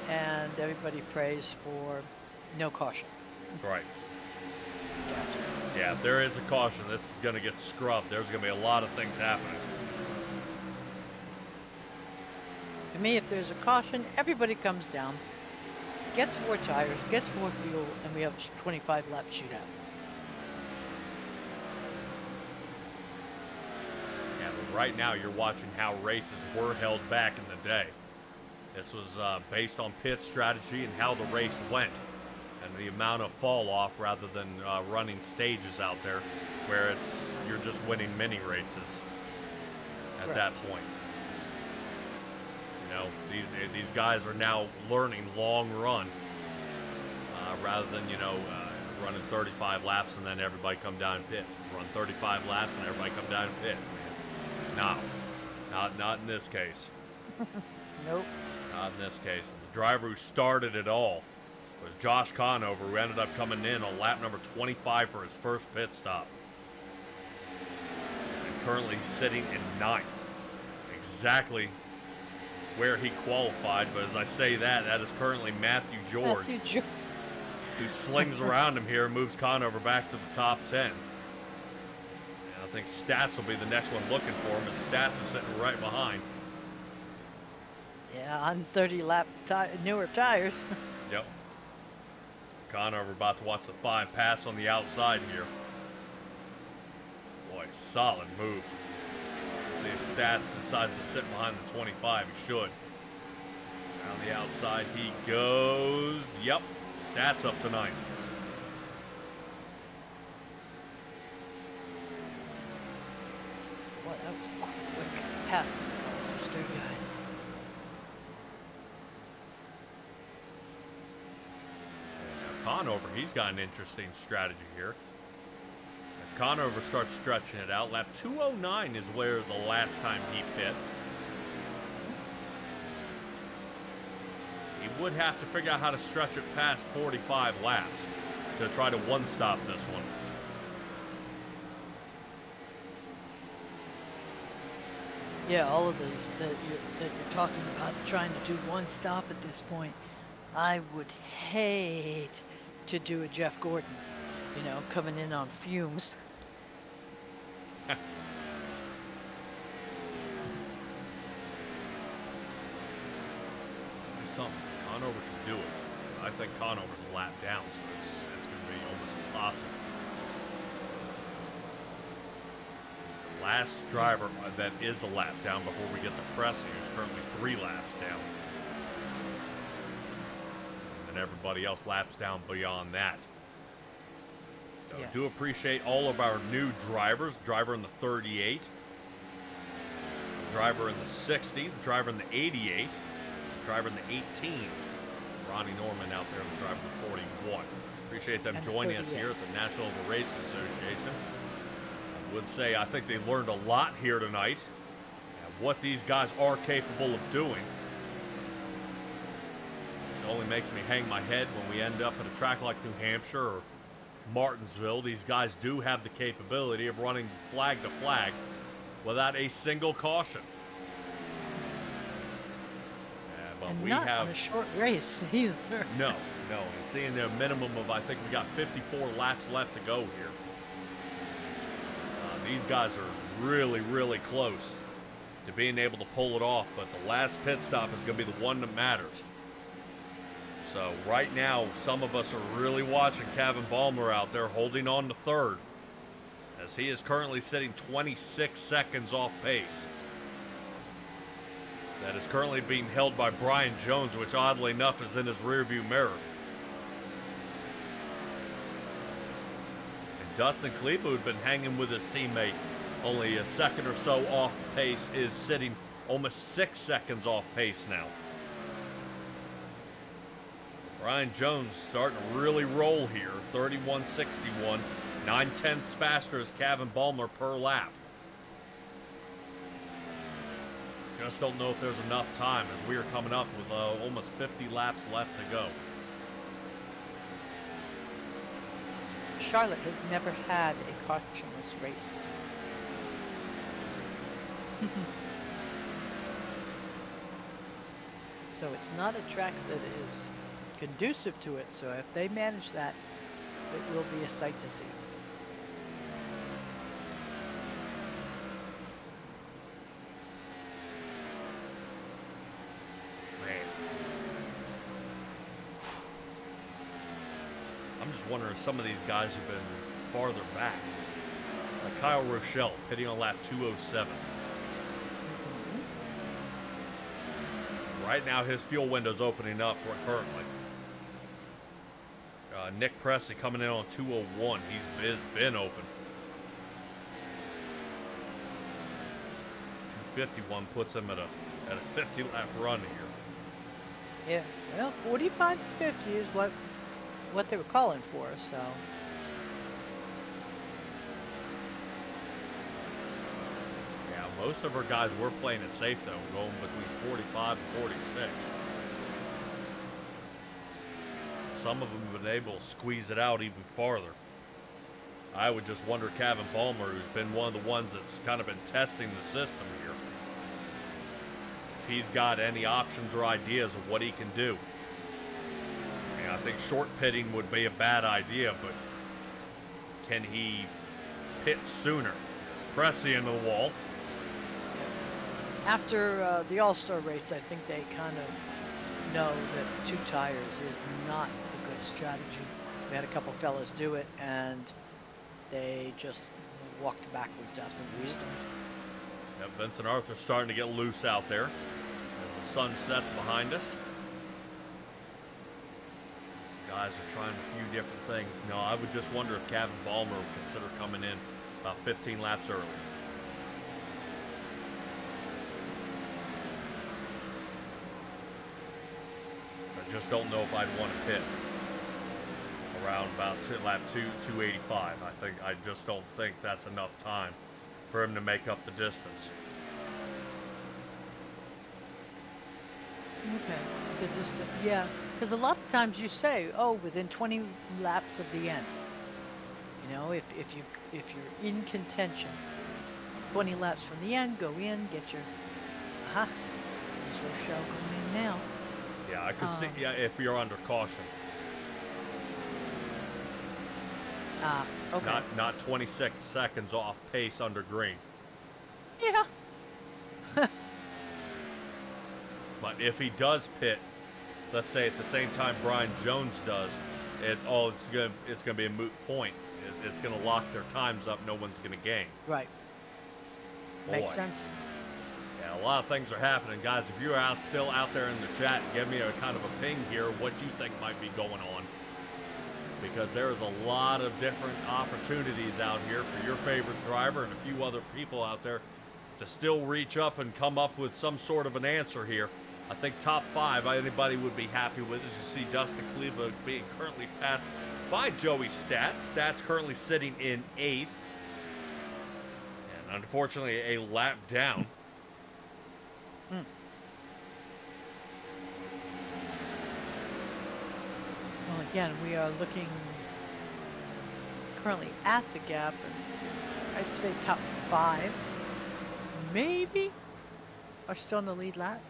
and everybody prays for no caution. Right. Gotcha. Yeah, if there is a caution, this is going to get scrubbed. There's going to be a lot of things happening. To me, if there's a caution, everybody comes down, gets 4 tires, gets 4 fuel, and we have a 25 lap shootout. Yeah, but right now you're watching how races were held back in the day. This was based on pit strategy and how the race went, and the amount of fall off rather than running stages out there, where you're just winning mini races at that point. You know, these guys are now learning long run rather than, running 35 laps and then everybody come down and pit. Run 35 laps and everybody come down and pit. No, not in this case. Nope. Not in this case. And the driver who started it all was Josh Conover, who ended up coming in on lap number 25 for his first pit stop. And currently sitting in 9th. Exactly where he qualified, but as I say that is currently Matthew George, who slings around him here and moves Conover back to the top 10. And I think Stats will be the next one looking for him, as Stats is sitting right behind. Yeah, on 30 lap newer tires. Yep. Conover about to watch the 5 pass on the outside here. Boy, solid move. See if Stats decides to sit behind the 25. He should. Around the outside he goes. Yep. Stats up to 9th. Boy, that was a quick pass by those 3 guys. Now Conover, he's got an interesting strategy here. Conover starts stretching it out. Lap 209 is where the last time he pit. would have to figure out how to stretch it past 45 laps to try to one-stop this one. Yeah, all of those that you're talking about trying to do one stop at this point, I would hate to do a Jeff Gordon, you know, coming in on fumes. Something. Conover can do it. I think Conover's a lap down, so it's going to be almost impossible. The last driver that is a lap down before we get to Pressy, who's currently 3 laps down. And then everybody else laps down beyond that. So Yeah. do appreciate all of our new drivers. The driver in the 38, the driver in the 60, the driver in the 88, driver in the 18, Ronnie Norman out there in the driver in the 41. Appreciate them joining us here at the National Oval Racing Association. I would say I think they learned a lot here tonight and what these guys are capable of doing. Which only makes me hang my head when we end up at a track like New Hampshire or Martinsville. These guys do have the capability of running flag to flag without a single caution. But And we not have on a short race either. no. And seeing the minimum of, I think we got 54 laps left to go here. These guys are really, really close to being able to pull it off, but the last pit stop is going to be the one that matters. So right now, some of us are really watching Kevin Balmer out there holding on to third, as he is currently sitting 26 seconds off pace. That is currently being held by Brian Jones, which oddly enough is in his rearview mirror. And Dustin Kleba, who'd been hanging with his teammate only a second or so off pace, is sitting almost 6 seconds off pace now. Brian Jones starting to really roll here, 31.61, 9/10 faster as Kevin Balmer per lap. Just don't know if there's enough time, as we are coming up with almost 50 laps left to go. Charlotte has never had a cautionless race. So it's not a track that is conducive to it. So if they manage that, it will be a sight to see. I'm just wondering if some of these guys have been farther back. Like Kyle Rochelle, hitting on lap 207. Right now, his fuel window's opening up currently. Nick Pressy coming in on 201. He's been open. 251 puts him at a 50-lap run here. Yeah, well, 45 to 50 is what they were calling for, so. Yeah, most of our guys were playing it safe, though, going between 45 and 46. Some of them have been able to squeeze it out even farther. I would just wonder, Kevin Balmer, who's been one of the ones that's kind of been testing the system here, if he's got any options or ideas of what he can do. I think short pitting would be a bad idea, but can he pit sooner? Pressy into the wall. After the All-Star race, I think they kind of know that 2 tires is not a good strategy. We had a couple fellas do it, and they just walked backwards after the restart. Yep, Vincent Arthur's starting to get loose out there as the sun sets behind us. Guys are trying a few different things. No, I would just wonder if Kevin Balmer would consider coming in about 15 laps early. I just don't know if I'd want to pit around about lap 285. I just don't think that's enough time for him to make up the distance. Okay. The distance, yeah. Because a lot of times you say, oh, within 20 laps of the end. You know, if you're in contention, 20 laps from the end, go in, get your. Aha. There's Rochelle going in now. Yeah, I could see. Yeah, if you're under caution. Okay. Not 26 seconds off pace under green. Yeah. But if he does pit, let's say at the same time Brian Jones does, it's gonna be a moot point. It's gonna lock their times up. No one's gonna gain. Right. Boy. Makes sense. Yeah, a lot of things are happening, guys. If you're still out there in the chat, give me a kind of a ping here. What you think might be going on? Because there's a lot of different opportunities out here for your favorite driver and a few other people out there to still reach up and come up with some sort of an answer here. I think top 5 anybody would be happy with. As you see, Dustin Kleba being currently passed by Joey Stats. Stats currently sitting in 8th. And unfortunately, a lap down. Well, again, we are looking currently at the gap, and I'd say top 5, maybe, are still in the lead lap.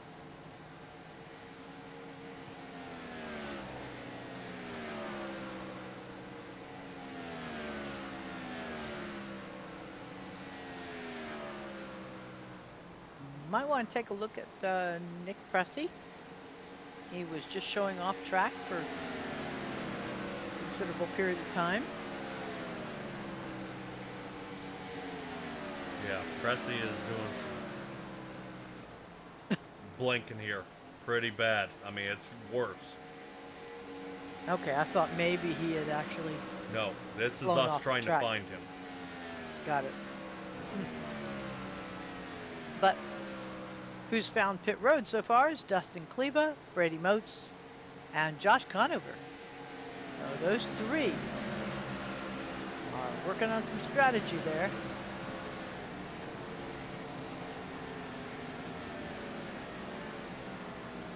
Might want to take a look at Nick Pressey. He was just showing off track for a considerable period of time. Yeah, Pressey is doing some blinking here. Pretty bad. I mean, it's worse. Okay, I thought maybe he had actually... No, this is us trying to find him. Got it. But who's found pit road so far is Dustin Kleba, Brady Motes, and Josh Conover. So those 3 are working on some strategy there.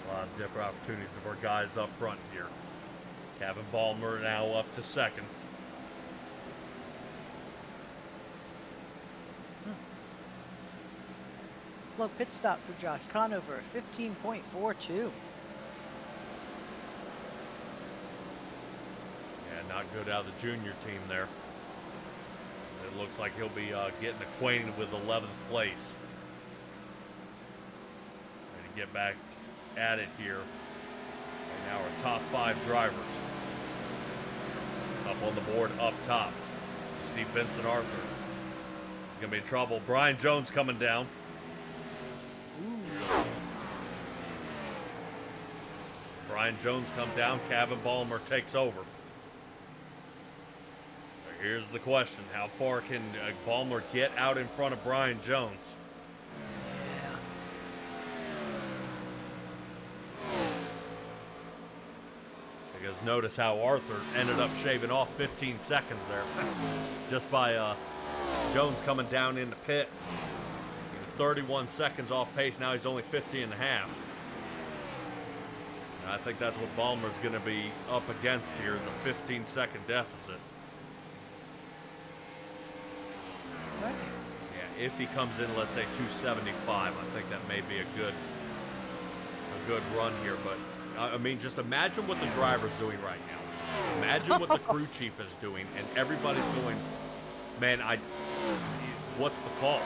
A lot of different opportunities of our guys up front here. Kevin Ballmer now up to 2nd. Slow pit stop for Josh Conover, 15.42. Yeah, not good out of the junior team there. It looks like he'll be getting acquainted with 11th place. Ready to get back at it here. And now our top 5 drivers. Up on the board, up top. You see Vincent Arthur. He's going to be in trouble. Brian Jones coming down. Brian Jones come down. Kevin Ballmer takes over. Here's the question. How far can Ballmer get out in front of Brian Jones? Yeah. Because notice how Arthur ended up shaving off 15 seconds there. Just by Jones coming down in the pit. He was 31 seconds off pace. Now he's only 50 and a half. And I think that's what Ballmer's going to be up against here, is a 15-second deficit. Right. Yeah, if he comes in, let's say 275, I think that may be a good run here. But I mean, just imagine what the driver's doing right now. Imagine what the crew chief is doing, and everybody's going, man, what's the call?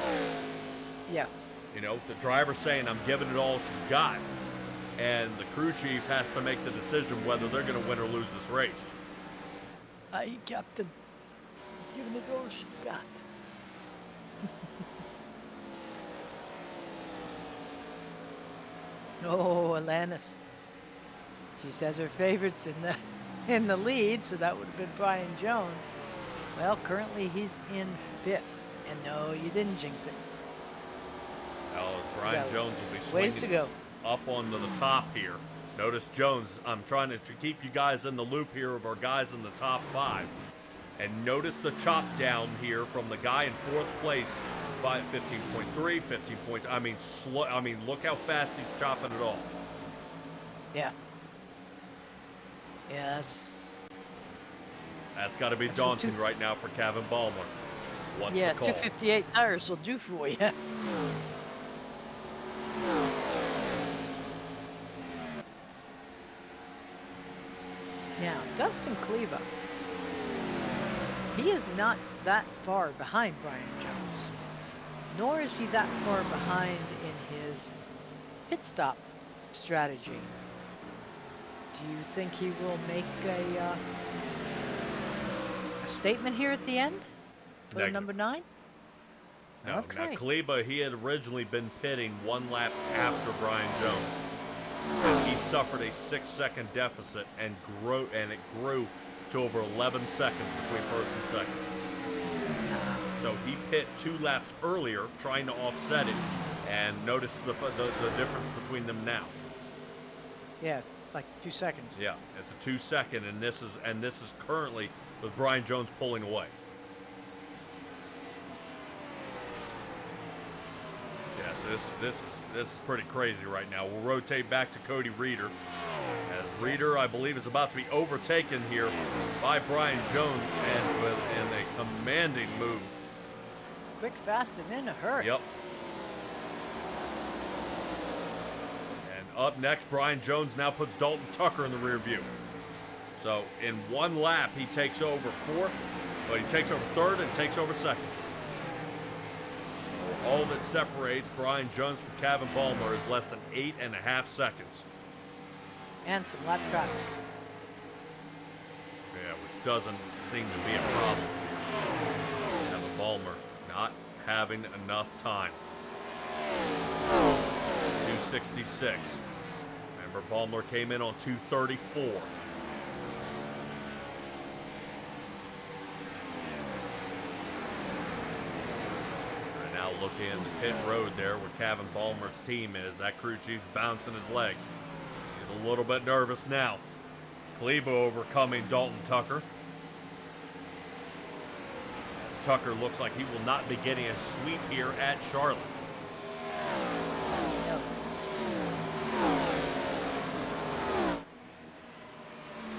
Yeah. You know, the driver's saying, I'm giving it all she's got. And the crew chief has to make the decision whether they're going to win or lose this race. Aye, Captain. Giving it all she's got. Oh, Alanis. She says her favorite's in the lead, so that would have been Brian Jones. Well, currently he's in 5th. And no, you didn't jinx it. Well, Brian Jones will be ways to swinging go. up onto the top here. Notice Jones, I'm trying to keep you guys in the loop here of our guys in the top 5. And notice the chop down here from the guy in 4th place by 15.3, 15 points. I mean, look how fast he's chopping it off. Yeah. Yeah, That's got to be that's what daunting right now for Kevin Ballmer. What's the yeah, call? 258 tires will do for you. Now, Dustin Cleva, he is not that far behind Brian Jones, nor is he that far behind in his pit stop strategy. Do you think he will make a statement here at the end for Negative. number 9? No. Now, Okay. Kleba, he had originally been pitting 1 lap after Brian Jones. And he suffered a 6-second deficit and it grew to over 11 seconds between first and second. So he pit 2 laps earlier, trying to offset it, and notice the difference between them now. Yeah, like 2 seconds. Yeah, it's a 2-second, and this is currently with Brian Jones pulling away. Yeah, so this is pretty crazy right now. We'll rotate back to Cody Reeder, as Reeder, I believe, is about to be overtaken here by Brian Jones, and in a commanding move. Quick, fast, and in a hurry. Yep. And up next, Brian Jones now puts Dalton Tucker in the rear view. So in 1 lap, he takes over 4th, but he takes over 3rd and takes over 2nd. All that separates Brian Jones from Kevin Ballmer is less than 8.5 seconds. And some lap traffic. Yeah, which doesn't seem to be a problem here. Kevin Ballmer not having enough time. 266. Remember, Ballmer came in on 234. Now looking in the pit road there where Kevin Ballmer's team is. That crew chief's bouncing his leg. He's a little bit nervous now. Kleba overcoming Dalton Tucker. As Tucker looks like he will not be getting a sweep here at Charlotte. Yep.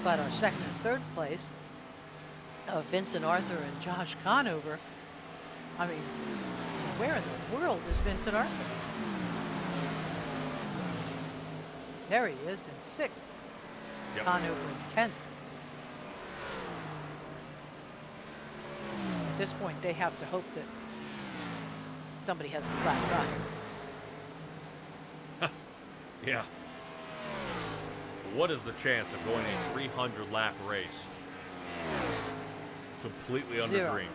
But our 2nd and 3rd place of Vincent Arthur and Josh Conover, I mean, where in the world is Vincent Arthur? There he is in 6th. Yep. Conover in 10th. At this point, they have to hope that somebody has a flat tire. Yeah. What is the chance of going a 300-lap race completely under 0. green?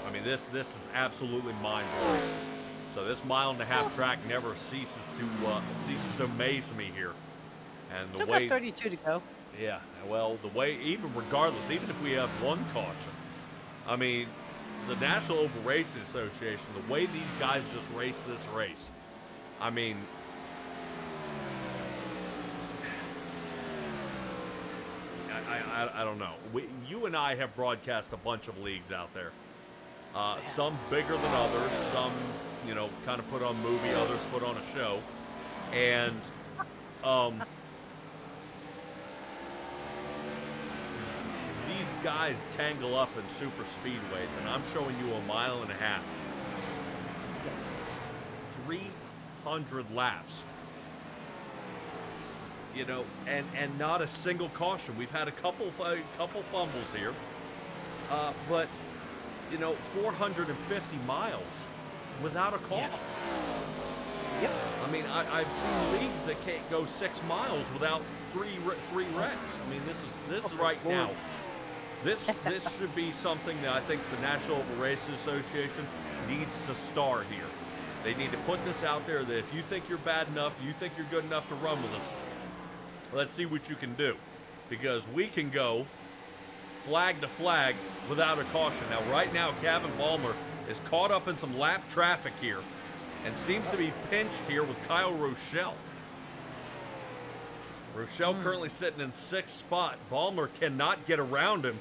I mean, this is absolutely mind-blowing. So this 1.5-mile track never ceases to amaze me here. And the Still way, got 32 to go. yeah, well, the way, even regardless, even if we have 1 caution, I mean, the National Oval Racing Association, the way these guys just race this race, I mean, I don't know. You and I have broadcast a bunch of leagues out there. Some bigger than others. Some, kind of put on movie. Others put on a show. And these guys tangle up in super speedways, and I'm showing you 1.5 miles. Yes. 300 laps. And not a single caution. We've had a couple fumbles here, but 450 miles without a call. Yeah. Yep. I mean, I've seen leagues that can't go 6 miles without three wrecks. I mean, this is right now. This should be something that I think the National Oval Racing Association needs to start here. They need to put this out there that if you think you're bad enough, you think you're good enough to run with us, let's see what you can do. Because we can go flag to flag without a caution. Now, right now, Kevin Ballmer is caught up in some lap traffic here and seems to be pinched here with Kyle Rochelle. Rochelle currently sitting in 6th spot. Ballmer cannot get around him.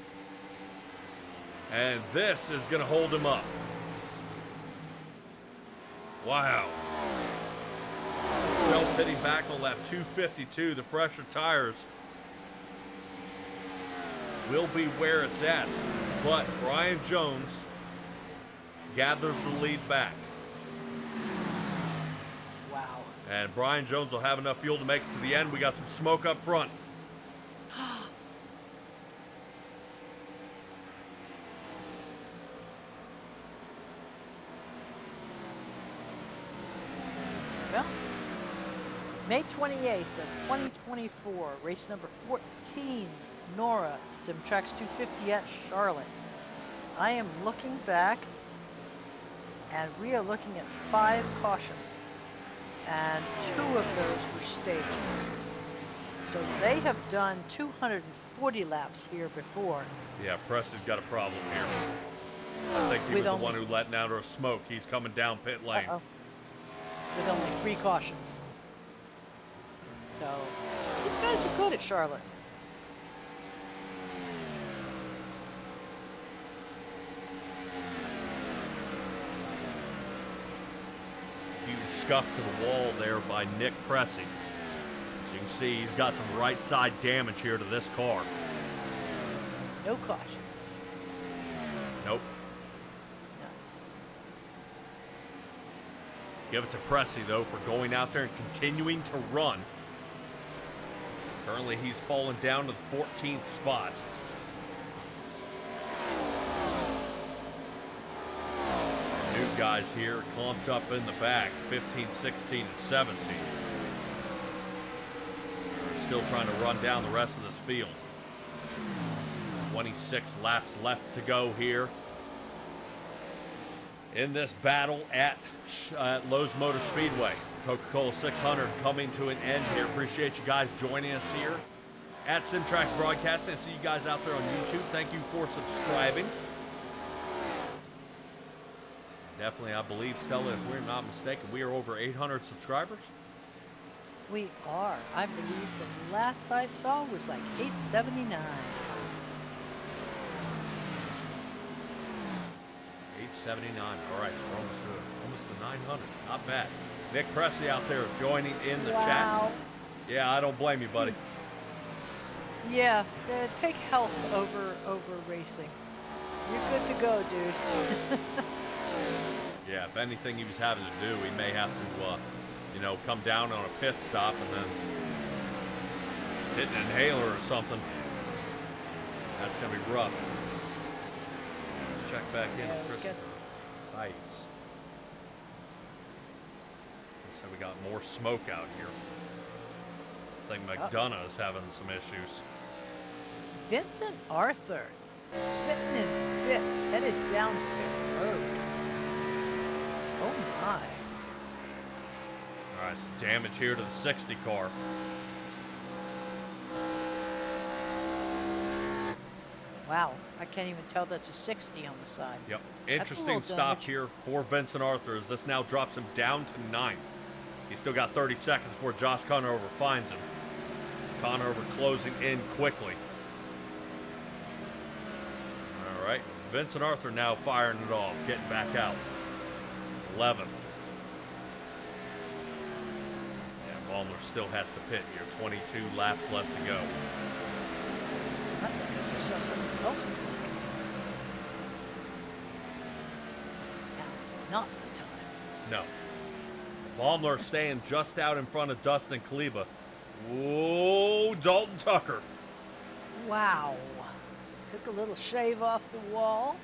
And this is going to hold him up. Wow. Rochelle pitting back on lap 252. The fresher tires will be where it's at. But Brian Jones gathers the lead back. Wow. And Brian Jones will have enough fuel to make it to the end. We got some smoke up front. Well, May 28th of 2024, race number 14, NORA SimTraX 250 at Charlotte. I am looking back, and we are looking at 5 cautions, and 2 of those were stages. So they have done 240 laps here before. Yeah, Preston's got a problem here. I think he was the one who let out our smoke. He's coming down pit lane. With only 3 cautions. So, these guys are good at Charlotte. Huge scuff to the wall there by Nick Pressey. As you can see, he's got some right side damage here to this car. No caution. Nope. Nice. Give it to Pressey, though, for going out there and continuing to run. Currently, he's fallen down to the 14th spot. New guys here clumped up in the back, 15, 16, and 17. They're still trying to run down the rest of this field. 26 laps left to go here in this battle at Lowe's Motor Speedway. Coca Cola 600 coming to an end here. Appreciate you guys joining us here at SimTraX Broadcasting. I see you guys out there on YouTube. Thank you for subscribing. Definitely, I believe, Stella, if we're not mistaken, we are over 800 subscribers. We are. I believe the last I saw was like 879. 879. All right, so we're almost to it. Almost to 900. Not bad. Nick Pressey out there joining in the chat. Yeah, I don't blame you, buddy. Yeah, take health over racing. You're good to go, dude. Yeah, if anything he was having to do, he may have to, you know, come down on a pit stop and then hit an inhaler or something. That's going to be rough. Let's check back in on Christopher Heights. So we got more smoke out here. I think McDonough is having some issues. Vincent Arthur sitting in pit, headed down pit road. Oh my. All right, some damage here to the 60 car. Wow, I can't even tell that's a 60 on the side. Yep. Interesting stop here for Vincent Arthur as this now drops him down to 9th. He's still got 30 seconds before Josh Conover finds him. Conover closing in quickly. All right, Vincent Arthur now firing it off, getting back out. 11th. Yeah, Baumler still has to pit here. 22 laps left to go. I think I saw something else. Now is not the time. No. Baumler staying just out in front of Dustin Kaleba. Whoa, Dalton Tucker. Wow. Took a little shave off the wall.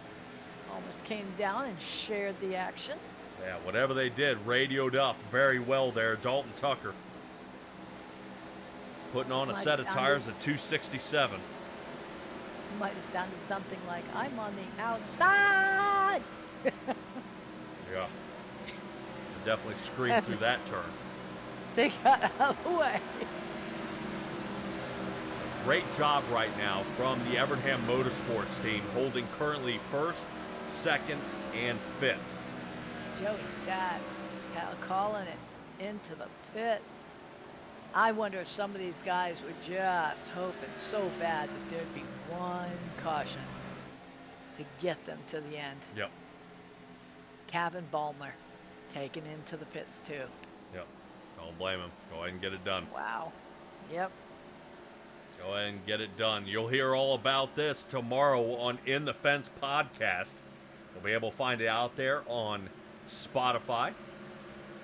Almost came down and shared the action. Yeah, whatever they did, radioed up very well there. Dalton Tucker putting on a set of tires at 267. Might have sounded something like, I'm on the outside. Yeah. Definitely screamed through that turn. They got out of the way. Great job right now from the Evernham Motorsports team, holding currently 1st, 2nd, and 5th. Joey Stats calling it into the pit. I wonder if some of these guys were just hoping so bad that there'd be one caution to get them to the end. Yep. Kevin Baumler taken into the pits too. Yep. Don't blame him. Go ahead and get it done. Wow. Yep. Go ahead and get it done. You'll hear all about this tomorrow on In the Fence podcast. You'll be able to find it out there on Spotify.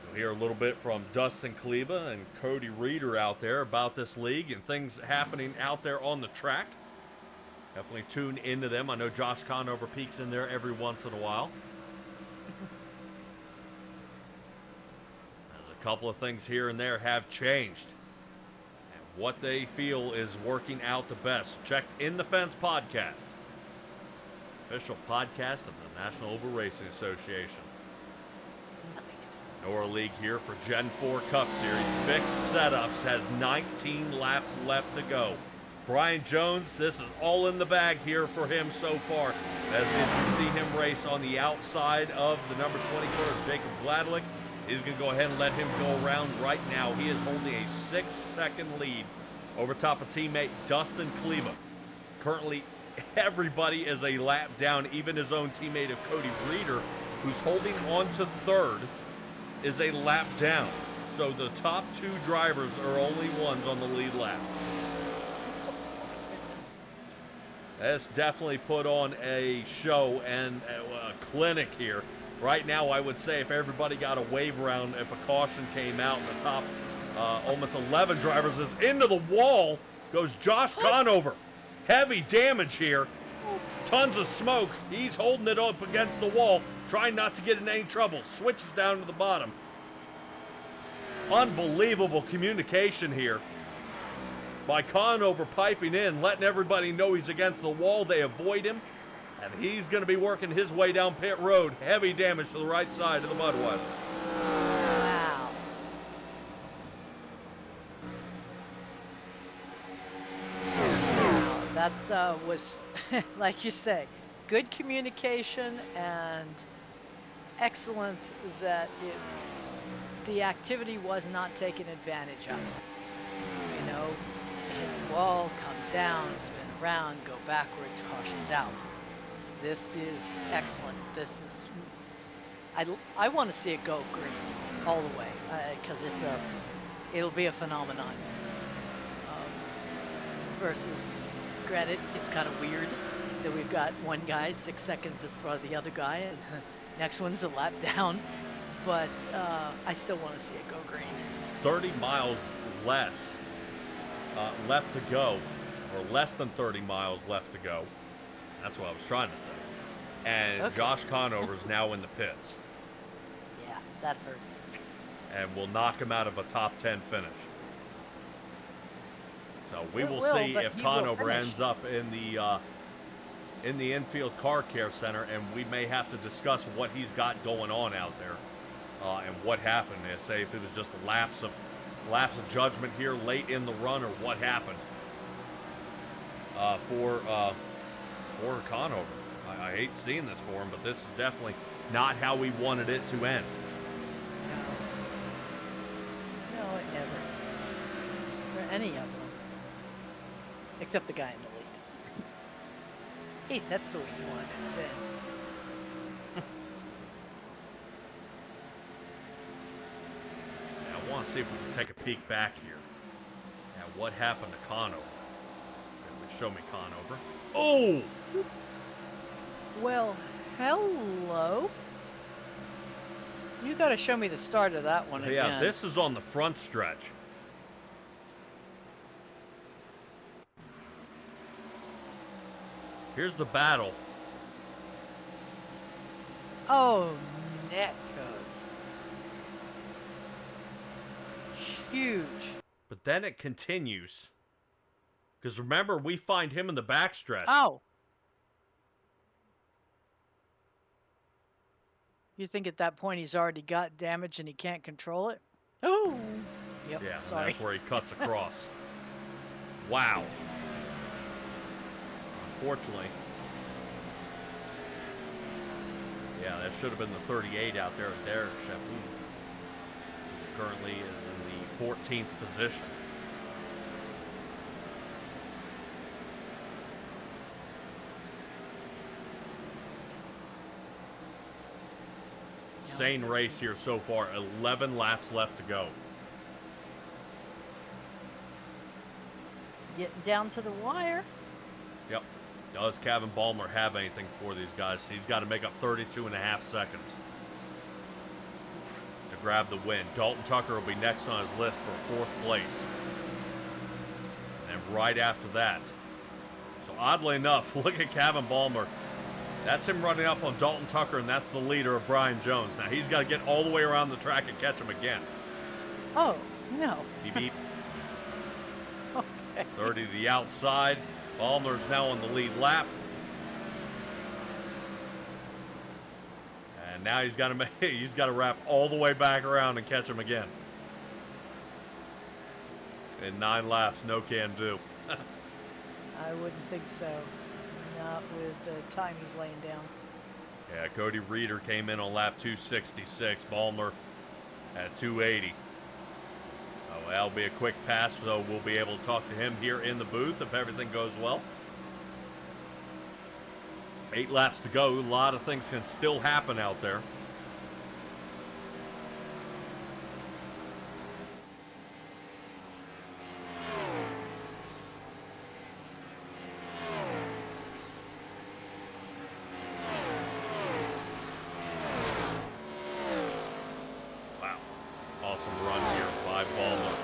You'll hear a little bit from Dustin Kleba and Cody Reeder out there about this league and things happening out there on the track. Definitely tune into them. I know Josh Conover peeks in there every once in a while. There's a couple of things here and there have changed. And what they feel is working out the best. Check In the Fence podcast. Official podcast of the National Oval Racing Association. Nice. NORA League here for Gen 4 Cup Series. Fixed Setups has 19 laps left to go. Brian Jones, this is all in the bag here for him so far. As you see him race on the outside of the number 24, Jacob Gladlick. He's going to go ahead and let him go around right now. He is holding a 6-second lead over top of teammate Dustin Kleba. Currently, everybody is a lap down. Even his own teammate of Cody Reeder, who's holding on to third, is a lap down. So the top two drivers are only ones on the lead lap. That's definitely put on a show and a clinic here. Right now, I would say if everybody got a wave around, if a caution came out, and the top almost 11 drivers is into the wall, goes Josh Conover. Heavy damage here. Tons of smoke. He's holding it up against the wall, trying not to get in any trouble. Switches down to the bottom. Unbelievable communication here by Conover piping in, letting everybody know he's against the wall. They avoid him, and he's going to be working his way down pit road. Heavy damage to the right side of the Budweiser. Wow. Wow. That was, like you say, good communication and excellent that the activity was not taken advantage of. You know, hit the wall, come down, spin around, go backwards, cautions out. This is excellent. This is, I want to see it go green all the way, because it'll be a phenomenon. Versus, granted, it's kind of weird that we've got one guy 6 seconds in front of the other guy, and next one's a lap down. But I still want to see it go green. 30 miles less left to go, or less than 30 miles left to go. That's what I was trying to say. And okay. Josh Conover's now in the pits. Yeah, that hurt. And will knock him out of a top 10 finish. So we will see if Conover ends up in the infield car care center, and we may have to discuss what he's got going on out there and what happened. Say if it was just a lapse of judgment here late in the run, or what happened for Conover. I hate seeing this for him, but this is definitely not how we wanted it to end. No, it never is. For any of them. Except the guy in the lead. Hey, that's the way you wanted it to end. I want to see if we can take a peek back here at what happened to Conover. Show me Conover. Oh! Well, hello. You got to show me the start of that one again. Yeah, this is on the front stretch. Here's the battle. Oh, netcode. Huge. But then it continues. Because remember, we find him in the backstretch. Oh. You think at that point he's already got damage and he can't control it? Oh. Yep, yeah, sorry. That's where he cuts across. Wow. Unfortunately. Yeah, that should have been the 38 out there with Derek Chapoux. Currently is in the 14th position. Insane race here so far. 11 laps left to go. Getting down to the wire. Yep. Does Kevin Ballmer have anything for these guys? He's got to make up 32.5 seconds to grab the win. Dalton Tucker will be next on his list for 4th place. And right after that. So oddly enough, look at Kevin Ballmer. That's him running up on Dalton Tucker, and that's the leader of Brian Jones. Now he's got to get all the way around the track and catch him again. Oh, no. He beat Okay. 30 to the outside. Ballmer's now on the lead lap. And now he's got to wrap all the way back around and catch him again. In 9 laps, no can do. I wouldn't think so. Not with the time he's laying down. Yeah, Cody Reeder came in on lap 266. Ballmer at 280. So that'll be a quick pass, so we'll be able to talk to him here in the booth if everything goes well. 8 laps to go. A lot of things can still happen out there. Wow. Awesome run here by Ballmer.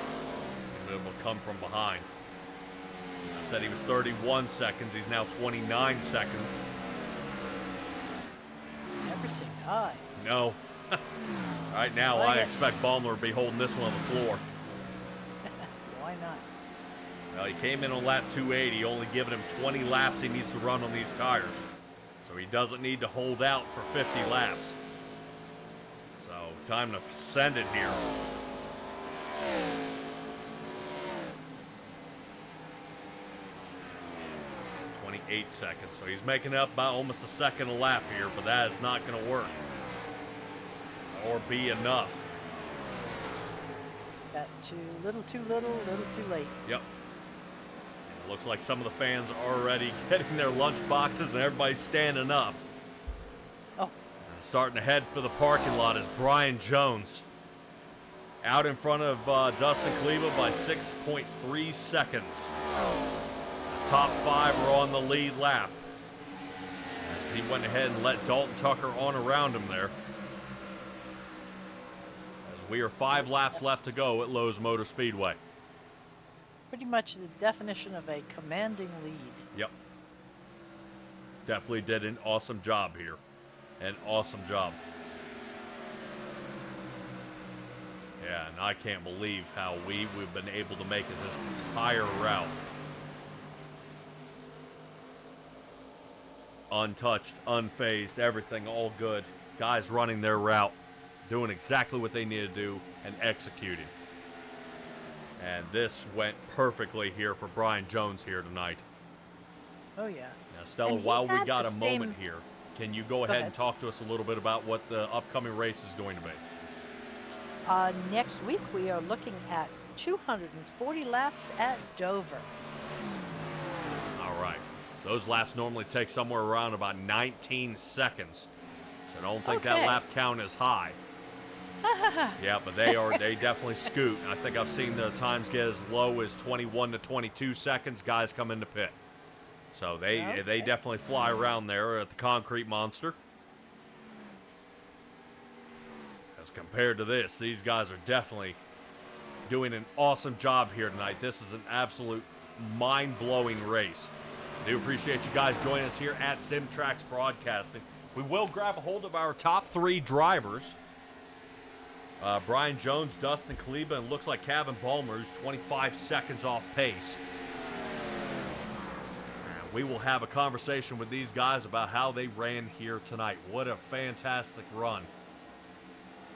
He's able to come from behind. I said he was 31 seconds. He's now 29 seconds. Never seemed high. No. Right now, I expect Ballmer to be holding this one on the floor. Why not? Well, he came in on lap 280, only giving him 20 laps he needs to run on these tires. So he doesn't need to hold out for 50 laps. So time to send it here. .8 seconds. So he's making up by almost a second a lap here, but that is not going to work. Or be enough. Got too little, little too late. Yep. It looks like some of the fans are already getting their lunch boxes and everybody's standing up. Oh. And starting to head for the parking lot is Brian Jones. Out in front of Dustin Kleba by 6.3 seconds. The top 5 are on the lead lap. As he went ahead and let Dalton Tucker on around him there. As we are 5 laps left to go at Lowe's Motor Speedway. Pretty much the definition of a commanding lead. Yep. Definitely did an awesome job here. An awesome job. Yeah, and I can't believe how we've been able to make it this entire route. Untouched, unfazed, everything all good. Guys running their route, doing exactly what they need to do, and executing. And this went perfectly here for Brian Jones here tonight. Oh, yeah. Now, Stella, while we got a moment here, can you go ahead and talk to us a little bit about what the upcoming race is going to be? Next week, we are looking at 240 laps at Dover. All right. Those laps normally take somewhere around about 19 seconds. So don't think that lap count is high. Yeah, but they definitely scoot. I think I've seen the times get as low as 21 to 22 seconds. Guys come into pit. So they definitely fly around there at the Concrete Monster. As compared to this, these guys are definitely doing an awesome job here tonight. This is an absolute mind-blowing race. I do appreciate you guys joining us here at SimTraX Broadcasting. We will grab a hold of our top 3 drivers. Brian Jones, Dustin Kleba, and looks like Kevin Ballmer, who's 25 seconds off pace. And we will have a conversation with these guys about how they ran here tonight. What a fantastic run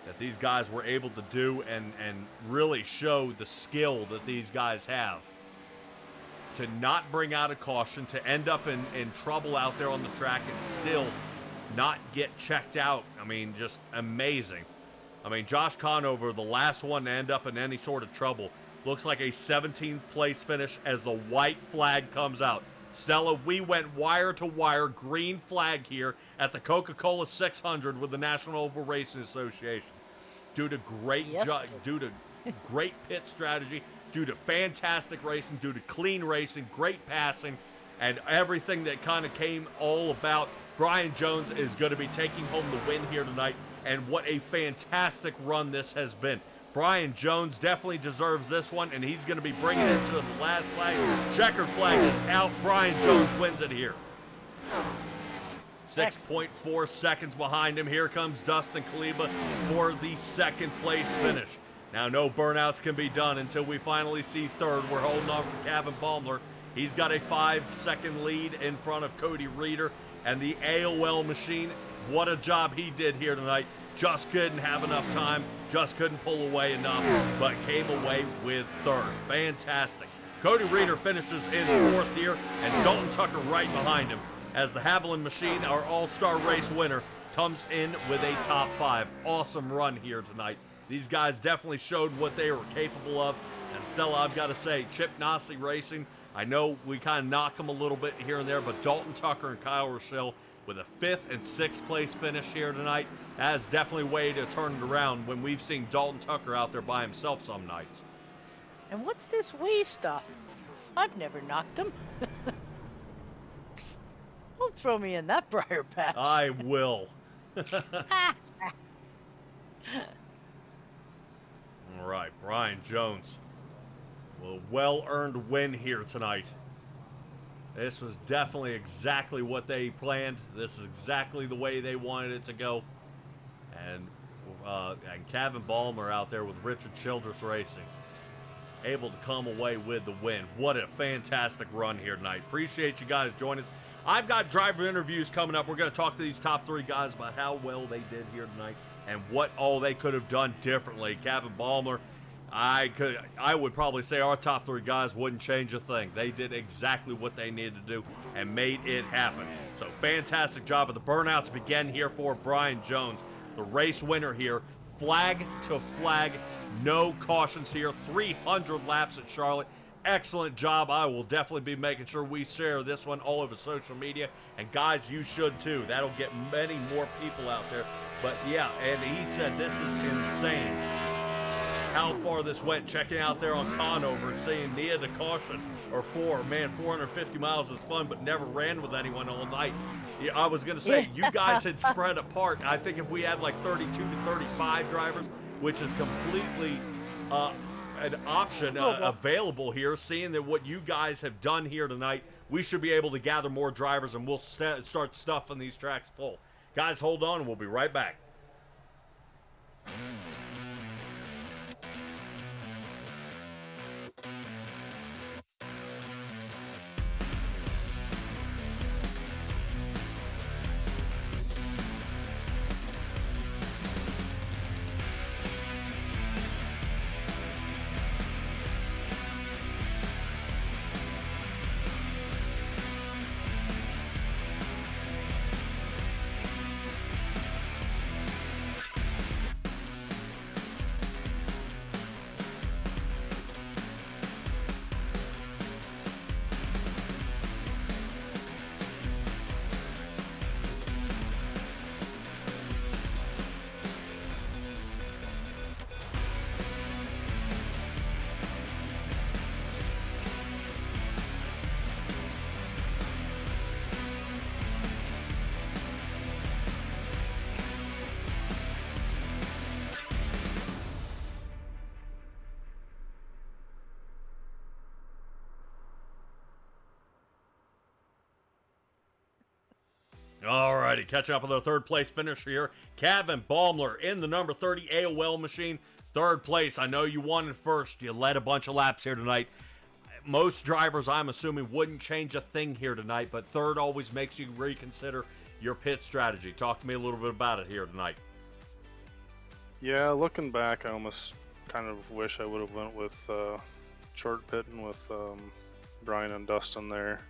that these guys were able to do and really show the skill that these guys have. To not bring out a caution, to end up in trouble out there on the track and still not get checked out. I mean, just amazing. I mean, Josh Conover, the last one to end up in any sort of trouble, looks like a 17th place finish as the white flag comes out. Stella, we went wire to wire, green flag here at the Coca Cola 600 with the National Oval Racing Association. Due to Great pit strategy due to fantastic racing, due to clean racing, great passing, and everything that kind of came all about. Brian Jones is going to be taking home the win here tonight, and what a fantastic run this has been. Brian Jones definitely deserves this one, and he's going to be bringing it to the last flag. Checkered flag is out. Brian Jones wins it here. 6.4 seconds behind him. Here comes Dustin Kaliba for the second place finish. Now, no burnouts can be done until we finally see third. We're holding on for Kevin Baumler. He's got a 5-second lead in front of Cody Reeder. And the AOL machine, what a job he did here tonight. Just couldn't have enough time, just couldn't pull away enough, but came away with third. Fantastic. Cody Reeder finishes in fourth here, and Dalton Tucker right behind him, as the Haviland machine, our all-star race winner, comes in with a top 5. Awesome run here tonight. These guys definitely showed what they were capable of. And Stella, I've got to say, Chip Nossie Racing, I know we kind of knock them a little bit here and there, but Dalton Tucker and Kyle Rochelle with a 5th and 6th place finish here tonight, that is definitely a way to turn it around when we've seen Dalton Tucker out there by himself some nights. And what's this wee stuff? I've never knocked them. Don't throw me in that briar patch. I will. All right, Brian Jones. Well, well-earned win here tonight. This was definitely exactly what they planned. This is exactly the way they wanted it to go. And Kevin Ballmer out there with Richard Childress Racing, able to come away with the win. What a fantastic run here tonight. Appreciate you guys joining us. I've got driver interviews coming up. We're going to talk to these top 3 guys about how well they did here tonight and what all they could have done differently. Kevin Ballmer, I would probably say our top 3 guys wouldn't change a thing. They did exactly what they needed to do and made it happen. So fantastic job. But the burnouts begin here for Brian Jones, the race winner here. Flag to flag, no cautions here. 300 laps at Charlotte. Excellent job. I will definitely be making sure we share this one all over social media. And guys, you should too. That'll get many more people out there. But yeah, and he said this is insane how far this went. Checking out there on Conover, seeing Nia to caution or 4. Man, 450 miles is fun, but never ran with anyone all night. Yeah, I was going to say, you guys had spread apart. I think if we had like 32 to 35 drivers, which is completely an option available here, seeing that what you guys have done here tonight, we should be able to gather more drivers, and we'll start stuffing these tracks full. Guys, hold on, and we'll be right back. Alrighty, catching up with our third place finish here. Kevin Baumler in the number 30 AOL machine. Third place. I know you wanted first. You led a bunch of laps here tonight. Most drivers, I'm assuming, wouldn't change a thing here tonight, but third always makes you reconsider your pit strategy. Talk to me a little bit about it here tonight. Yeah, looking back, I almost kind of wish I would have went with short pitting with Brian and Dustin there.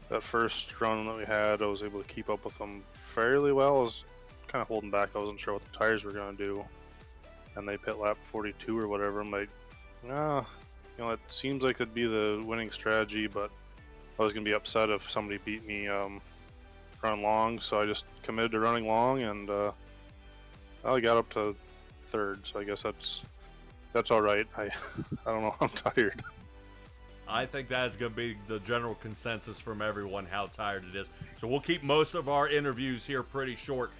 That first run that we had, I was able to keep up with them fairly well. I was kind of holding back. I wasn't sure what the tires were going to do. And they pit lap 42 or whatever. I'm like, nah, you know, it seems like it'd be the winning strategy, but I was going to be upset if somebody beat me run long. So I just committed to running long, and I got up to third. So I guess that's That's all right. I don't know. I'm tired. I think that is going to be the general consensus from everyone how tired it is. So we'll keep most of our interviews here pretty short.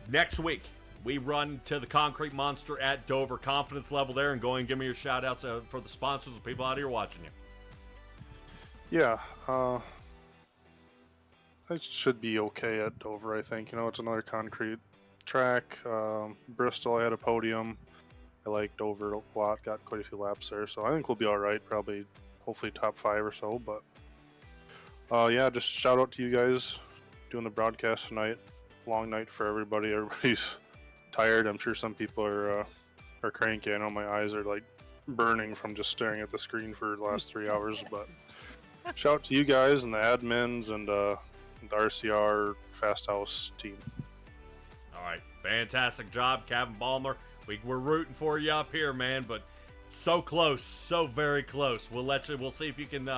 Next week, we run to the Concrete Monster at Dover. Confidence level there, and go and give me your shout outs for the sponsors, the people out here watching you. Yeah, I should be okay at Dover, I think. You know, it's another concrete track. Bristol, I had a podium. I liked Dover a lot, got quite a few laps there, so I think we'll be all right. Probably, hopefully, top 5 or so. But yeah, just shout out to you guys doing the broadcast tonight. Long night for everybody. Everybody's tired. I'm sure some people are cranky. I know my eyes are like burning from just staring at the screen for the last 3 hours. But shout out to you guys and the admins and the RCR Fast House team. All right, fantastic job, Captain Balmer. We're rooting for you up here, man, but so close, so very close. We'll see if you can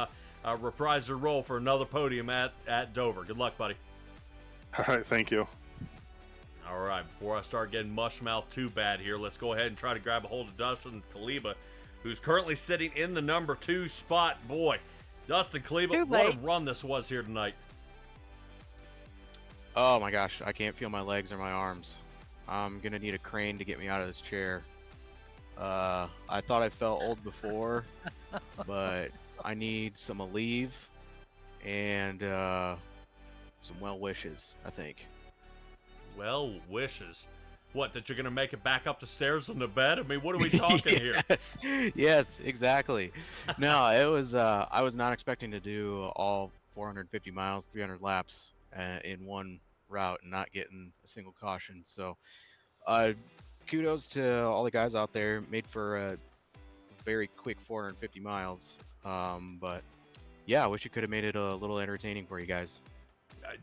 reprise your role for another podium at Dover. Good luck, buddy. All right, thank you. All right, before I start getting mushmouth too bad here, let's go ahead and try to grab a hold of Dustin Kaliba, who's currently sitting in the number 2 spot. Boy, Dustin Kaliba, what a run this was here tonight. Oh my gosh, I can't feel my legs or my arms. I'm gonna need a crane to get me out of this chair. I thought I felt old before, but I need some Aleve and some well wishes, I think. Well wishes? What, that you're gonna make it back up the stairs in the bed? I mean, what are we talking here? Yes, exactly. No, it was. I was not expecting to do all 450 miles, 300 laps in one route and not getting a single caution. So kudos to all the guys out there. Made for a very quick 450 miles, but yeah, I wish it could have made it a little entertaining for you guys.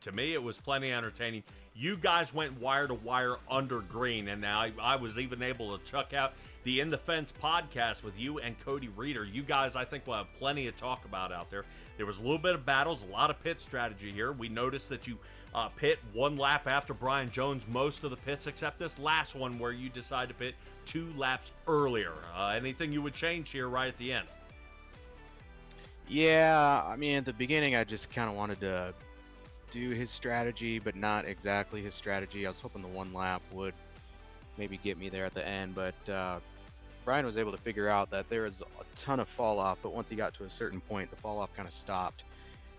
To me, it was plenty entertaining. You guys went wire to wire under green, and I was even able to check out the In the Fence podcast with you and Cody Reeder. You guys, I think, will have plenty to talk about out there. There was a little bit of battles, a lot of pit strategy here. We noticed that you pit one lap after Brian Jones most of the pits, except this last one where you decided to pit 2 laps earlier. Anything you would change here right at the end? Yeah, I mean, at the beginning, I just kind of wanted to do his strategy, but not exactly his strategy. I was hoping the one lap would maybe get me there at the end, but Brian was able to figure out that there was a ton of fall off, but once he got to a certain point, the fall off kind of stopped,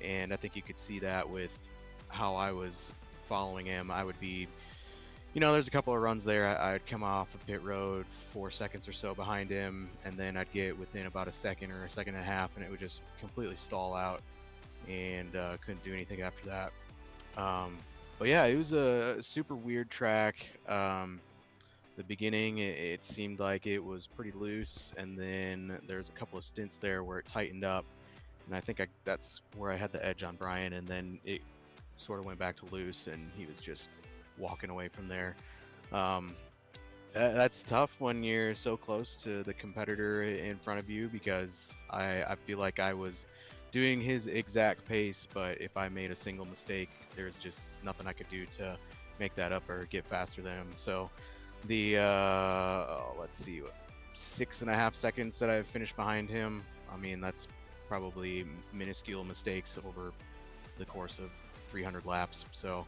and I think you could see that with how I was following him. I would be, there's a couple of runs there. I'd come off of pit road 4 seconds or so behind him, and then I'd get within about a second or a second and a half, and it would just completely stall out, and couldn't do anything after that. But yeah, it was a super weird track. The beginning, it seemed like it was pretty loose, and then there's a couple of stints there where it tightened up, and I think that's where I had the edge on Brian, and then it sort of went back to loose, and he was just walking away from there. That's tough when you're so close to the competitor in front of you, because I feel like I was doing his exact pace, but if I made a single mistake, there's just nothing I could do to make that up or get faster than him. So the let's see, 6.5 seconds that I finished behind him, I mean, that's probably minuscule mistakes over the course of 300 laps. So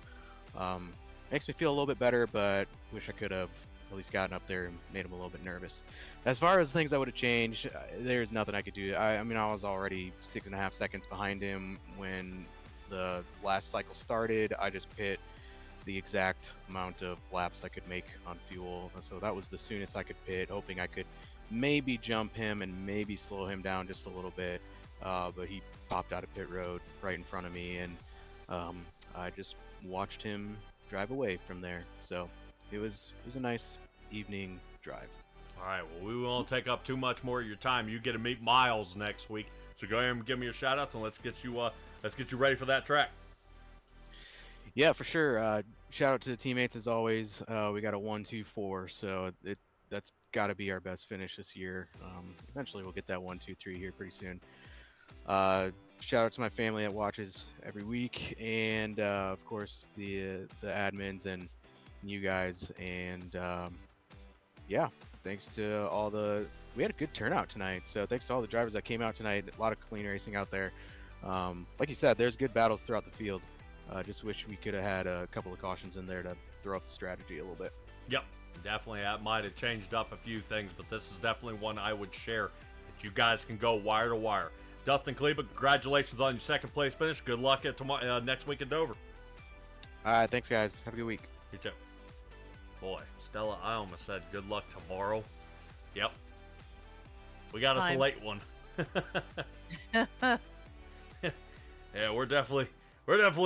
makes me feel a little bit better, but wish I could have at least gotten up there and made him a little bit nervous. As far as things I would have changed, there's nothing I could do. I mean, I was already 6.5 seconds behind him when the last cycle started. I just pit the exact amount of laps I could make on fuel, so that was the soonest I could pit, hoping I could maybe jump him and maybe slow him down just a little bit, but he popped out of pit road right in front of me, and I just watched him drive away from there. So it was a nice evening drive. All right, well, we won't take up too much more of your time. You get to meet Miles next week, so go ahead and give me your shout outs, and let's get you ready for that track. Yeah, for sure. Shout out to the teammates as always. We got a 1-2-4, so that's got to be our best finish this year. Eventually we'll get that 1-2-3 here pretty soon. Shout out to my family that watches every week, and of course the admins and you guys, and yeah, thanks to all the we had a good turnout tonight. So thanks to all the drivers that came out tonight. A lot of clean racing out there. Like you said, there's good battles throughout the field. Just wish we could have had a couple of cautions in there to throw up the strategy a little bit. Yep, definitely. That might have changed up a few things, but this is definitely one I would share that you guys can go wire to wire. Dustin Kleba, congratulations on your second place finish. Good luck at tomorrow, next week in Dover. All right, thanks guys. Have a good week. You too. Boy, Stella, I almost said good luck tomorrow. Yep. We got us a late one. Yeah, we're definitely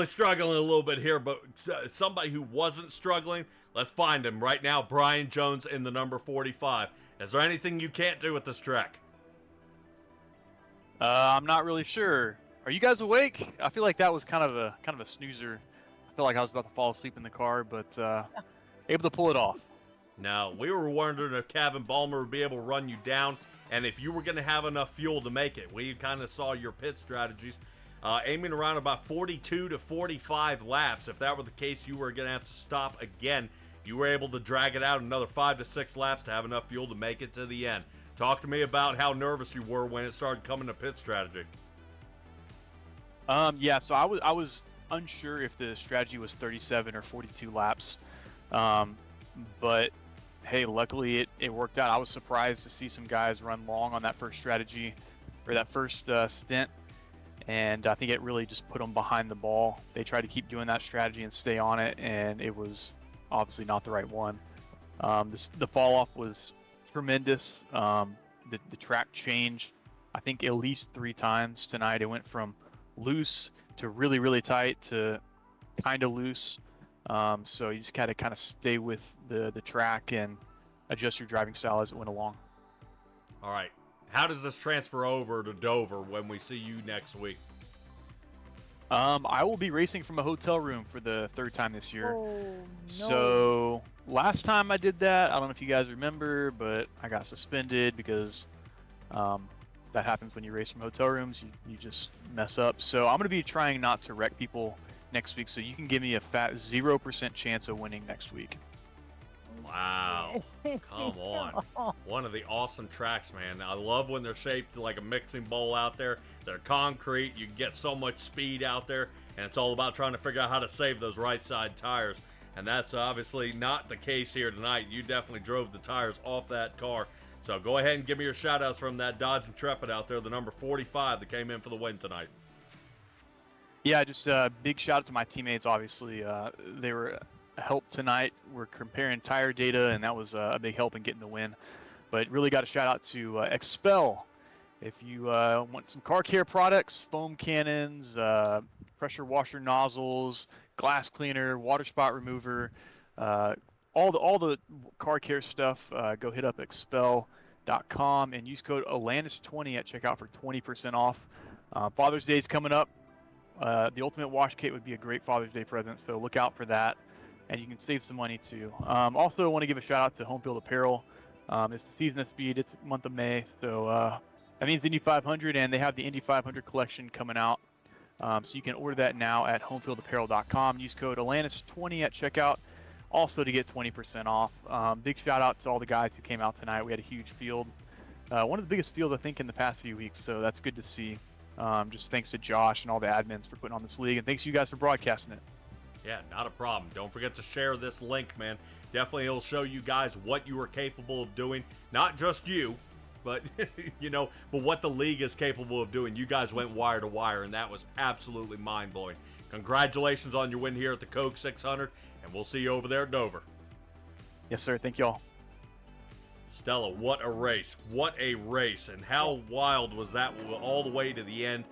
struggling a little bit here, but somebody who wasn't struggling, let's find him right now. Brian Jones in the number 45. Is there anything you can't do with this track? I'm not really sure. Are you guys awake? I feel like that was kind of a snoozer. I feel like I was about to fall asleep in the car, but able to pull it off. No, we were wondering if Kevin Balmer would be able to run you down, and if you were going to have enough fuel to make it. We kind of saw your pit strategies, aiming around about 42 to 45 laps. If that were the case, you were going to have to stop again. You were able to drag it out another 5 to 6 laps to have enough fuel to make it to the end. Talk to me about how nervous you were when it started coming to pit strategy. Yeah, so I was unsure if the strategy was 37 or 42 laps, but hey, luckily it worked out. I was surprised to see some guys run long on that first strategy, or that first stint, and I think it really just put them behind the ball. They tried to keep doing that strategy and stay on it, and it was obviously not the right one. The fall off was tremendous. The track changed, I think, at least 3 times tonight. It went from loose to really, really tight to kind of loose. So you just gotta kind of stay with the track and adjust your driving style as it went along. All right. How does this transfer over to Dover when we see you next week? I will be racing from a hotel room for the 3rd time this year. Oh, no. So last time I did that, I don't know if you guys remember, but I got suspended because that happens when you race from hotel rooms. You just mess up. So I'm going to be trying not to wreck people next week, so you can give me a fat 0% chance of winning next week. Wow. Come on. One of the awesome tracks, man. I love when they're shaped like a mixing bowl out there. They're concrete. You get so much speed out there, and it's all about trying to figure out how to save those right side tires. And that's obviously not the case here tonight. You definitely drove the tires off that car. So go ahead and give me your shout outs from that Dodge Intrepid out there, the number 45 that came in for the win tonight. Yeah, just a big shout out to my teammates, obviously. They were a help tonight. We're comparing tire data, and that was a big help in getting the win. But really got a shout out to Expel. If you want some car care products, foam cannons, pressure washer nozzles, glass cleaner, water spot remover, all the car care stuff, go hit up expel.com and use code Alanis20 at checkout for 20% off. Father's Day is coming up. The Ultimate Wash Kit would be a great Father's Day present, so look out for that, and you can save some money too. Also, I want to give a shout out to Home Field Apparel. It's the season of speed. It's the month of May, so that means Indy 500, and they have the Indy 500 collection coming out. So you can order that now at homefieldapparel.com. Use code Alanis20 at checkout, also to get 20% off. Big shout out to all the guys who came out tonight. We had a huge field. One of the biggest fields, I think, in the past few weeks, so that's good to see. Just thanks to Josh and all the admins for putting on this league, and thanks to you guys for broadcasting it. Yeah, not a problem. Don't forget to share this link, man. Definitely it'll show you guys what you are capable of doing. Not just you, but, but what the league is capable of doing. You guys went wire to wire, and that was absolutely mind-blowing. Congratulations on your win here at the Coke 600, and we'll see you over there at Dover. Yes, sir. Thank you all. Stella, what a race. What a race. And how wild was that all the way to the end?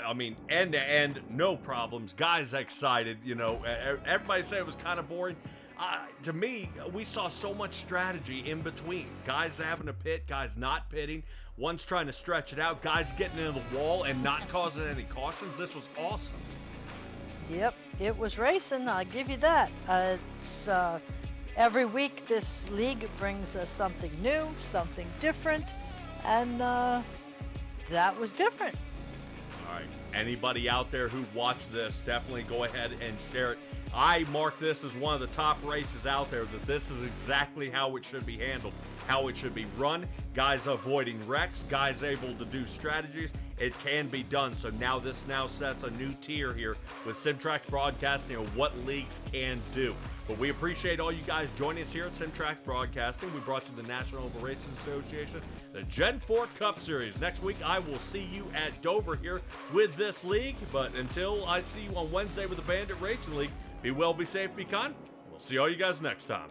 I mean, end to end, no problems. Guys excited, Everybody said it was kind of boring. To me, we saw so much strategy in between. Guys having to pit, guys not pitting. One's trying to stretch it out. Guys getting into the wall and not causing any cautions. This was awesome. Yep, it was racing. I'll give you that. It's every week this league brings us something new, something different, and that was different. All right, Anybody out there who watched this, definitely go ahead and share it. I mark this as one of the top races out there, that this is exactly how it should be handled, how it should be run. Guys avoiding wrecks, guys able to do strategies. It can be done. So now this sets a new tier here with SimTraX Broadcasting of what leagues can do. But we appreciate all you guys joining us here at SimTraX Broadcasting. We brought you the National Oval Racing Association, the Gen 4 Cup Series. Next week, I will see you at Dover here with this league. But until I see you on Wednesday with the Bandit Racing League, be well, be safe, be kind. We'll see all you guys next time.